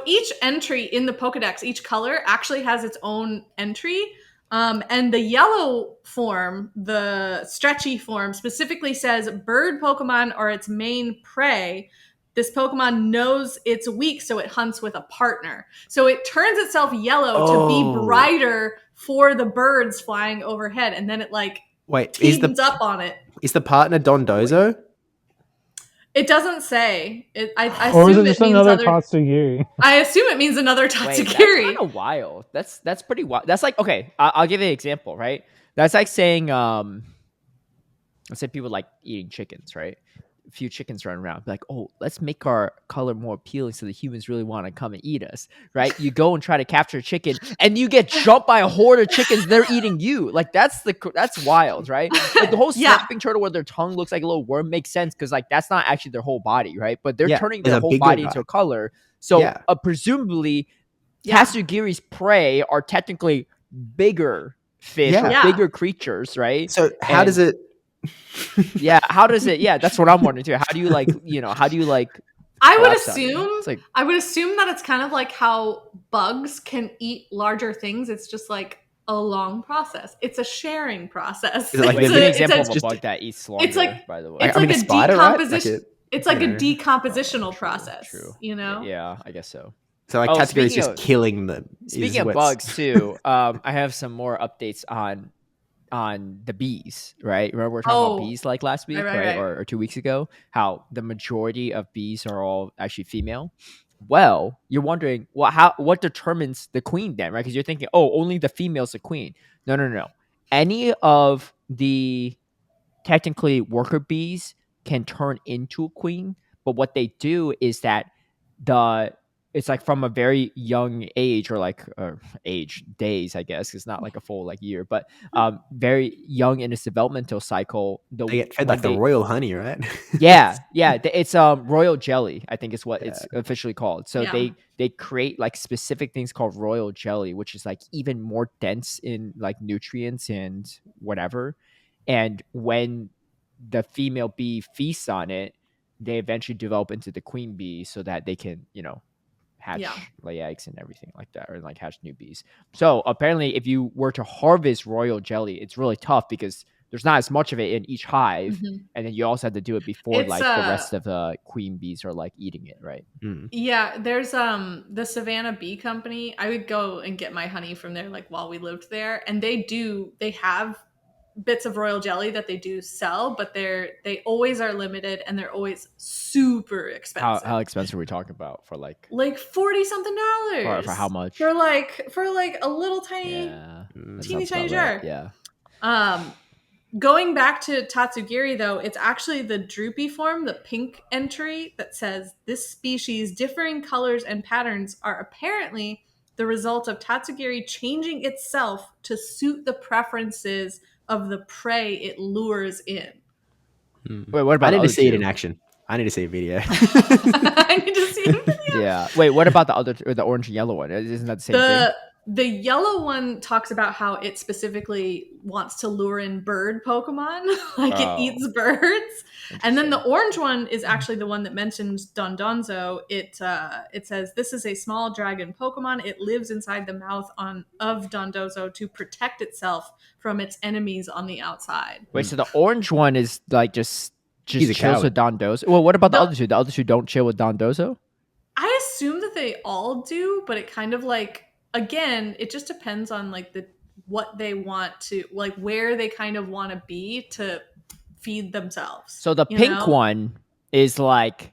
Speaker 4: each entry in the Pokedex, each color actually has its own entry. And the yellow form, the stretchy form, specifically says bird Pokemon are its main prey. This Pokemon knows it's weak, so it hunts with a partner. So it turns itself yellow to be brighter for the birds flying overhead, and then it teams up on it.
Speaker 3: Is the partner Dondozo?
Speaker 4: It doesn't say. I
Speaker 2: or is
Speaker 4: assume
Speaker 2: it just another Tatsugiri?
Speaker 4: I assume it means another Tatsugiri.
Speaker 1: Wait, that's kind of wild. That's pretty wild. That's like, okay, I'll give you an example, right? That's like saying, let's say people like eating chickens, right? A few chickens run around, like, oh, let's make our color more appealing so the humans really want to come and eat us, right? You go and try to capture a chicken, and you get jumped by a horde of chickens. They're eating you. Like that's wild, right? Like the whole snapping turtle where their tongue looks like a little worm makes sense because like that's not actually their whole body, right? But they're turning their whole body into a color. So presumably, Tatsugiris' prey are technically bigger fish or bigger creatures, right?
Speaker 3: So how does it?
Speaker 1: How does it? Yeah, that's what I'm wondering too. How do you like?
Speaker 4: I would assume that it's kind of like how bugs can eat larger things. It's just like a long process. It's a sharing process.
Speaker 1: Give me an example of a bug that eats longer.
Speaker 4: It's like,
Speaker 1: by the way,
Speaker 4: it's like a decomposition. It's like a decompositional process.
Speaker 1: True.
Speaker 4: You know?
Speaker 1: Yeah, I guess so.
Speaker 3: So like Tatsugi is just killing them.
Speaker 1: Speaking of bugs too, I have some more updates on the bees, right? Remember we were talking about bees like last week, right? Or 2 weeks ago, how the majority of bees are all actually female. Well, you're wondering, what determines the queen then, right? Because you're thinking, only the female's the queen. No. Any of the technically worker bees can turn into a queen, but what they do is that it's like from a very young age days, I guess. It's not like a full year, but very young in its developmental cycle.
Speaker 3: They get fed like the royal honey, right?
Speaker 1: yeah. It's royal jelly, I think is what it's officially called. So they create like specific things called royal jelly, which is like even more dense in like nutrients and whatever. And when the female bee feasts on it, they eventually develop into the queen bee so that they can, hatch, lay eggs and everything like that, or like hatch new bees. So apparently if you were to harvest royal jelly, it's really tough because there's not as much of it in each hive. And then you also have to do it before the rest of the queen bees are like eating it, right?
Speaker 4: Yeah, there's the Savannah Bee Company. I would go and get my honey from there while we lived there, and they have bits of royal jelly that they do sell, but they always are limited, and they're always super expensive.
Speaker 1: How expensive are we talking about for like
Speaker 4: $40-something?
Speaker 1: For how much?
Speaker 4: For like a little tiny jar. Going back to Tatsugiri, though, it's actually the droopy form, the pink entry, that says this species' differing colors and patterns are apparently the result of Tatsugiri changing itself to suit the preferences of the prey it lures in.
Speaker 1: Wait, what about
Speaker 3: I need to see it
Speaker 1: two?
Speaker 3: in action. I need to see a video.
Speaker 4: I need to see a video.
Speaker 1: Yeah. Wait, what about the other, the orange and yellow one? Isn't that the same thing?
Speaker 4: The yellow one talks about how it specifically wants to lure in bird Pokemon, like it eats birds. And then the orange one is actually the one that mentions Dondonzo. It says this is a small dragon Pokemon. It lives inside the mouth of Dondozo to protect itself from its enemies on the outside.
Speaker 1: Wait, so the orange one is like just
Speaker 3: He's a
Speaker 1: chills
Speaker 3: coward.
Speaker 1: with Dondozo. Well, what about the other two? The other two don't chill with Dondozo?
Speaker 4: I assume that they all do, but it kind of like, again, it just depends on like what they want to, like where they kind of want to be to feed themselves.
Speaker 1: So the pink one is like,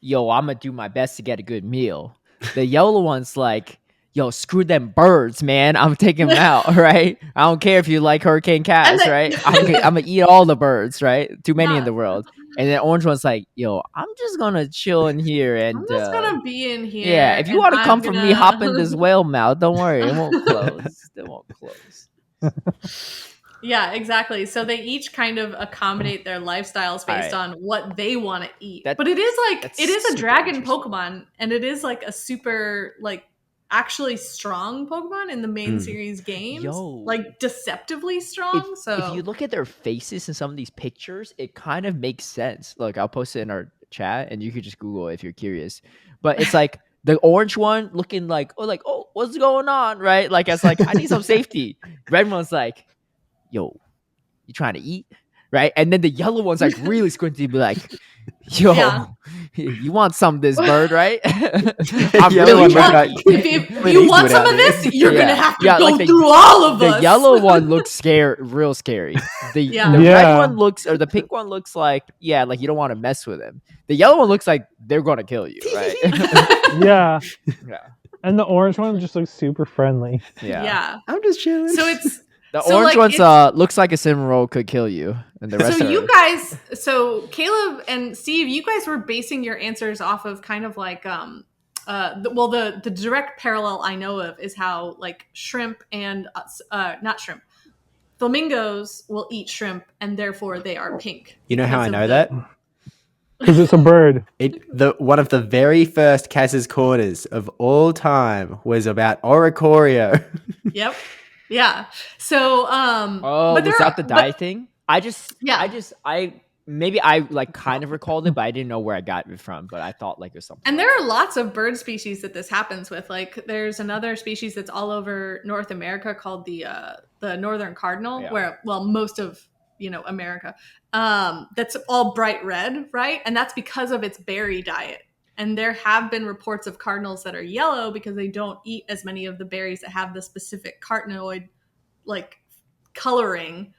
Speaker 1: yo, I'm gonna do my best to get a good meal. The yellow one's like, yo, screw them birds, man. I'm taking them out, right? I don't care if you like HurricaneKaz, right? I'm gonna eat all the birds, right? Too many in the world. And then orange one's like, yo, I'm just gonna chill in here and
Speaker 4: I'm just gonna be in here.
Speaker 1: Yeah, if you want to come from me, hop in this whale mouth. Don't worry, it won't close. It won't close.
Speaker 4: Yeah, exactly. So they each kind of accommodate their lifestyles based on what they want to eat. But it is like, it is a dragon Pokemon, and it is like a super like actually strong Pokemon in the main series games. Like deceptively strong.
Speaker 1: If you look at their faces in some of these pictures, it kind of makes sense. Look, I'll post it in our chat and you could just Google it if you're curious. But it's like the orange one looking like, oh, what's going on? Right? Like it's like, I need some safety. Red one's like, yo, you trying to eat? Right? And then the yellow one's like really squinty, be like, yo, you want some of this bird, right?
Speaker 4: You want some of this? You're gonna have to go through all of us.
Speaker 1: The yellow one looks scared, real scary. The red one looks, or the pink one looks like, like you don't want to mess with him. The yellow one looks like they're gonna kill you, right?
Speaker 2: Yeah. And the orange one just looks super friendly.
Speaker 4: Yeah.
Speaker 3: I'm just chilling.
Speaker 4: So it's
Speaker 1: the orange one's looks like a Cinnamoroll could kill you, and the rest.
Speaker 4: So Caleb and Steve, you guys were basing your answers off of kind of like the direct parallel I know of is how like shrimp and not shrimp, flamingos will eat shrimp and therefore they are pink.
Speaker 3: You know how I know that?
Speaker 2: Because it's a bird.
Speaker 3: One of the very first Kaz's Corners of all time was about Oricorio.
Speaker 4: Yep. Yeah. So
Speaker 1: was that the dye thing? I like kind of recalled it, but I didn't know where I got it from. But I thought like it was something.
Speaker 4: And there are lots of bird species that this happens with. Like there's another species that's all over North America called the northern cardinal, where most of America, that's all bright red, right? And that's because of its berry diet. And there have been reports of cardinals that are yellow because they don't eat as many of the berries that have the specific carotenoid like coloring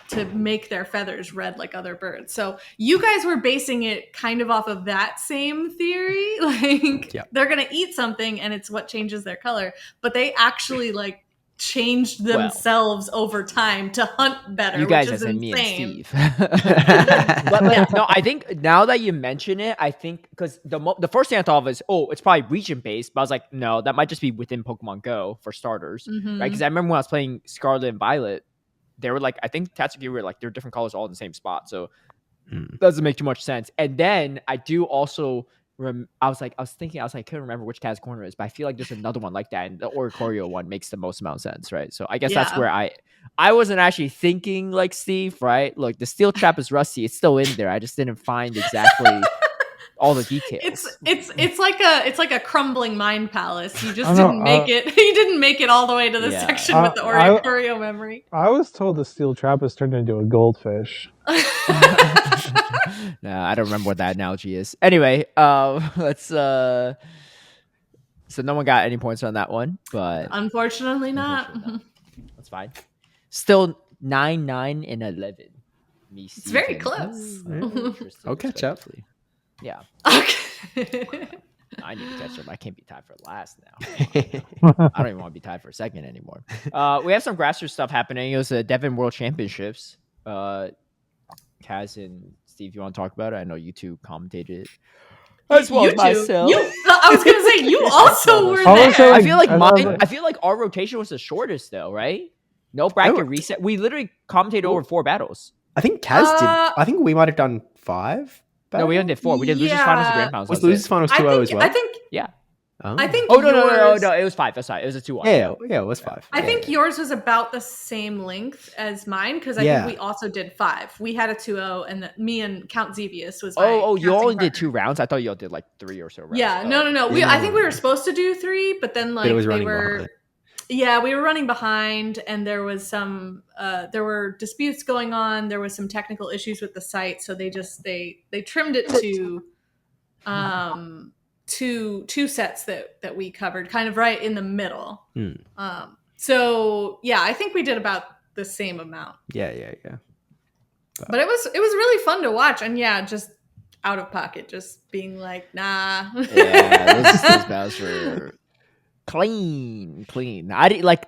Speaker 4: to make their feathers red like other birds. So you guys were basing it kind of off of that same theory. Like they're going to eat something and it's what changes their color, but they actually like changed themselves over time to hunt better.
Speaker 1: You guys,
Speaker 4: which is
Speaker 1: as in
Speaker 4: insane.
Speaker 1: me and Steve. but no, I think now that you mention it, I think because the first thing I thought of is, it's probably region based. But I was like, no, that might just be within Pokemon Go for starters, right? Because I remember when I was playing Scarlet and Violet, they were like, I think Tatsugiri were like, they're different colors all in the same spot, so doesn't make too much sense. And then I do also. I was thinking, I couldn't remember which Kaz Korner is, but I feel like there's another one like that, and the Oricorio one makes the most amount of sense, right? So I guess that's where I wasn't actually thinking like Steve, right? Look, the steel trap is rusty; it's still in there. I just didn't find exactly all the details.
Speaker 4: It's like a crumbling mind palace. You just didn't make it. You didn't make it all the way to the section with the Oricorio memory.
Speaker 2: I was told the steel trap is turned into a goldfish.
Speaker 1: No, I don't remember what that analogy is. Anyway, let's. So no one got any points on that one, but
Speaker 4: unfortunately not.
Speaker 1: That's fine. Still 9, 9, and 11.
Speaker 4: It's very close.
Speaker 3: I'll catch up.
Speaker 1: Yeah.
Speaker 4: Okay.
Speaker 1: I need to catch up. I can't be tied for last now. I don't even want to be tied for second anymore. We have some Grassroots stuff happening. It was the Devon World Championships. Kaz and Steve, you want to talk about it? I know you two commentated it.
Speaker 4: As well as myself. I was gonna say you also were there.
Speaker 1: I feel like our rotation was the shortest though, right? No bracket reset. We literally commentated over 4 battles.
Speaker 3: I think Kaz did. I think we might have done 5.
Speaker 1: No, we only did 4. We did losers finals and grand finals.
Speaker 3: Was losers finals 2-0 as well?
Speaker 4: I think.
Speaker 1: Yeah.
Speaker 4: I think.
Speaker 1: Oh no! It was 5. That's right. It was a 2-1.
Speaker 3: Yeah, it was 5.
Speaker 4: I think yours was about the same length as mine because I think we also did 5. We had a 2-0, and me and Count Xevious was.
Speaker 1: You only did 2 rounds. I thought you all did like 3 or so rounds.
Speaker 4: Yeah, no. I think we were supposed to do 3, but then like
Speaker 3: we were
Speaker 4: running behind, and there was some. There were disputes going on. There was some technical issues with the site, so they trimmed it to. Two sets that we covered kind of right in the middle. So yeah, I think we did about the same amount.
Speaker 3: Yeah.
Speaker 4: But it was really fun to watch, and just out of pocket, just being like, nah.
Speaker 1: Yeah, those battles were clean. I didn't like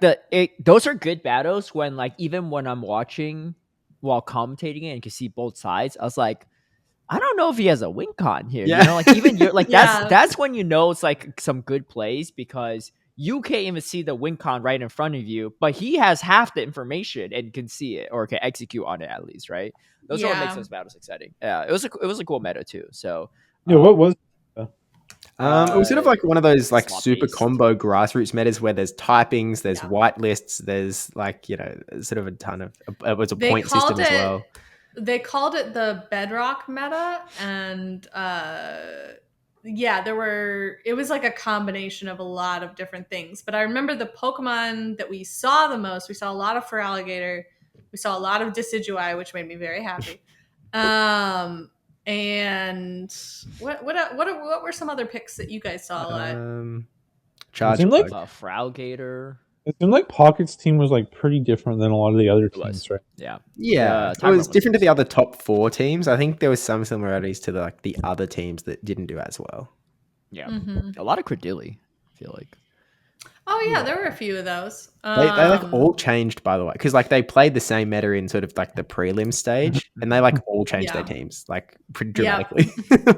Speaker 1: those are good battles when like even when I'm watching while commentating it and can see both sides, I was like, I don't know if he has a win con here.
Speaker 3: Yeah.
Speaker 1: You know, like even you're like that's when you know it's like some good plays because you can't even see the win con right in front of you, but he has half the information and can see it or can execute on it at least, right? Those are what makes those battles exciting. Yeah, it was a cool meta too. So
Speaker 2: what was
Speaker 3: it was sort of like one of those like super combo grassroots metas where there's typings, there's whitelists, there's like, sort of a ton of it was a point system as well.
Speaker 4: They called it the Bedrock meta, and it was like a combination of a lot of different things. But I remember the Pokemon that we saw the most. We saw a lot of Feraligatr. We saw a lot of Decidueye, which made me very happy. And what were some other picks that you guys saw a lot?
Speaker 1: Feraligatr.
Speaker 2: It seemed like Pocket's team was like pretty different than a lot of the other teams, right?
Speaker 1: Yeah.
Speaker 3: It was different to the other top 4 teams. I think there was some similarities to the other teams that didn't do as well.
Speaker 1: Yeah, a lot of Credilli, I feel like.
Speaker 4: Oh yeah, there were a few of those.
Speaker 3: They like all changed, by the way, because like they played the same meta in sort of like the prelim stage, and they like all changed their teams like pretty dramatically.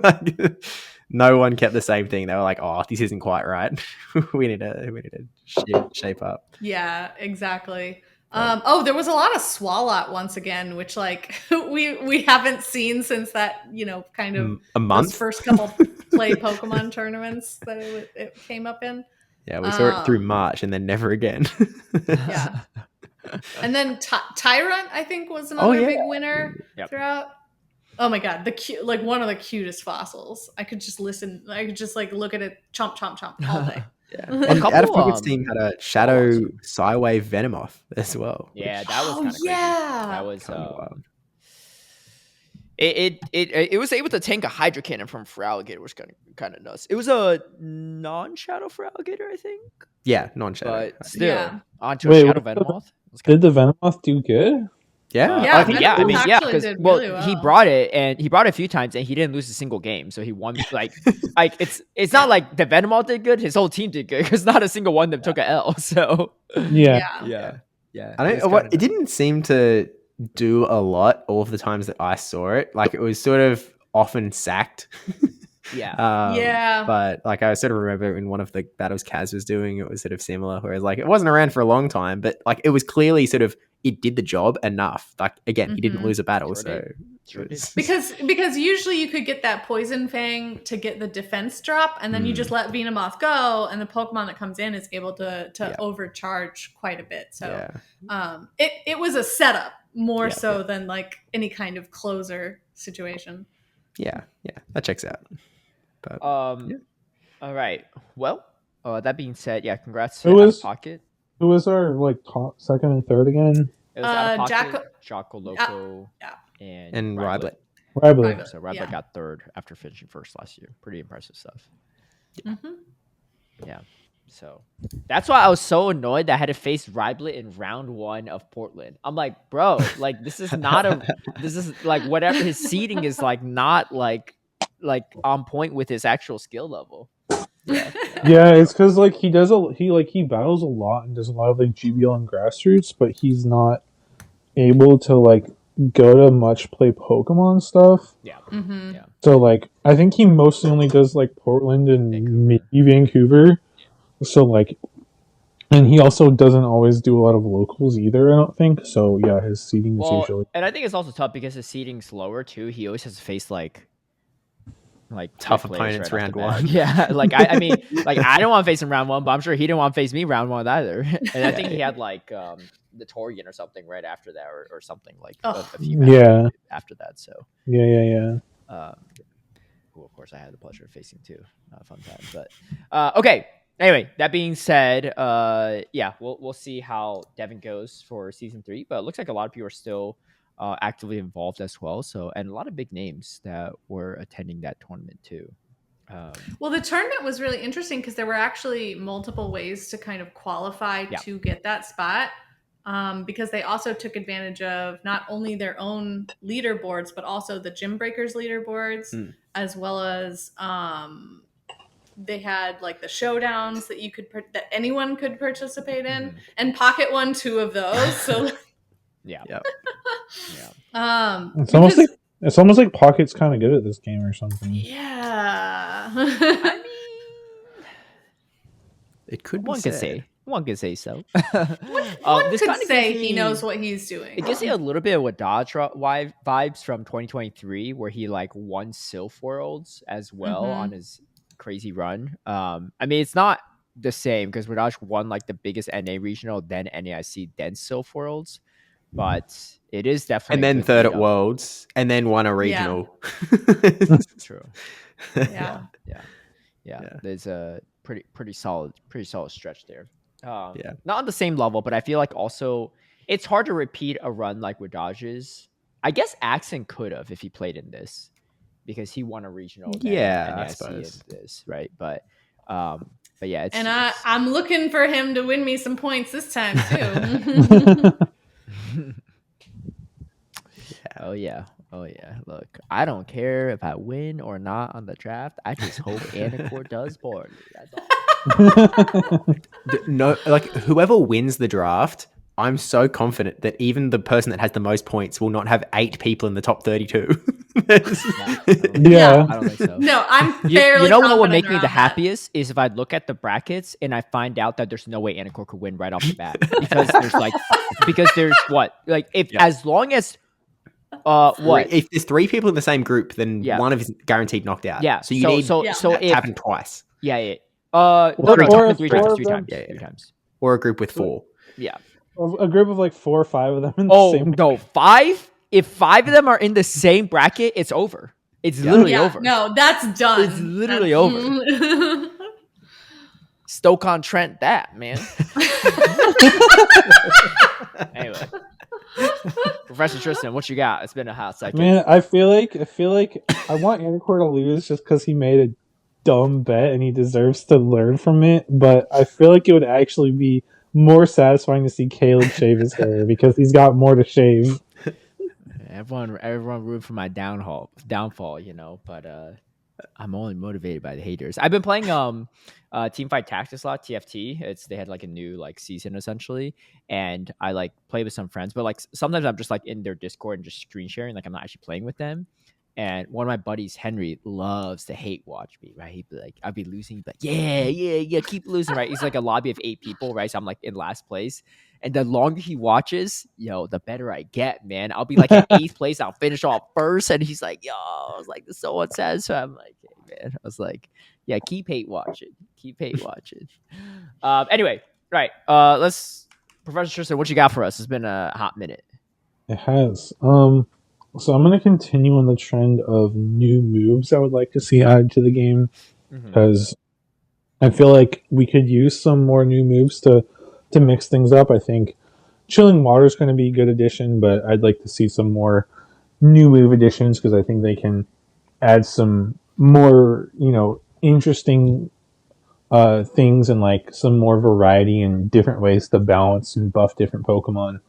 Speaker 3: Like, no one kept the same thing. They were like, "Oh, this isn't quite right. we need to shape up."
Speaker 4: Yeah, exactly. There was a lot of Swalot once again, which like we haven't seen since that kind of
Speaker 3: a month,
Speaker 4: those first couple play Pokemon tournaments that it came up in.
Speaker 3: Yeah, we saw it through March and then never again.
Speaker 4: Yeah, and then Tyrant I think was another big winner throughout. Oh my god, like one of the cutest fossils. I could just listen. I could just like look at it, chomp, chomp, chomp all day.
Speaker 3: Yeah, and Out of Pocket's team had a Shadow Psywave Venomoth as well.
Speaker 1: Yeah, that was kind of crazy. That was
Speaker 3: wild.
Speaker 1: It was able to tank a Hydro Cannon from Feraligatr, which kind of nuts. It was a non-Shadow Feraligatr, I think.
Speaker 3: Yeah, non-Shadow.
Speaker 1: But still, onto a Shadow Venomoth.
Speaker 2: Did the Venomoth do good?
Speaker 1: Yeah, because he brought it a few times and he didn't lose a single game, so he won. Like it's not like the Venomoth did good; his whole team did good because not a single one of them took a L. So
Speaker 2: yeah.
Speaker 3: I don't. It didn't seem to do a lot all of the times that I saw it. Like it was sort of often sacked. But like I sort of remember in one of the battles Kaz was doing, it was sort of similar, whereas like it wasn't around for a long time, but like it was clearly sort of it did the job enough. Like again, he didn't lose a battle,
Speaker 4: because usually you could get that Poison Fang to get the defense drop, and then you just let Venomoth go, and the Pokemon that comes in is able to overcharge quite a bit. So it was a setup more so than like any kind of closer situation.
Speaker 3: Yeah, that checks out. But,
Speaker 1: all right. Well, that being said, congrats
Speaker 2: to Out of
Speaker 1: Pocket.
Speaker 2: Who was our like top second and third again?
Speaker 1: It was Out of Pocket, Jocko Loco, and
Speaker 3: Ryblet.
Speaker 1: So Ryblet got third after finishing first last year. Pretty impressive stuff. Yeah. So that's why I was so annoyed that I had to face Ryblet in round 1 of Portland. I'm like, bro, like this is like whatever his seeding is like not like on point with his actual skill level.
Speaker 2: Yeah, it's because like he battles a lot and does a lot of like GBL and grassroots, but he's not able to like go to much play Pokemon stuff.
Speaker 1: Yeah.
Speaker 4: Mm-hmm.
Speaker 1: Yeah.
Speaker 2: So like I think he mostly only does like Portland and maybe Vancouver. So like, and he also doesn't always do a lot of locals either, I don't think. So yeah, his seating is usually.
Speaker 1: And I think it's also tough because his seating's lower too. He always has to face like
Speaker 3: tough opponents round one.
Speaker 1: Yeah, like I mean, like I don't want to face him round one, but I'm sure he didn't want to face me round one either. And I think he had like the Torian or something right after that, or something like a few matches after that. So
Speaker 2: yeah.
Speaker 1: Who of course I had the pleasure of facing too. Not a fun time, but okay. Anyway, that being said, yeah, we'll see how Devin goes for season 3. But it looks like a lot of people are still actively involved as well. So, and a lot of big names that were attending that tournament too.
Speaker 4: Well, the tournament was really interesting because there were actually multiple ways to kind of qualify to get that spot. Because they also took advantage of not only their own leaderboards, but also the Gym Breakers leaderboards, as well as they had like the showdowns that you could that anyone could participate in, and Pocket won 2 of those. So
Speaker 1: yeah.
Speaker 2: It's almost like Pocket's kind of good at this game or something.
Speaker 4: Yeah.
Speaker 1: I mean,
Speaker 3: it could
Speaker 1: one
Speaker 3: be
Speaker 1: could
Speaker 3: said.
Speaker 1: say. One could say so.
Speaker 4: One could say he knows what he's doing.
Speaker 1: It gives me a little bit of Wadaj vibes from 2023, where he like won Sylph Worlds as well on his crazy run. I mean, it's not the same because Wadaj won like the biggest NA regional, then NAIC, then Sylph Worlds, but it is definitely.
Speaker 3: And then third at Worlds, and then won a regional.
Speaker 1: True.
Speaker 4: Yeah.
Speaker 1: There's a pretty solid stretch there. Not on the same level, but I feel like also it's hard to repeat a run like Wadaj's. I guess Axon could have if he played in this, because he won a regional.
Speaker 3: I suppose
Speaker 1: in this, right? But yeah, it's,
Speaker 4: and I'm looking for him to win me some points this time too.
Speaker 1: Oh yeah. Look, I don't care if I win or not on the draft. I just hope Anacore does poorly. That's all.
Speaker 3: No, like whoever wins the draft, I'm so confident that even the person that has the most points will not have 8 people in the top 32.
Speaker 1: I don't think so.
Speaker 4: No, I'm fairly.
Speaker 1: You know what would make me the happiest is if I look at the brackets and I find out that there's no way Anacore could win right off the bat, because there's as long as
Speaker 3: if there's 3 people in the same group, then one of is guaranteed knocked out.
Speaker 1: Yeah,
Speaker 3: so you need to happen twice.
Speaker 1: Yeah.
Speaker 2: Three
Speaker 1: times.
Speaker 3: Or a group with 4.
Speaker 1: Yeah.
Speaker 2: A group of like 4 or 5 of them in the same.
Speaker 1: No, 5? If 5 of them are in the same bracket, it's over. It's literally over.
Speaker 4: No, that's done.
Speaker 1: It's literally over. Stoke-on-Trent that, man. Anyway. Professor Tristen, what you got? It's been a hot second.
Speaker 2: Man, I feel like I want Anacore to lose just because he made a dumb bet and he deserves to learn from it, but I feel like it would actually be more satisfying to see Caleb shave his hair because he's got more to shave.
Speaker 1: Everyone rooted for my downfall, but I'm only motivated by the haters. I've been playing Teamfight Tactics a lot, TFT. They had like a new like season essentially, and I like play with some friends, but like sometimes I'm just like in their Discord and just screen sharing, like I'm not actually playing with them. And one of my buddies, Henry, loves to hate watch me, right? He'd be like, I'd be losing, but yeah, keep losing, right? He's like a lobby of 8 people, right? So I'm like in last place. And the longer he watches, the better I get, man. I'll be like in 8th place. I'll finish off first. And he's like, I was like, this is so unsatisfying. I'm like, hey, man. I was like, yeah, keep hate watching. Anyway, right. Professor Tristen, what you got for us? It's been a hot minute.
Speaker 2: It has. So I'm going to continue on the trend of new moves I would like to see added to the game, because I feel like we could use some more new moves to mix things up. I think Chilling Water is going to be a good addition, but I'd like to see some more new move additions because I think they can add some more, interesting things and like some more variety and different ways to balance and buff different Pokemon.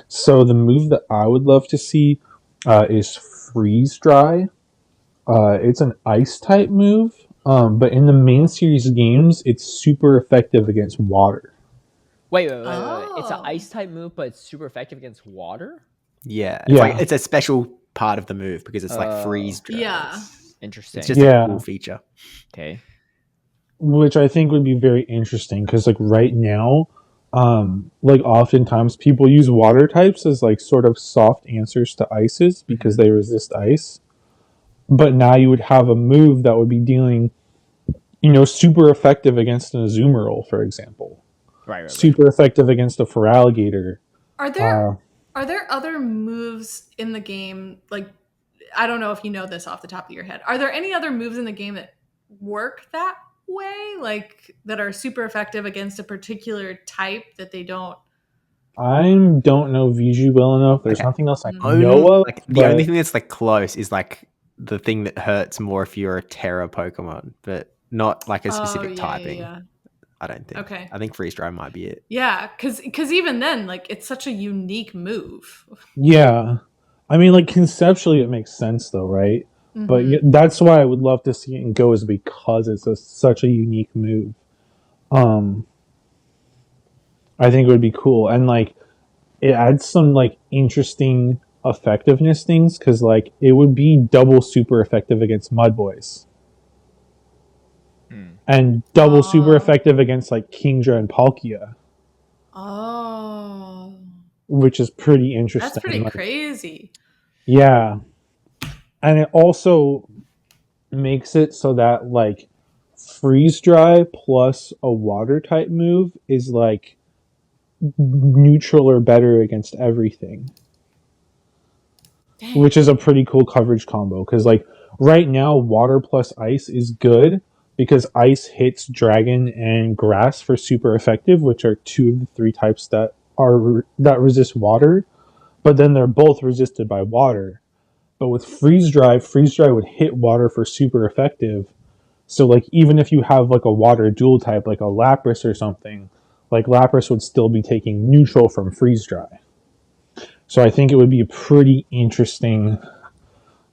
Speaker 2: So the move that I would love to see is Freeze Dry. It's an ice type move, but in the main series games, it's super effective against water.
Speaker 1: Wait. It's an ice type move, but it's super effective against water?
Speaker 3: Yeah. It's like it's a special part of the move because it's like freeze dry.
Speaker 4: Yeah.
Speaker 1: Interesting.
Speaker 3: It's just a cool feature.
Speaker 1: Okay.
Speaker 2: Which I think would be very interesting because like right now, like oftentimes people use water types as like sort of soft answers to ices because they resist ice. But now you would have a move that would be dealing, super effective against an Azumarill, for example.
Speaker 1: Right.
Speaker 2: Super effective against a Feraligatr.
Speaker 4: Are there other moves in the game? Like, I don't know if you know this off the top of your head. Are there any other moves in the game that work that way, like that are super effective against a particular type that they don't?
Speaker 2: I don't know VG well enough. There's nothing else I know of.
Speaker 3: Like, the only thing that's like close is like the thing that hurts more if you're a Terra Pokemon, but not like a specific typing. Yeah. I don't think. Okay. I think freeze dry might be it.
Speaker 4: Yeah, because even then, like, it's such a unique move.
Speaker 2: Yeah, I mean, like conceptually, it makes sense though, right? Mm-hmm. But that's why I would love to see it in Go, is because it's such a unique move. I think it would be cool, and like it adds some like interesting effectiveness things because like it would be double super effective against Mud Boys. And double super effective against like Kingdra and Palkia.
Speaker 4: Oh.
Speaker 2: Which is pretty interesting.
Speaker 4: That's pretty crazy.
Speaker 2: Yeah. And it also makes it so that like freeze dry plus a water type move is like neutral or better against everything. Dang. Which is a pretty cool coverage combo because like right now water plus ice is good. Because ice hits dragon and grass for super effective, which are 2 of the 3 types that resist water, but then they're both resisted by water. But with freeze dry would hit water for super effective. So like even if you have like a water dual type, like a Lapras or something, like Lapras would still be taking neutral from freeze dry. So I think it would be a pretty interesting,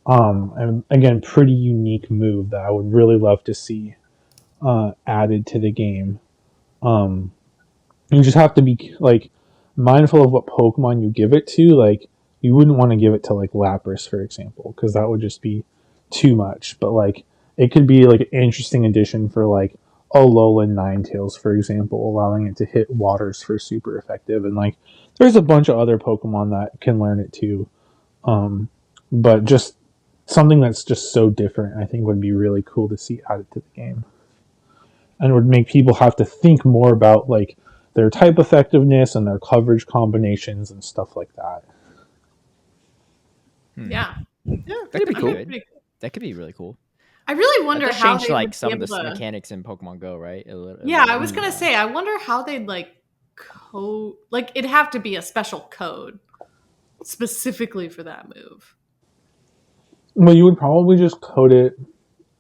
Speaker 2: and again, pretty unique move that I would really love to see added to the game. You just have to be like mindful of what Pokemon you give it to. Like you wouldn't want to give it to like Lapras, for example, because that would just be too much. But like it could be like an interesting addition for like Alolan Ninetales, for example, allowing it to hit waters for super effective. And like there's a bunch of other Pokemon that can learn it too. But just something that's just so different, I think would be really cool to see added to the game. And it would make people have to think more about like their type effectiveness and their coverage combinations and stuff like that.
Speaker 4: Yeah,
Speaker 1: that could be cool. That could be really cool.
Speaker 4: I really wonder how
Speaker 1: change like some of the mechanics in Pokemon Go, right?
Speaker 4: Yeah, I was gonna say, I wonder how they'd like code. Like it'd have to be a special code specifically for that move.
Speaker 2: Well, you would probably just code it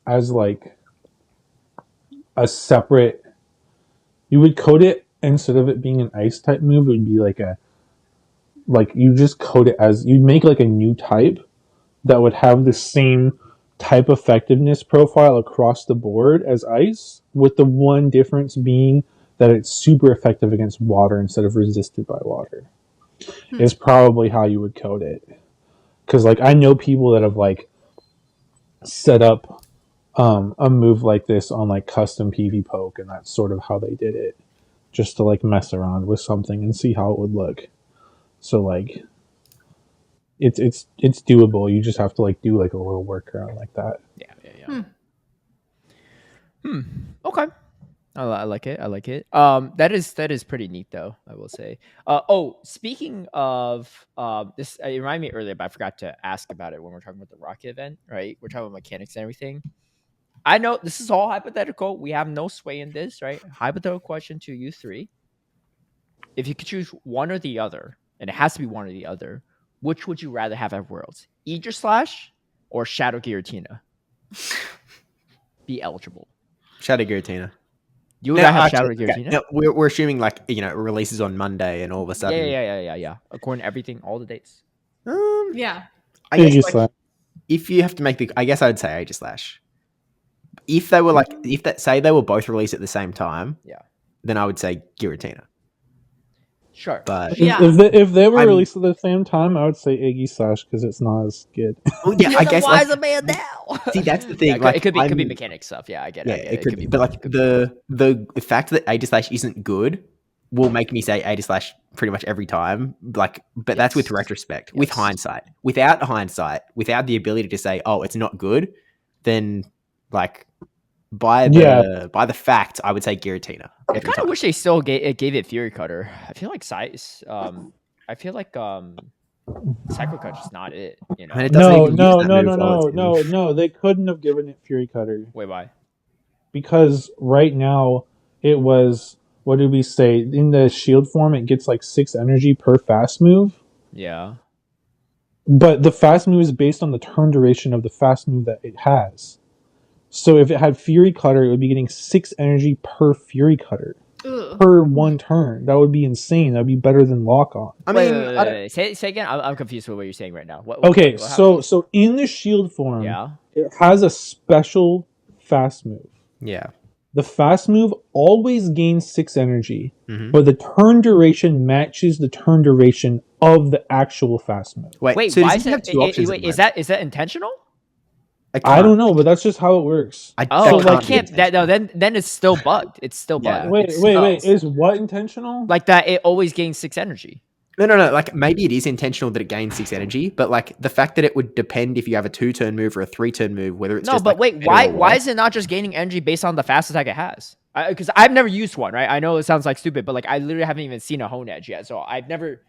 Speaker 2: as like a separate. You would code it instead of it being an ice type move. It would be like you just code it as you'd make like a new type that would have the same type effectiveness profile across the board as ice, with the one difference being that it's super effective against water instead of resisted by water. Is probably how you would code it. Because like I know people that have like set up a move like this on like custom PvPoke, and that's sort of how they did it, just to like mess around with something and see how it would look. So like it's doable. You just have to like do like a little workaround like that.
Speaker 1: Yeah. Okay. I like it. That is pretty neat though, I will say. Speaking of this, it reminded me earlier, but I forgot to ask about it when we're talking about the Rocket event, right? We're talking about mechanics and everything. I know this is all hypothetical. We have no sway in this, right? Hypothetical question to you three. If you could choose one or the other, and it has to be one or the other, which would you rather have at Worlds? Aegislash or Shadow Giratina? Be eligible.
Speaker 3: Shadow Giratina.
Speaker 1: You would have Shadow Giratina?
Speaker 3: No, we're assuming like, it releases on Monday and all of a sudden.
Speaker 1: Yeah. According to everything, all the dates.
Speaker 4: Yeah.
Speaker 3: I guess like, if you have to make I guess I would say Aegislash. If they were say they were both released at the same time, then I would say Giratina.
Speaker 1: Sure.
Speaker 3: But
Speaker 2: if they were released at the same time, I would say Iggy Slash because it's not as good.
Speaker 3: Well, yeah, I guess.
Speaker 1: Why is a man now?
Speaker 3: See, that's the thing.
Speaker 1: Yeah, it could be mechanic stuff. Yeah, I get it.
Speaker 3: Yeah,
Speaker 1: I get it.
Speaker 3: it could be. But like the fact that 80 slash isn't good will make me say 80 slash pretty much every time. Like, but that's with retrospect, with hindsight. Without hindsight, without the ability to say, oh, it's not good, then like by the fact, I would say Giratina.
Speaker 1: I kind of wish they still gave it Fury Cutter. I feel like size. I feel like Cycle Cut's just not it. You know?
Speaker 3: I mean, it doesn't
Speaker 2: No. They couldn't have given it Fury Cutter.
Speaker 1: Wait, why?
Speaker 2: Because right now it was, what did we say? In the shield form, it gets like 6 energy per fast move.
Speaker 1: Yeah.
Speaker 2: But the fast move is based on the turn duration of the fast move that it has. So if it had Fury Cutter, it would be getting 6 energy per Fury Cutter.
Speaker 4: Ugh.
Speaker 2: Per one turn. That would be insane. That would be better than Lock On.
Speaker 3: I mean,
Speaker 1: wait. Say again. I'm confused with what you're saying right now.
Speaker 2: So in the shield form, it has a special fast move.
Speaker 3: Yeah.
Speaker 2: The fast move always gains 6 energy, but the turn duration matches the turn duration of the actual fast move.
Speaker 1: Wait,
Speaker 3: so
Speaker 1: why is it? Is that intentional?
Speaker 2: I don't know, but that's just how it works.
Speaker 1: Then it's still bugged. It's still bugged.
Speaker 2: Wait. Is what intentional?
Speaker 1: Like that, it always gains 6 energy.
Speaker 3: No. Like maybe it is intentional that it gains 6 energy, but like the fact that it would depend if you have a 2-turn move or a 3-turn move, whether it's
Speaker 1: why is it not just gaining energy based on the fast attack it has? Because I've never used one, right? I know it sounds like stupid, but like I literally haven't even seen a Hone Edge yet, so I never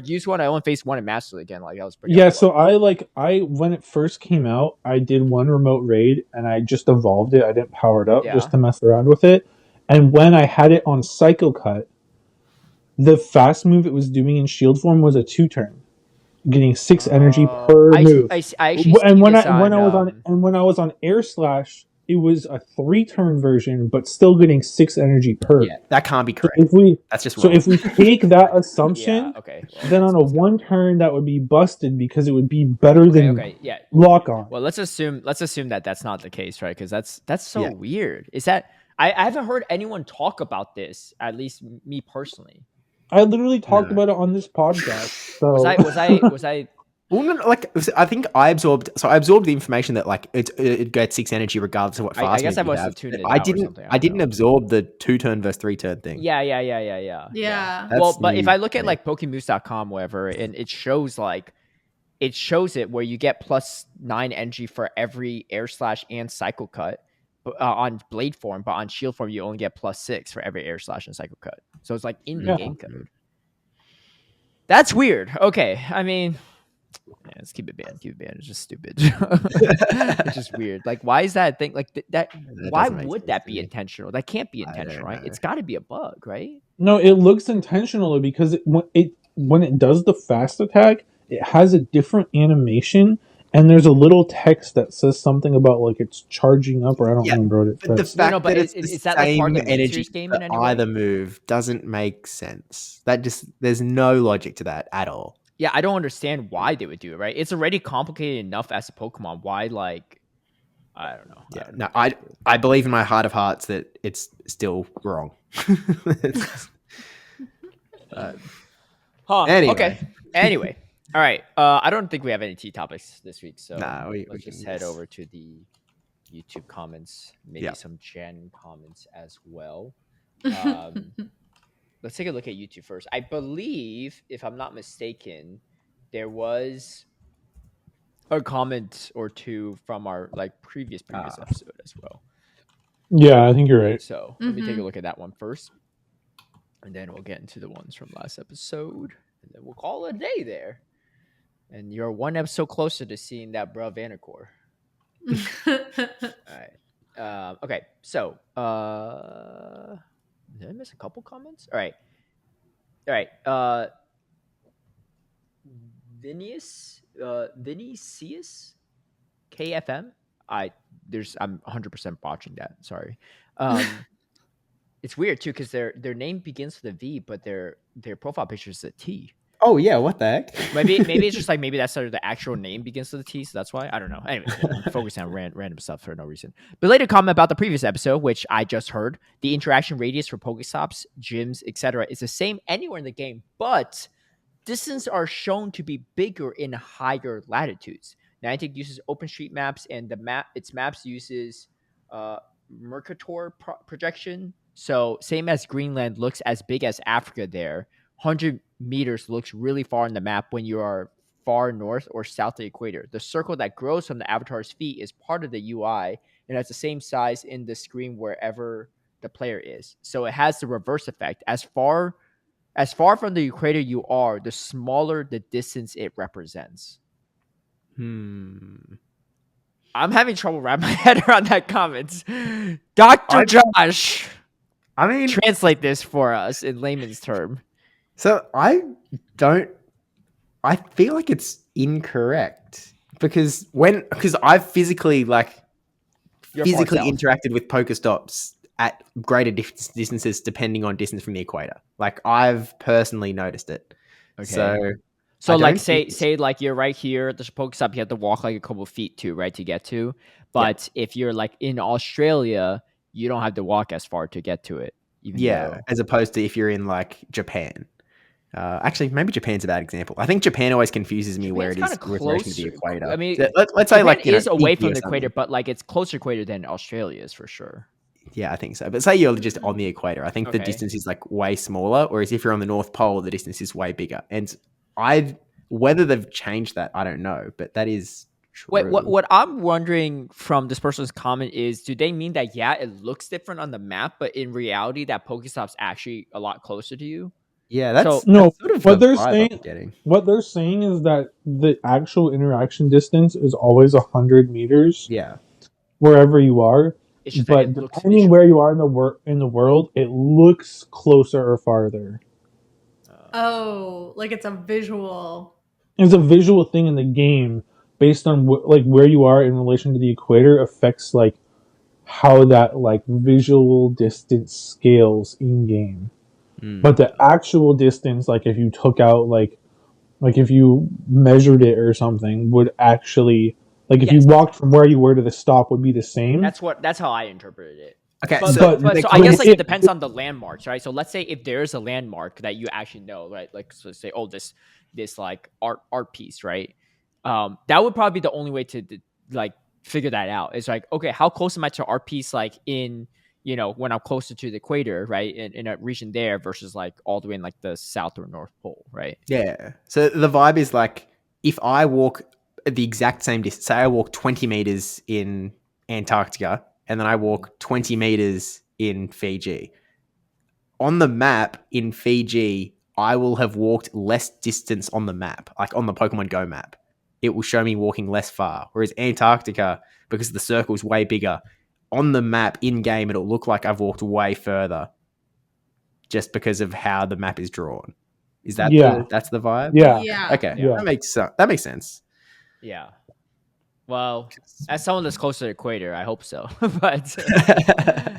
Speaker 1: used one. I only faced one in Master League again. Like that was pretty.
Speaker 2: Yeah, so I when it first came out, I did one remote raid and I just evolved it. I didn't power it up just to mess around with it. And when I had it on Cycle Cut, the fast move it was doing in shield form was a 2-turn, getting 6 energy per move. When I was on Air Slash, it was a 3-turn version, but still getting 6 energy per.
Speaker 3: Yeah, that can't be correct. That's just
Speaker 2: wrong. So if we take that assumption, then on a 1-turn that would be busted because it would be better than Lock On.
Speaker 1: Well, let's assume that that's not the case, right? Because that's so weird. Is that I haven't heard anyone talk about this, at least me personally.
Speaker 2: I literally talked about it on this podcast. So.
Speaker 1: Was I?
Speaker 3: Well, no, like I think I absorbed the information that like it gets 6 energy regardless of what fast.
Speaker 1: I guess I must have tuned it.
Speaker 3: I didn't absorb the 2-turn versus 3-turn thing.
Speaker 1: Yeah. Well, but if I look at like Pokemoose.com, whatever, and it shows it where you get plus 9 energy for every Air Slash and Cycle Cut on Blade form, but on Shield form you only get plus 6 for every Air Slash and Cycle Cut. So it's like in the game code. That's weird. Okay, I mean. Yeah, let's keep it banned. It's just stupid. It's just weird. Like, why is that a thing? Like that why would that be intentional? That can't be intentional, right? It's got to be a bug, right?
Speaker 2: No, it looks intentional because when it does the fast attack, it has a different animation, and there's a little text that says something about like it's charging up, or I don't remember what it says.
Speaker 3: The fact that it's the same energy for either move doesn't make sense. There's no logic to that at all.
Speaker 1: Yeah, I don't understand why they would do it, right? It's already complicated enough as a Pokemon. Why, like, I don't know.
Speaker 3: Yeah, I believe in my heart of hearts that it's still wrong.
Speaker 1: Anyway. Okay. Anyway. All right. I don't think we have any tea topics this week, so let's just head over to the YouTube comments, maybe some Gen comments as well. Let's take a look at YouTube first. I believe, if I'm not mistaken, there was a comment or two from our previous episode as well.
Speaker 2: Yeah, I think you're right.
Speaker 1: So let me take a look at that one first, and then we'll get into the ones from last episode, and then we'll call it a day there. And you're one episode closer to seeing that bruh Vanacore. All right. Okay. So, did I miss a couple comments? All right. Vinicius KFM. I'm 100% botching that. Sorry. It's weird too because their name begins with a V, but their profile picture is a T.
Speaker 3: Oh yeah, what the heck?
Speaker 1: Maybe it's just like maybe that's sort of the actual name begins with a T, so that's why. I don't know. Anyways, I'm focusing on random stuff for no reason. Belated comment about the previous episode, which I just heard. The interaction radius for Pokestops, gyms, etc. is the same anywhere in the game, but distances are shown to be bigger in higher latitudes. Niantic uses OpenStreetMaps, and its maps uses Mercator projection. So same as Greenland looks as big as Africa there. 100 meters looks really far on the map when you are far north or south of the equator. The circle that grows from the avatar's feet is part of the UI and has the same size in the screen wherever the player is. So it has the reverse effect. As far from the equator you are, the smaller the distance it represents. I'm having trouble wrapping my head around that comment. Dr. Josh,
Speaker 3: I mean,
Speaker 1: translate this for us in layman's term.
Speaker 3: So I feel like it's incorrect because I've physically interacted with Pokestops at greater distances depending on distance from the equator. Like I've personally noticed it.
Speaker 1: Okay. So like say like you're right here at the Pokestop, you have to walk like a couple feet to get to. But if you're like in Australia, you don't have to walk as far to get to it.
Speaker 3: As opposed to if you're in like Japan. Actually, maybe Japan's a bad example. I think Japan always confuses me where it is with relation to the equator.
Speaker 1: I mean,
Speaker 3: let's say like
Speaker 1: it is away from the equator, but like it's closer equator than Australia is for sure.
Speaker 3: Yeah, I think so. But say you're just on the equator, I think the distance is like way smaller. Whereas if you're on the North Pole, the distance is way bigger. And whether they've changed that, I don't know. But that is true.
Speaker 1: Wait, what I'm wondering from this person's comment is, do they mean that it looks different on the map, but in reality, that Pokestop's actually a lot closer to you?
Speaker 3: Yeah, that's
Speaker 2: no.
Speaker 3: Sort of
Speaker 2: what they're saying. What they're saying is that the actual interaction distance is always 100 meters.
Speaker 3: Yeah,
Speaker 2: wherever you are. But depending where you are in the world, it looks closer or farther.
Speaker 4: Like it's a visual.
Speaker 2: It's a visual thing in the game based on like where you are in relation to the equator affects like how that like visual distance scales in game. But the actual distance, like if you took out like if you measured it or something, would actually like if you walked from where you were to the stop would be the same.
Speaker 1: That's how I interpreted it.
Speaker 3: Okay,
Speaker 1: so I guess like it depends on the landmarks, right? So let's say if there's a landmark that you actually know, right? Like so say, this like art piece, right? That would probably be the only way to like figure that out. It's like, okay, how close am I to art piece like in when I'm closer to the equator, right, in a region there versus like all the way in like the South or North Pole, right?
Speaker 3: Yeah. So the vibe is like if I walk the exact same distance, say I walk 20 meters in Antarctica and then I walk 20 meters in Fiji. On the map in Fiji, I will have walked less distance on the map, like on the Pokemon Go map. It will show me walking less far. Whereas Antarctica, because the circle is way bigger, on the map in-game, it'll look like I've walked way further just because of how the map is drawn. Is that that's the vibe?
Speaker 2: Yeah.
Speaker 3: Okay.
Speaker 2: Yeah.
Speaker 3: That makes sense.
Speaker 1: Yeah. Well, as someone that's close to the equator, I hope so. But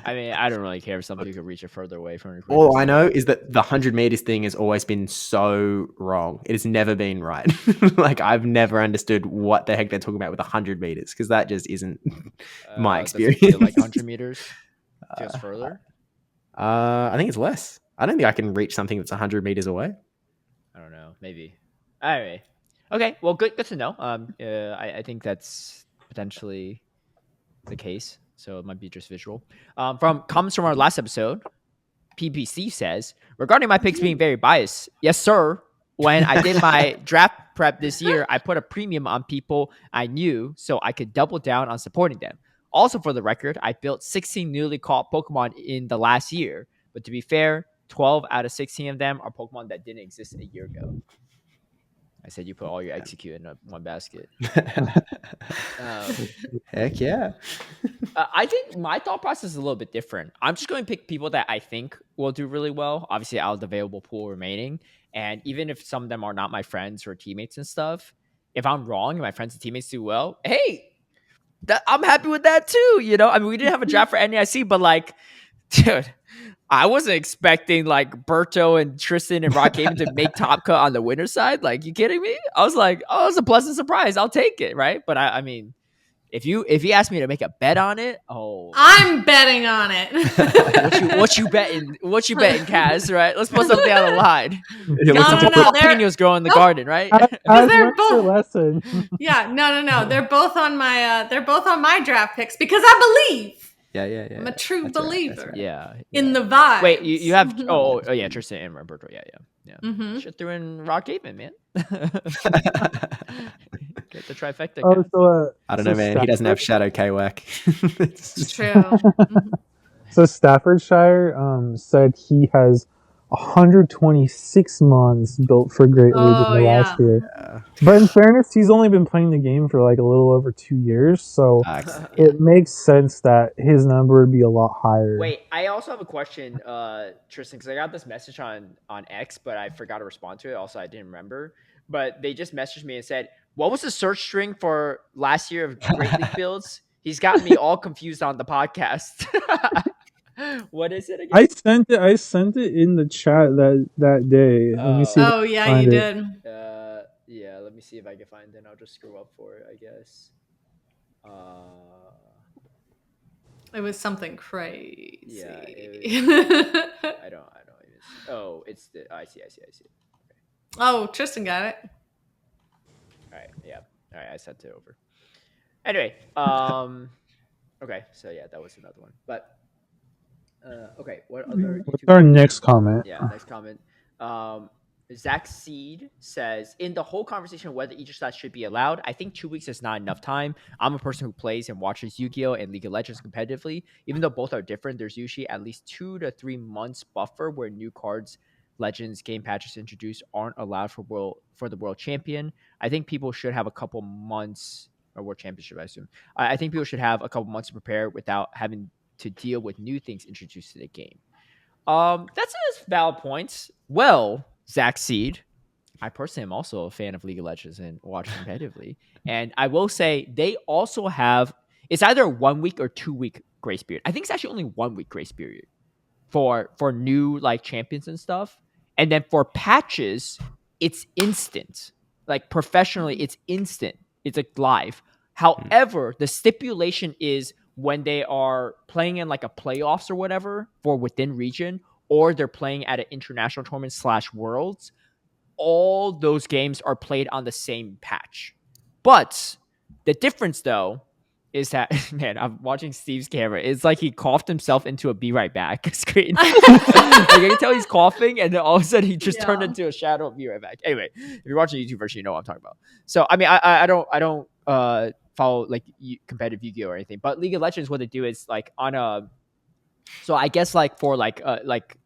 Speaker 1: I mean, I don't really care if somebody could reach it further away from the equator.
Speaker 3: All I know is that the 100 meters thing has always been so wrong. It has never been right. Like I've never understood what the heck they're talking about with 100 meters because that just isn't my experience.
Speaker 1: Does it feel like 100 meters feels further?
Speaker 3: I think it's less. I don't think I can reach something that's 100 meters away.
Speaker 1: I don't know. Maybe. Anyway. Okay, well, good to know. I think that's potentially the case, so it might be just visual. From comments from our last episode, PPC says, regarding my picks being very biased, yes, sir. When I did my draft prep this year, I put a premium on people I knew so I could double down on supporting them. Also, for the record, I built 16 newly caught Pokemon in the last year, but to be fair, 12 out of 16 of them are Pokemon that didn't exist a year ago. I said you put all your execute in one basket.
Speaker 3: Heck yeah.
Speaker 1: I think my thought process is a little bit different. I'm just going to pick people that I think will do really well, obviously out of the available pool remaining. And even if some of them are not my friends or teammates and stuff, if I'm wrong and my friends and teammates do well, hey, I'm happy with that too. I mean, we didn't have a draft for NAIC, but like, dude, I wasn't expecting like Berto and Tristen and Rockhaven to make top cut on the winner side. Like, you kidding me? I was like, oh, it's a pleasant surprise. I'll take it, right? But I mean, if you ask me to make a bet on it,
Speaker 4: I'm betting on it.
Speaker 1: what you betting? What you betting, Kaz? Right? Let's put something on the line.
Speaker 4: No.
Speaker 1: Jalapenos grow in the garden, right?
Speaker 4: They're both. Lesson. Yeah, no. They're both on my draft picks because I believe.
Speaker 3: Yeah.
Speaker 4: I'm a true believer.
Speaker 3: Right.
Speaker 1: Yeah.
Speaker 4: In the vibe.
Speaker 1: Wait, you have yeah, Tristen and Roberto. Yeah. Mm-hmm. Should throw in Rockhaven, man. Get the trifecta.
Speaker 2: Oh, so,
Speaker 3: I don't know, man. He doesn't have Shadow K-Wack.
Speaker 4: It's true.
Speaker 2: So Staffordshire said he has 126 mons built for Great League in the last year. Yeah. But in fairness, he's only been playing the game for like a little over 2 years, so it makes sense that his number would be a lot higher.
Speaker 1: Wait, I also have a question, Tristen, because I got this message on X, but I forgot to respond to it. Also, I didn't remember. But they just messaged me and said, what was the search string for last year of Great League builds? He's gotten me all confused on the podcast. What is it again?
Speaker 2: I sent it in the chat that day. Let me see.
Speaker 4: Oh yeah, you did.
Speaker 1: Yeah, let me see if I can find it. I'll just scroll up for it, I guess.
Speaker 4: It was something crazy.
Speaker 1: Yeah, I don't even. Oh, it's the. I see. Okay.
Speaker 4: Oh, Tristen got it.
Speaker 1: All right. Yeah. All right. I sent it over. Anyway. Okay. So yeah, that was another one. But. Okay.
Speaker 2: What's our next comment?
Speaker 1: Yeah. Next comment. Zach Seed says, in the whole conversation of whether each side should be allowed, I think 2 weeks is not enough time. I'm a person who plays and watches Yu-Gi-Oh! And League of Legends competitively. Even though both are different, there's usually at least 2 to 3 months buffer where new cards, Legends, game patches introduced aren't allowed for the World Champion. I think people should have a couple months, or World Championship, I assume. I think people should have a couple months to prepare without having to deal with new things introduced to the game. That's a valid point. Well, Zach Seed, I personally am also a fan of League of Legends and watch competitively. And I will say they also have, it's either a 1 week or 2 week grace period. I think it's actually only 1 week grace period for new like champions and stuff. And then for patches, it's instant. Like professionally, it's instant. It's like live. However, the stipulation is when they are playing in like a playoffs or whatever for within region, or they're playing at an international tournament / worlds, all those games are played on the same patch. But the difference, though, is that, man, I'm watching Steve's camera. It's like he coughed himself into a be right back screen. Like, I can tell he's coughing, and then all of a sudden he just turned into a shadow of be right back. Anyway, if you're watching the YouTube version, you know what I'm talking about. So, I mean, I don't follow like competitive Yu-Gi-Oh! Or anything, but League of Legends, what they do is like on a, so I guess like for like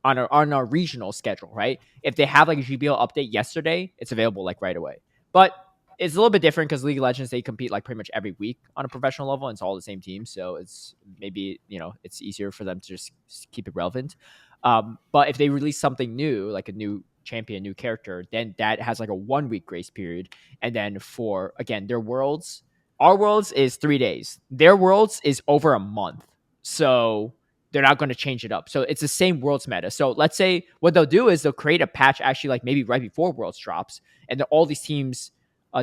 Speaker 1: on a regional schedule, right? If they have like a GBL update yesterday, it's available like right away. But it's a little bit different because League of Legends, they compete like pretty much every week on a professional level, and it's all the same team. So it's maybe, it's easier for them to just keep it relevant. But if they release something new, like a new champion, new character, then that has like a 1 week grace period. And then for, again, their worlds, our worlds is 3 days. Their worlds is over a month. So they're not going to change it up. So it's the same worlds meta. So let's say what they'll do is they'll create a patch actually like maybe right before worlds drops. And all these teams,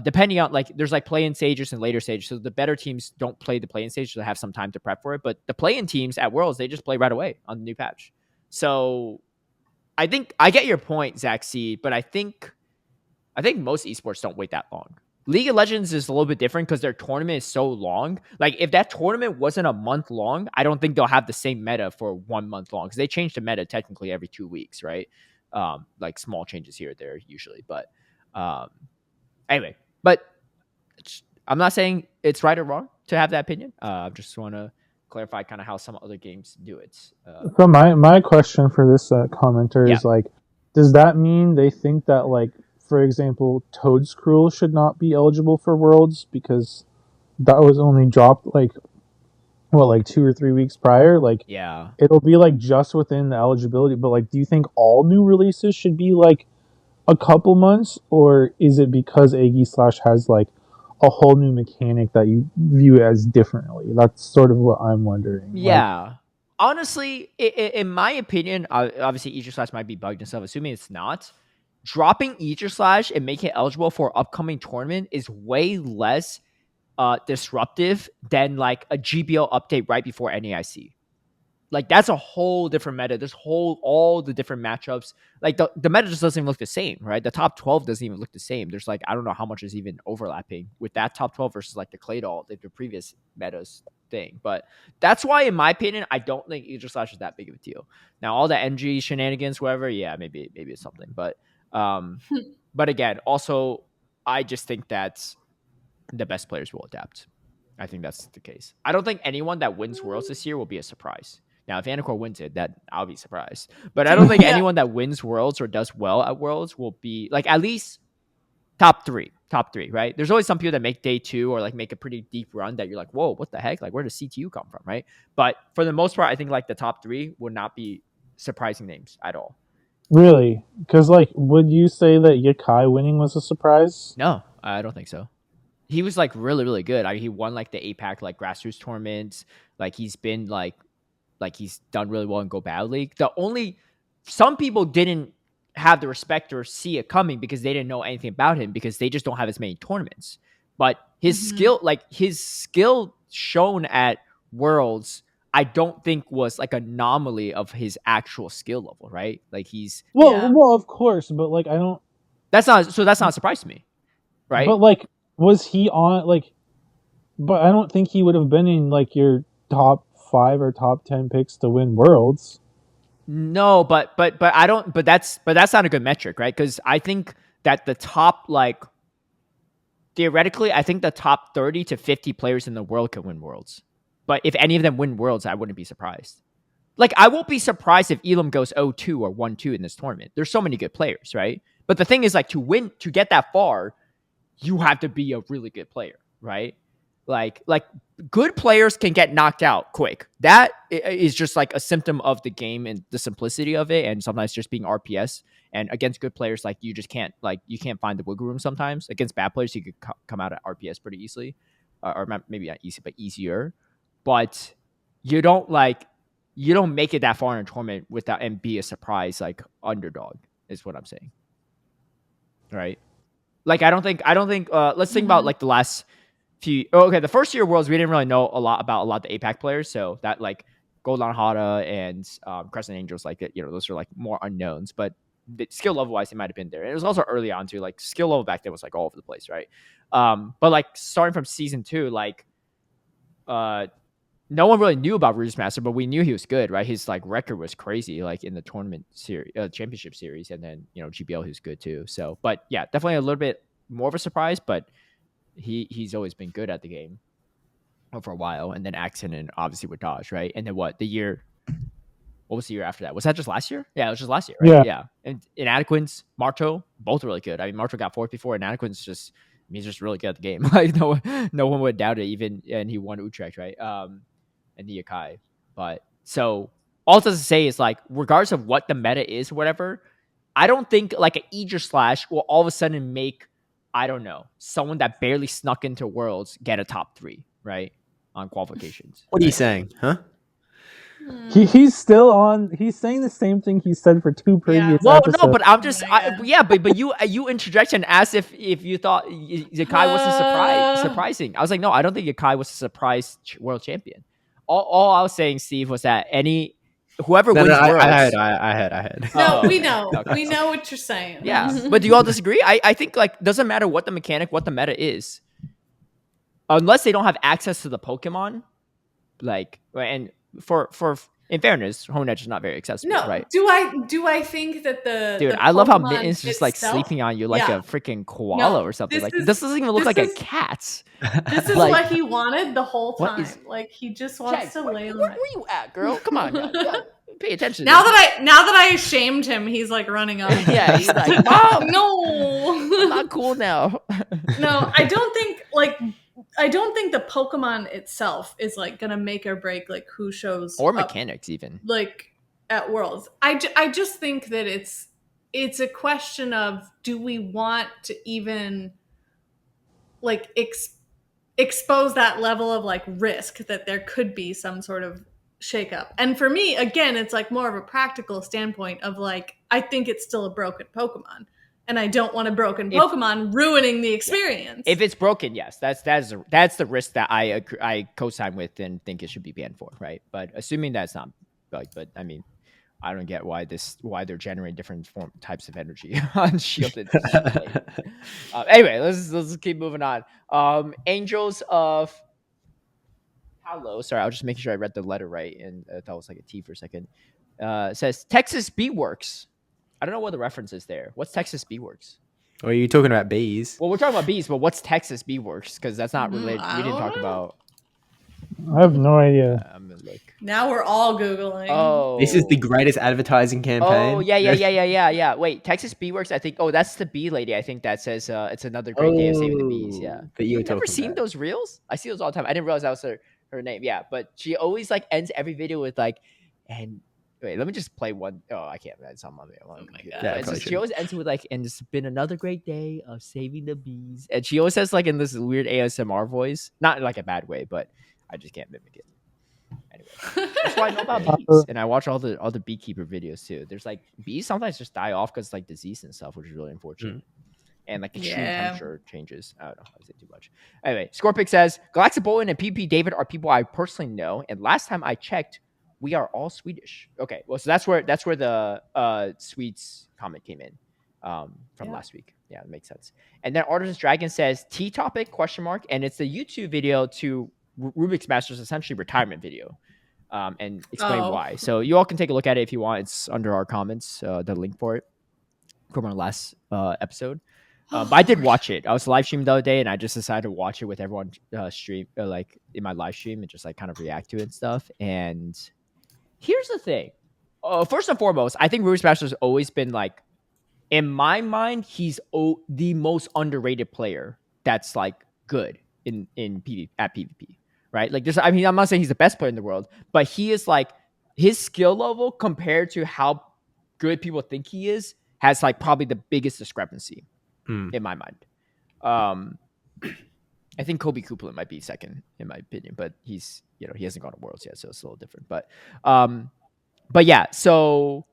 Speaker 1: depending on like, there's like play-in stages and later stages. So the better teams don't play the play-in stage, so they have some time to prep for it. But the play-in teams at worlds, they just play right away on the new patch. So I think I get your point, Zach C, but I think most esports don't wait that long. League of Legends is a little bit different because their tournament is so long. Like, if that tournament wasn't a month long, I don't think they'll have the same meta for 1 month long because they change the meta technically every 2 weeks, right? Like small changes here or there usually. But anyway, but I'm not saying it's right or wrong to have that opinion. I just want to clarify kind of how some other games do it.
Speaker 2: So my question for this commenter is like, does that mean they think that like, for example, Toadscruel should not be eligible for Worlds because that was only dropped like 2 or 3 weeks prior? Like,
Speaker 1: yeah,
Speaker 2: it'll be like just within the eligibility. But like, do you think all new releases should be like a couple months, or is it because Aggie / has like a whole new mechanic that you view as differently? That's sort of what I'm wondering.
Speaker 1: Yeah. honestly, in my opinion, obviously Aegislash might be bugged and stuff. Assuming it's not, dropping Aegislash and making it eligible for upcoming tournament is way less disruptive than like a GBL update right before NAIC. Like that's a whole different meta. There's all the different matchups. Like the meta just doesn't even look the same, right? The top 12 doesn't even look the same. There's like, I don't know how much is even overlapping with that top 12 versus like the Claydol, like the previous metas thing. But that's why, in my opinion, I don't think Aegislash is that big of a deal. Now, all the NG shenanigans, whatever, yeah, maybe it's something. But again, also, I just think that the best players will adapt. I think that's the case. I don't think anyone that wins Worlds this year will be a surprise. Now, if Anacor wins it, that I'll be surprised. But I don't think anyone that wins Worlds or does well at Worlds will be like at least top three, right? There's always some people that make day 2 or like make a pretty deep run that you're like, whoa, what the heck? Like, where does CTU come from, right? But for the most part, I think like the top 3 will not be surprising names at all.
Speaker 2: Really? Because like, would you say that Yakai winning was a surprise?
Speaker 1: No, I don't think so. He was like really, really good. I mean, he won like the APAC like grassroots tournaments. Like he's been like he's done really well in Go Battle League. Some people didn't have the respect or see it coming because they didn't know anything about him because they just don't have as many tournaments. But his skill shown at Worlds, I don't think was like an anomaly of his actual skill level, right? Like he's
Speaker 2: well, of course, but like I don't.
Speaker 1: That's not a surprise to me, right?
Speaker 2: But like, was he on like? But I don't think he would have been in like your top 5 or top 10 picks to win Worlds.
Speaker 1: No, but I don't. But that's not a good metric, right? Because I think that the top like theoretically, I think the top 30 to 50 players in the world can win Worlds. But if any of them win Worlds, I wouldn't be surprised. Like I won't be surprised if Elam goes 0-2 or 1-2 in this tournament. There's so many good players, right? But the thing is, like to get that far, you have to be a really good player, right? Like good players can get knocked out quick. That is just like a symptom of the game and the simplicity of it, and sometimes just being RPS. And against good players, like you just can't find the wiggle room sometimes. Against bad players, you could come out at RPS pretty easily, or maybe not easy, but easier. But you don't make it that far in a tournament without and be a surprise like underdog is what I'm saying, right? Like I don't think. Let's think about like the last few. The first year Worlds we didn't really know a lot of the APAC players, so that like Golden Hada and Crescent Angels, like those are like more unknowns, but the skill level wise, they might have been there. And it was also early on too. Like skill level back then was like all over the place, right? But like starting from season 2, like no one really knew about Rouge Master, but we knew he was good, right? His like record was crazy, like in the tournament series, championship series, and then GBL he was good too. So, but yeah, definitely a little bit more of a surprise, but he's always been good at the game for a while. And then Accent and obviously with Dodge, right? And then what was the year after that? Was that just last year? Yeah, it was just last year, right? Yeah. And Inadequance, Marto, both really good. I mean, Marto got 4th before, and Inadequance he's just really good at the game. Like no one would doubt it, even, and he won Utrecht, right? And the Yakai. But so all it does say is like, regardless of what the meta is, or whatever, I don't think like an Aegislash will all of a sudden make, I don't know, someone that barely snuck into Worlds get a top 3, right? On qualifications.
Speaker 3: What are you saying, huh?
Speaker 2: He's still on. He's saying the same thing he said for 2 previous episodes.
Speaker 1: No, but I'm just, but you interjected and asked if you thought Yakai was surprising. I was like, no, I don't think Yakai was a surprise world champion. All I was saying, Steve, was that whoever wins Worlds.
Speaker 3: I heard.
Speaker 4: No, we know. Okay. We know what you're saying.
Speaker 1: Yeah, but do you all disagree? I think like doesn't matter what the mechanic, what the meta is, unless they don't have access to the Pokemon, like and. For in fairness, Home Edge is not very accessible, right?
Speaker 4: Do I think that
Speaker 1: I love how Mitten's just like sleeping on you like a freaking koala or something. This doesn't even look like a cat.
Speaker 4: This is what he wanted the whole time. Like he just wants to lay on.
Speaker 1: Where you at, girl? Come on, pay attention.
Speaker 4: Now that I shamed him, he's like running up.
Speaker 1: Yeah, he's like, Mom,
Speaker 4: no,
Speaker 1: I'm not cool now.
Speaker 4: No, I don't think the Pokemon itself is like gonna make or break like who shows
Speaker 1: or mechanics even
Speaker 4: like at Worlds. I just think that it's a question of, do we want to even like expose that level of like risk that there could be some sort of shakeup. And for me, again, it's like more of a practical standpoint of like, I think it's still a broken Pokemon. And I don't want a broken Pokemon ruining the experience.
Speaker 1: If it's broken, yes, that's the risk that I co-sign with and think it should be banned for, right? But assuming that's not like, but I mean, I don't get why they're generating different types of energy on shielded. Anyway, let's keep moving on. Angels of Hello, sorry, I was just making sure I read the letter right, and I thought it was like a T for a second. It says Texas Bee Works. I don't know what the reference is there. What's Texas Bee Works?
Speaker 3: Or are you talking about bees?
Speaker 1: Well, we're talking about bees, but what's Texas Bee Works? Because that's not related. We didn't talk about.
Speaker 2: I have no idea.
Speaker 1: I'm gonna look.
Speaker 4: Now we're all Googling.
Speaker 1: Oh,
Speaker 3: this is the greatest advertising campaign.
Speaker 1: Oh, yeah. Wait, Texas Bee Works. I think. Oh, that's the bee lady. I think that says it's another great day of saving the bees. Yeah.
Speaker 3: But
Speaker 1: you've never seen those reels? I see those all the time. I didn't realize that was her name. Yeah, but she always like ends every video with like, and wait, let me just play one. Oh, I can't. That's on my video. Oh my god. Yeah, she always ends with like, and it's been another great day of saving the bees. And she always says like in this weird ASMR voice, not in like a bad way, but I just can't mimic it. Anyway, that's why I know about bees, and I watch all the beekeeper videos too. There's like bees sometimes just die off because like disease and stuff, which is really unfortunate. And like extreme temperature changes. I don't know. I say too much. Anyway, Scorpic says Galaxy and PP David are people I personally know, and last time I checked, we are all Swedish. Okay, well, so that's where the Swedes comment came in from last week. Yeah, it makes sense. And then Artist Dragon says T topic ? And it's the YouTube video to Rubik's Master's essentially retirement video, and explain why. So you all can take a look at it if you want. It's under our comments, the link for it from our last episode. But I did watch it. I was live streaming the other day, and I just decided to watch it with everyone stream like in my live stream and just like kind of react to it and stuff. And here's the thing. First and foremost, I think Rubik's Master has always been like, in my mind, he's the most underrated player that's like good in PvP, right? Like this. I mean, I'm not saying he's the best player in the world, but he is like his skill level compared to how good people think he is has like probably the biggest discrepancy. In my mind. I think Kobe Coupland might be second in my opinion, but he's, he hasn't gone to Worlds yet, so it's a little different. But yeah, so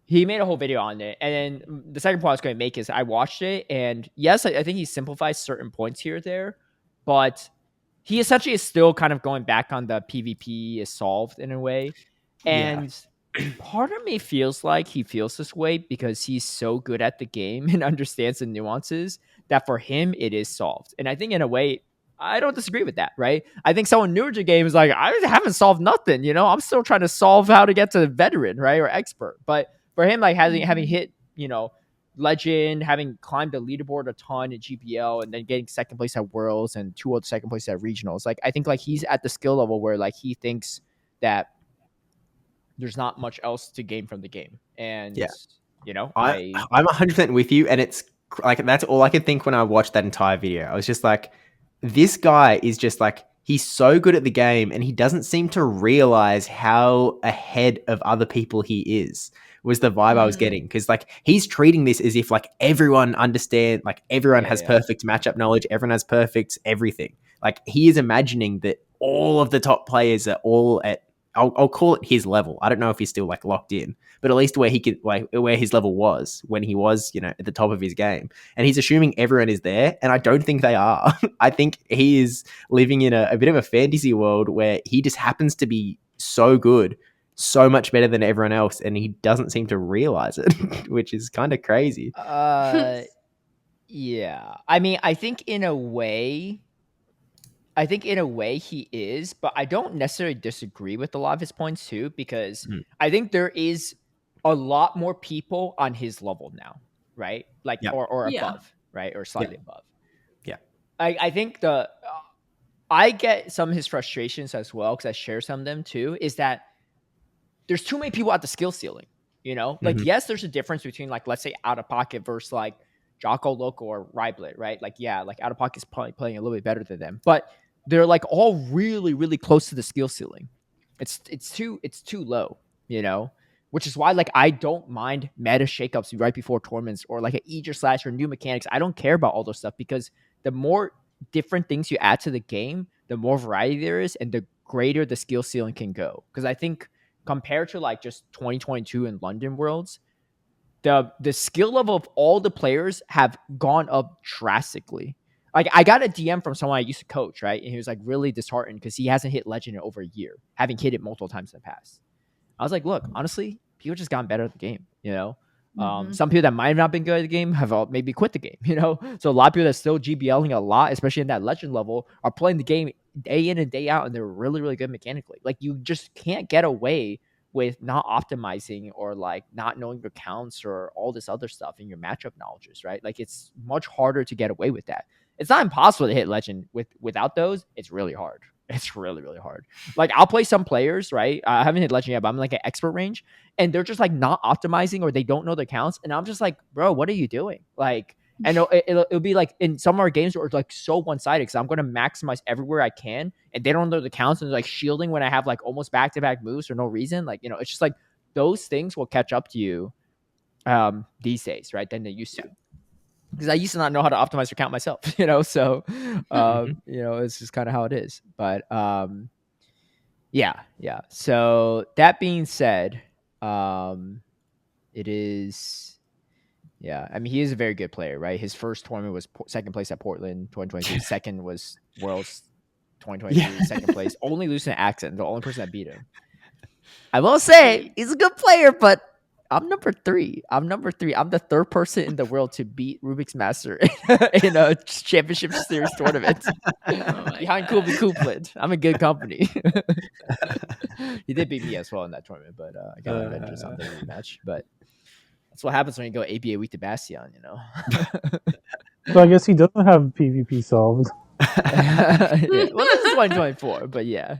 Speaker 1: he made a whole video on it. And then the second point I was going to make is I watched it, and yes, I think he simplifies certain points here or there, but he essentially is still kind of going back on the PvP is solved in a way. And part of me feels like he feels this way because he's so good at the game and understands the nuances that for him it is solved. And I think in a way, I don't disagree with that, right? I think someone newer to the game is like, I haven't solved nothing, I'm still trying to solve how to get to veteran, right? Or expert. But for him, like having hit, legend, having climbed the leaderboard a ton in GPL and then getting second place at Worlds and 2 other second place at regionals, like I think like he's at the skill level where like he thinks that there's not much else to gain from the game. And, I'm
Speaker 3: 100% with you. And it's like, that's all I could think when I watched that entire video. I was just like, this guy is just like, he's so good at the game and he doesn't seem to realize how ahead of other people he is, was the vibe I was getting. Cause like, he's treating this as if like everyone understand, like everyone has perfect matchup knowledge. Everyone has perfect everything. Like he is imagining that all of the top players are all at, I'll call it his level. I don't know if he's still like locked in, but at least where he could, like where his level was when he was, at the top of his game. And he's assuming everyone is there. And I don't think they are. I think he is living in a bit of a fantasy world where he just happens to be so good, so much better than everyone else. And he doesn't seem to realize it, which is kind of crazy.
Speaker 1: Yeah. I mean, I think in a way he is, but I don't necessarily disagree with a lot of his points too, because I think there is a lot more people on his level now, right? Like, or above, right? Or slightly above.
Speaker 3: Yeah.
Speaker 1: I think I get some of his frustrations as well, because I share some of them too, is that there's too many people at the skill ceiling, Like, yes, there's a difference between like, let's say Out of Pocket versus like Jocko Loco or Ryblet, right? Like, yeah, like Out of Pocket's probably playing a little bit better than them, but they're like all really, really close to the skill ceiling. It's too low, which is why like I don't mind meta shakeups right before tournaments or like an Aegis Slash or new mechanics. I don't care about all those stuff because the more different things you add to the game, the more variety there is and the greater the skill ceiling can go. Because I think compared to like just 2022 in London Worlds, the skill level of all the players have gone up drastically. Like I got a DM from someone I used to coach, right? And he was like really disheartened because he hasn't hit legend in over a year, having hit it multiple times in the past. I was like, look, honestly, people just gotten better at the game, you know? Some people that might have not been good at the game have maybe quit the game, you know? So a lot of people that still GBLing a lot, especially in that legend level, are playing the game day in and day out, and they're really, really good mechanically. Like, you just can't get away with not optimizing or like not knowing your counts or all this other stuff in your matchup knowledges, right? Like, it's much harder to get away with that. It's not impossible to hit legend without those. It's really hard. It's really, really hard. Like, I'll play some players, right? I haven't hit legend yet, but I'm like an expert range, and they're just like not optimizing or they don't know their counts. And I'm just like, bro, what are you doing? Like, and it'll be like in some of our games where it's like so one-sided because I'm going to maximize everywhere I can, and they don't know the counts, and they're like shielding when I have like almost back-to-back moves for no reason. Like, you know, it's just like those things will catch up to you these days, right? Than they used to. Because I used to not know how to optimize your count myself, you know? So, you know, it's just kind of how it is. But, yeah. So that being said, it is, yeah. I mean, he is a very good player, right? His first tournament was second place at Portland 2023. Second was Worlds 2023, second place. Only losing to Accent, the only person that beat him. I will say, he's a good player, but I'm number 3. I'm the third person in the world to beat Rubik's Master in a championship series tournament. Behind Kubi Coupland. I'm in good company. He did beat me as well in that tournament, but I got Avengers on the rematch. But that's what happens when you go ABA week to Bastion, you know?
Speaker 2: So I guess he doesn't have PvP solved.
Speaker 1: Yeah. Well, this is 2024, but yeah.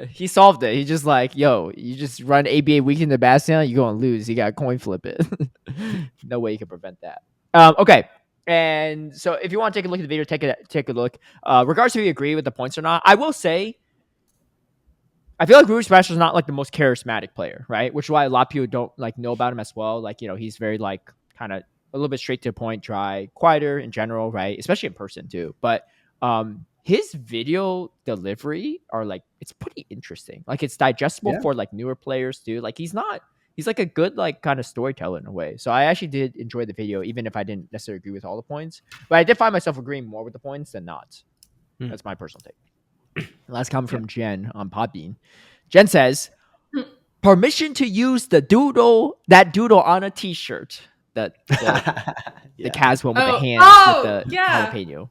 Speaker 1: He solved it. He just like, yo, you just run ABA weekend to Bastion, you're going to lose. You got to coin flip it. No way you can prevent that. Okay. And so if you want to take a look at the video, take a look. Regardless if you agree with the points or not, I will say, I feel like Rubik's Master is not like the most charismatic player, right? Which is why a lot of people don't like know about him as well. Like, you know, he's very like kind of a little bit straight to the point, dry, quieter in general, right? Especially in person too. But his video delivery are like, it's pretty interesting. Like, it's digestible for like newer players too. Like, he's like a good like kind of storyteller in a way. So I actually did enjoy the video, even if I didn't necessarily agree with all the points. But I did find myself agreeing more with the points than not. That's my personal take. Last comment from Jen on Podbean. Jen says, permission to use that doodle on a t-shirt. The Kaz one with the hands with the jalapeno.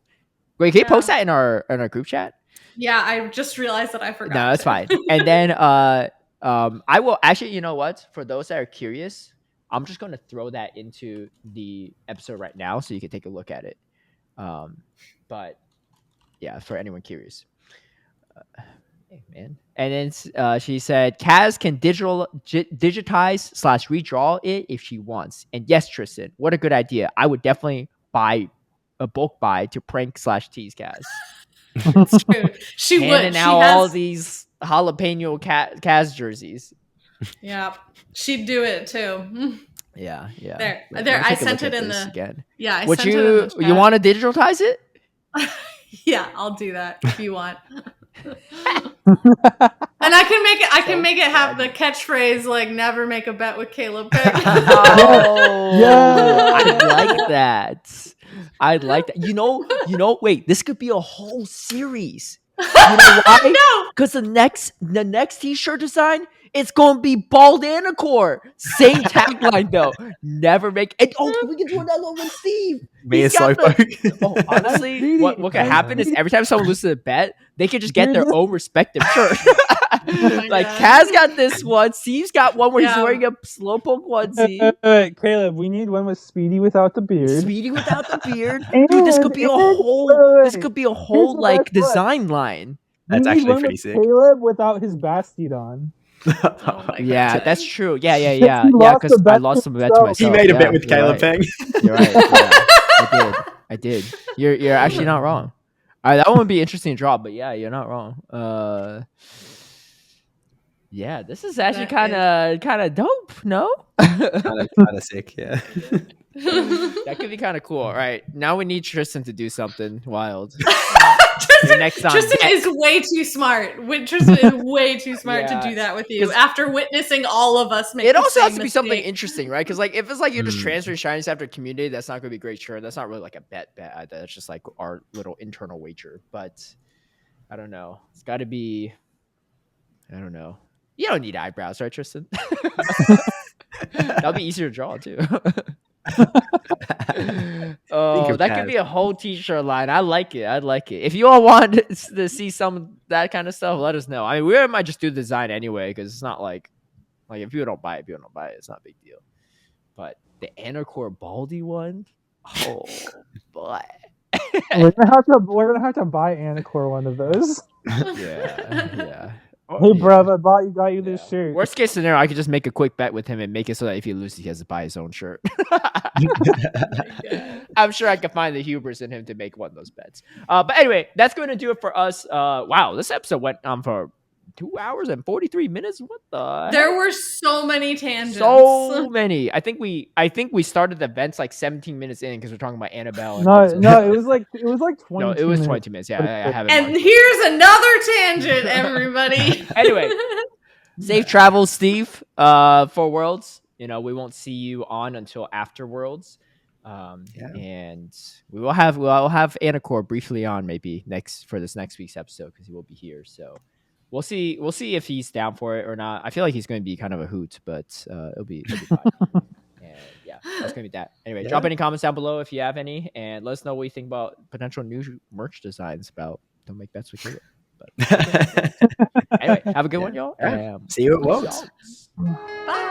Speaker 1: Wait, can you post that in our group chat?
Speaker 4: Yeah, I just realized that I forgot.
Speaker 1: No, that's fine. And then I will actually, you know what? For those that are curious, I'm just going to throw that into the episode right now so you can take a look at it. But yeah, for anyone curious. Hey, man. And then she said, Kaz can digitize / redraw it if she wants. And yes, Tristen, what a good idea. I would definitely buy a bulk buy to prank / tease Kaz.
Speaker 4: It's true. She would.
Speaker 1: And now all these jalapeno Kaz jerseys.
Speaker 4: Yeah, she'd do it too.
Speaker 1: Yeah.
Speaker 4: There. I sent it in the
Speaker 1: again.
Speaker 4: Yeah, I
Speaker 1: Would
Speaker 4: sent it in the chat.
Speaker 1: You want to digitize it?
Speaker 4: Yeah, I'll do that if you want. And I can make it have the catchphrase like "Never make a bet with Caleb Peng."
Speaker 1: Oh, yeah. I like that. You know. Wait, this could be a whole series. You know why? Because the next t-shirt design, it's gonna be bald Anacore. Same tagline though. Never make. And we can do another one with Steve.
Speaker 3: Me and Slowpoke.
Speaker 1: Honestly, what can happen is every time someone loses a bet, they can just get their own respective shirt. Like Kaz got this one, Steve's got one where he's wearing a Slowpoke onesie.
Speaker 2: Caleb, we need one with Speedy without the beard.
Speaker 1: Dude, this could be a whole like design line.
Speaker 3: That's actually pretty sick.
Speaker 2: Caleb without his Bastidon.
Speaker 1: Yeah, that's true. Yeah. Because I lost some bet to myself.
Speaker 3: He made a bet with Caleb Peng.
Speaker 1: You're right. Yeah. I did. You're actually not wrong. All right, that one would be interesting to draw, but yeah, you're not wrong. Yeah, this is actually kind of dope. No,
Speaker 3: kind of sick. Yeah,
Speaker 1: that could be kind of cool. All right, now we need Tristen to do something wild.
Speaker 4: Tristen is way too smart. Tristen is way too smart to do that with you after witnessing all of us make.
Speaker 1: It also has to be
Speaker 4: mistake.
Speaker 1: something interesting, right? Because like if it's like you're just transferring shinies after a community, that's not going to be great. Sure, that's not really like a bet. That's just like our little internal wager. But I don't know. It's got to be. I don't know. You don't need eyebrows, right, Tristen? That'll be easier to draw too. Oh, that could be a whole t-shirt line. I like it. I'd like it. If you all want to see some of that kind of stuff, let us know. I mean, we might just do the design anyway because it's not like if people don't buy it, people don't buy it. It's not a big deal. But the Anacore Baldy one, oh boy.
Speaker 2: We're gonna have to buy Anacore one of those.
Speaker 1: Yeah.
Speaker 2: Hey, bro, I got you this shirt.
Speaker 1: Worst case scenario, I could just make a quick bet with him and make it so that if he loses, he has to buy his own shirt. I'm sure I could find the hubris in him to make one of those bets. But anyway, that's going to do it for us. Wow, this episode went on for 2 hours and 43 minutes. What the
Speaker 4: There
Speaker 1: heck?
Speaker 4: were so many tangents.
Speaker 1: So many. I think we started the events like 17 minutes in because we're talking about Annabelle.
Speaker 2: No, it was like 20.
Speaker 1: No, it was 22 minutes. Yeah, I have it.
Speaker 4: And here's another tangent, everybody.
Speaker 1: Anyway, safe travels, Steve. For Worlds, we won't see you on until after Worlds. And we'll have Anacore briefly on maybe for this next week's episode because he will be here. So we'll see if he's down for it or not. I feel like he's going to be kind of a hoot, but it'll be fine. And yeah, that's gonna be that. Anyway, drop any comments down below if you have any, and let us know what you think about potential new merch designs about Don't Make Bets with Caleb. But anyway, have a good one, y'all.
Speaker 3: See you at Worlds.
Speaker 4: Bye.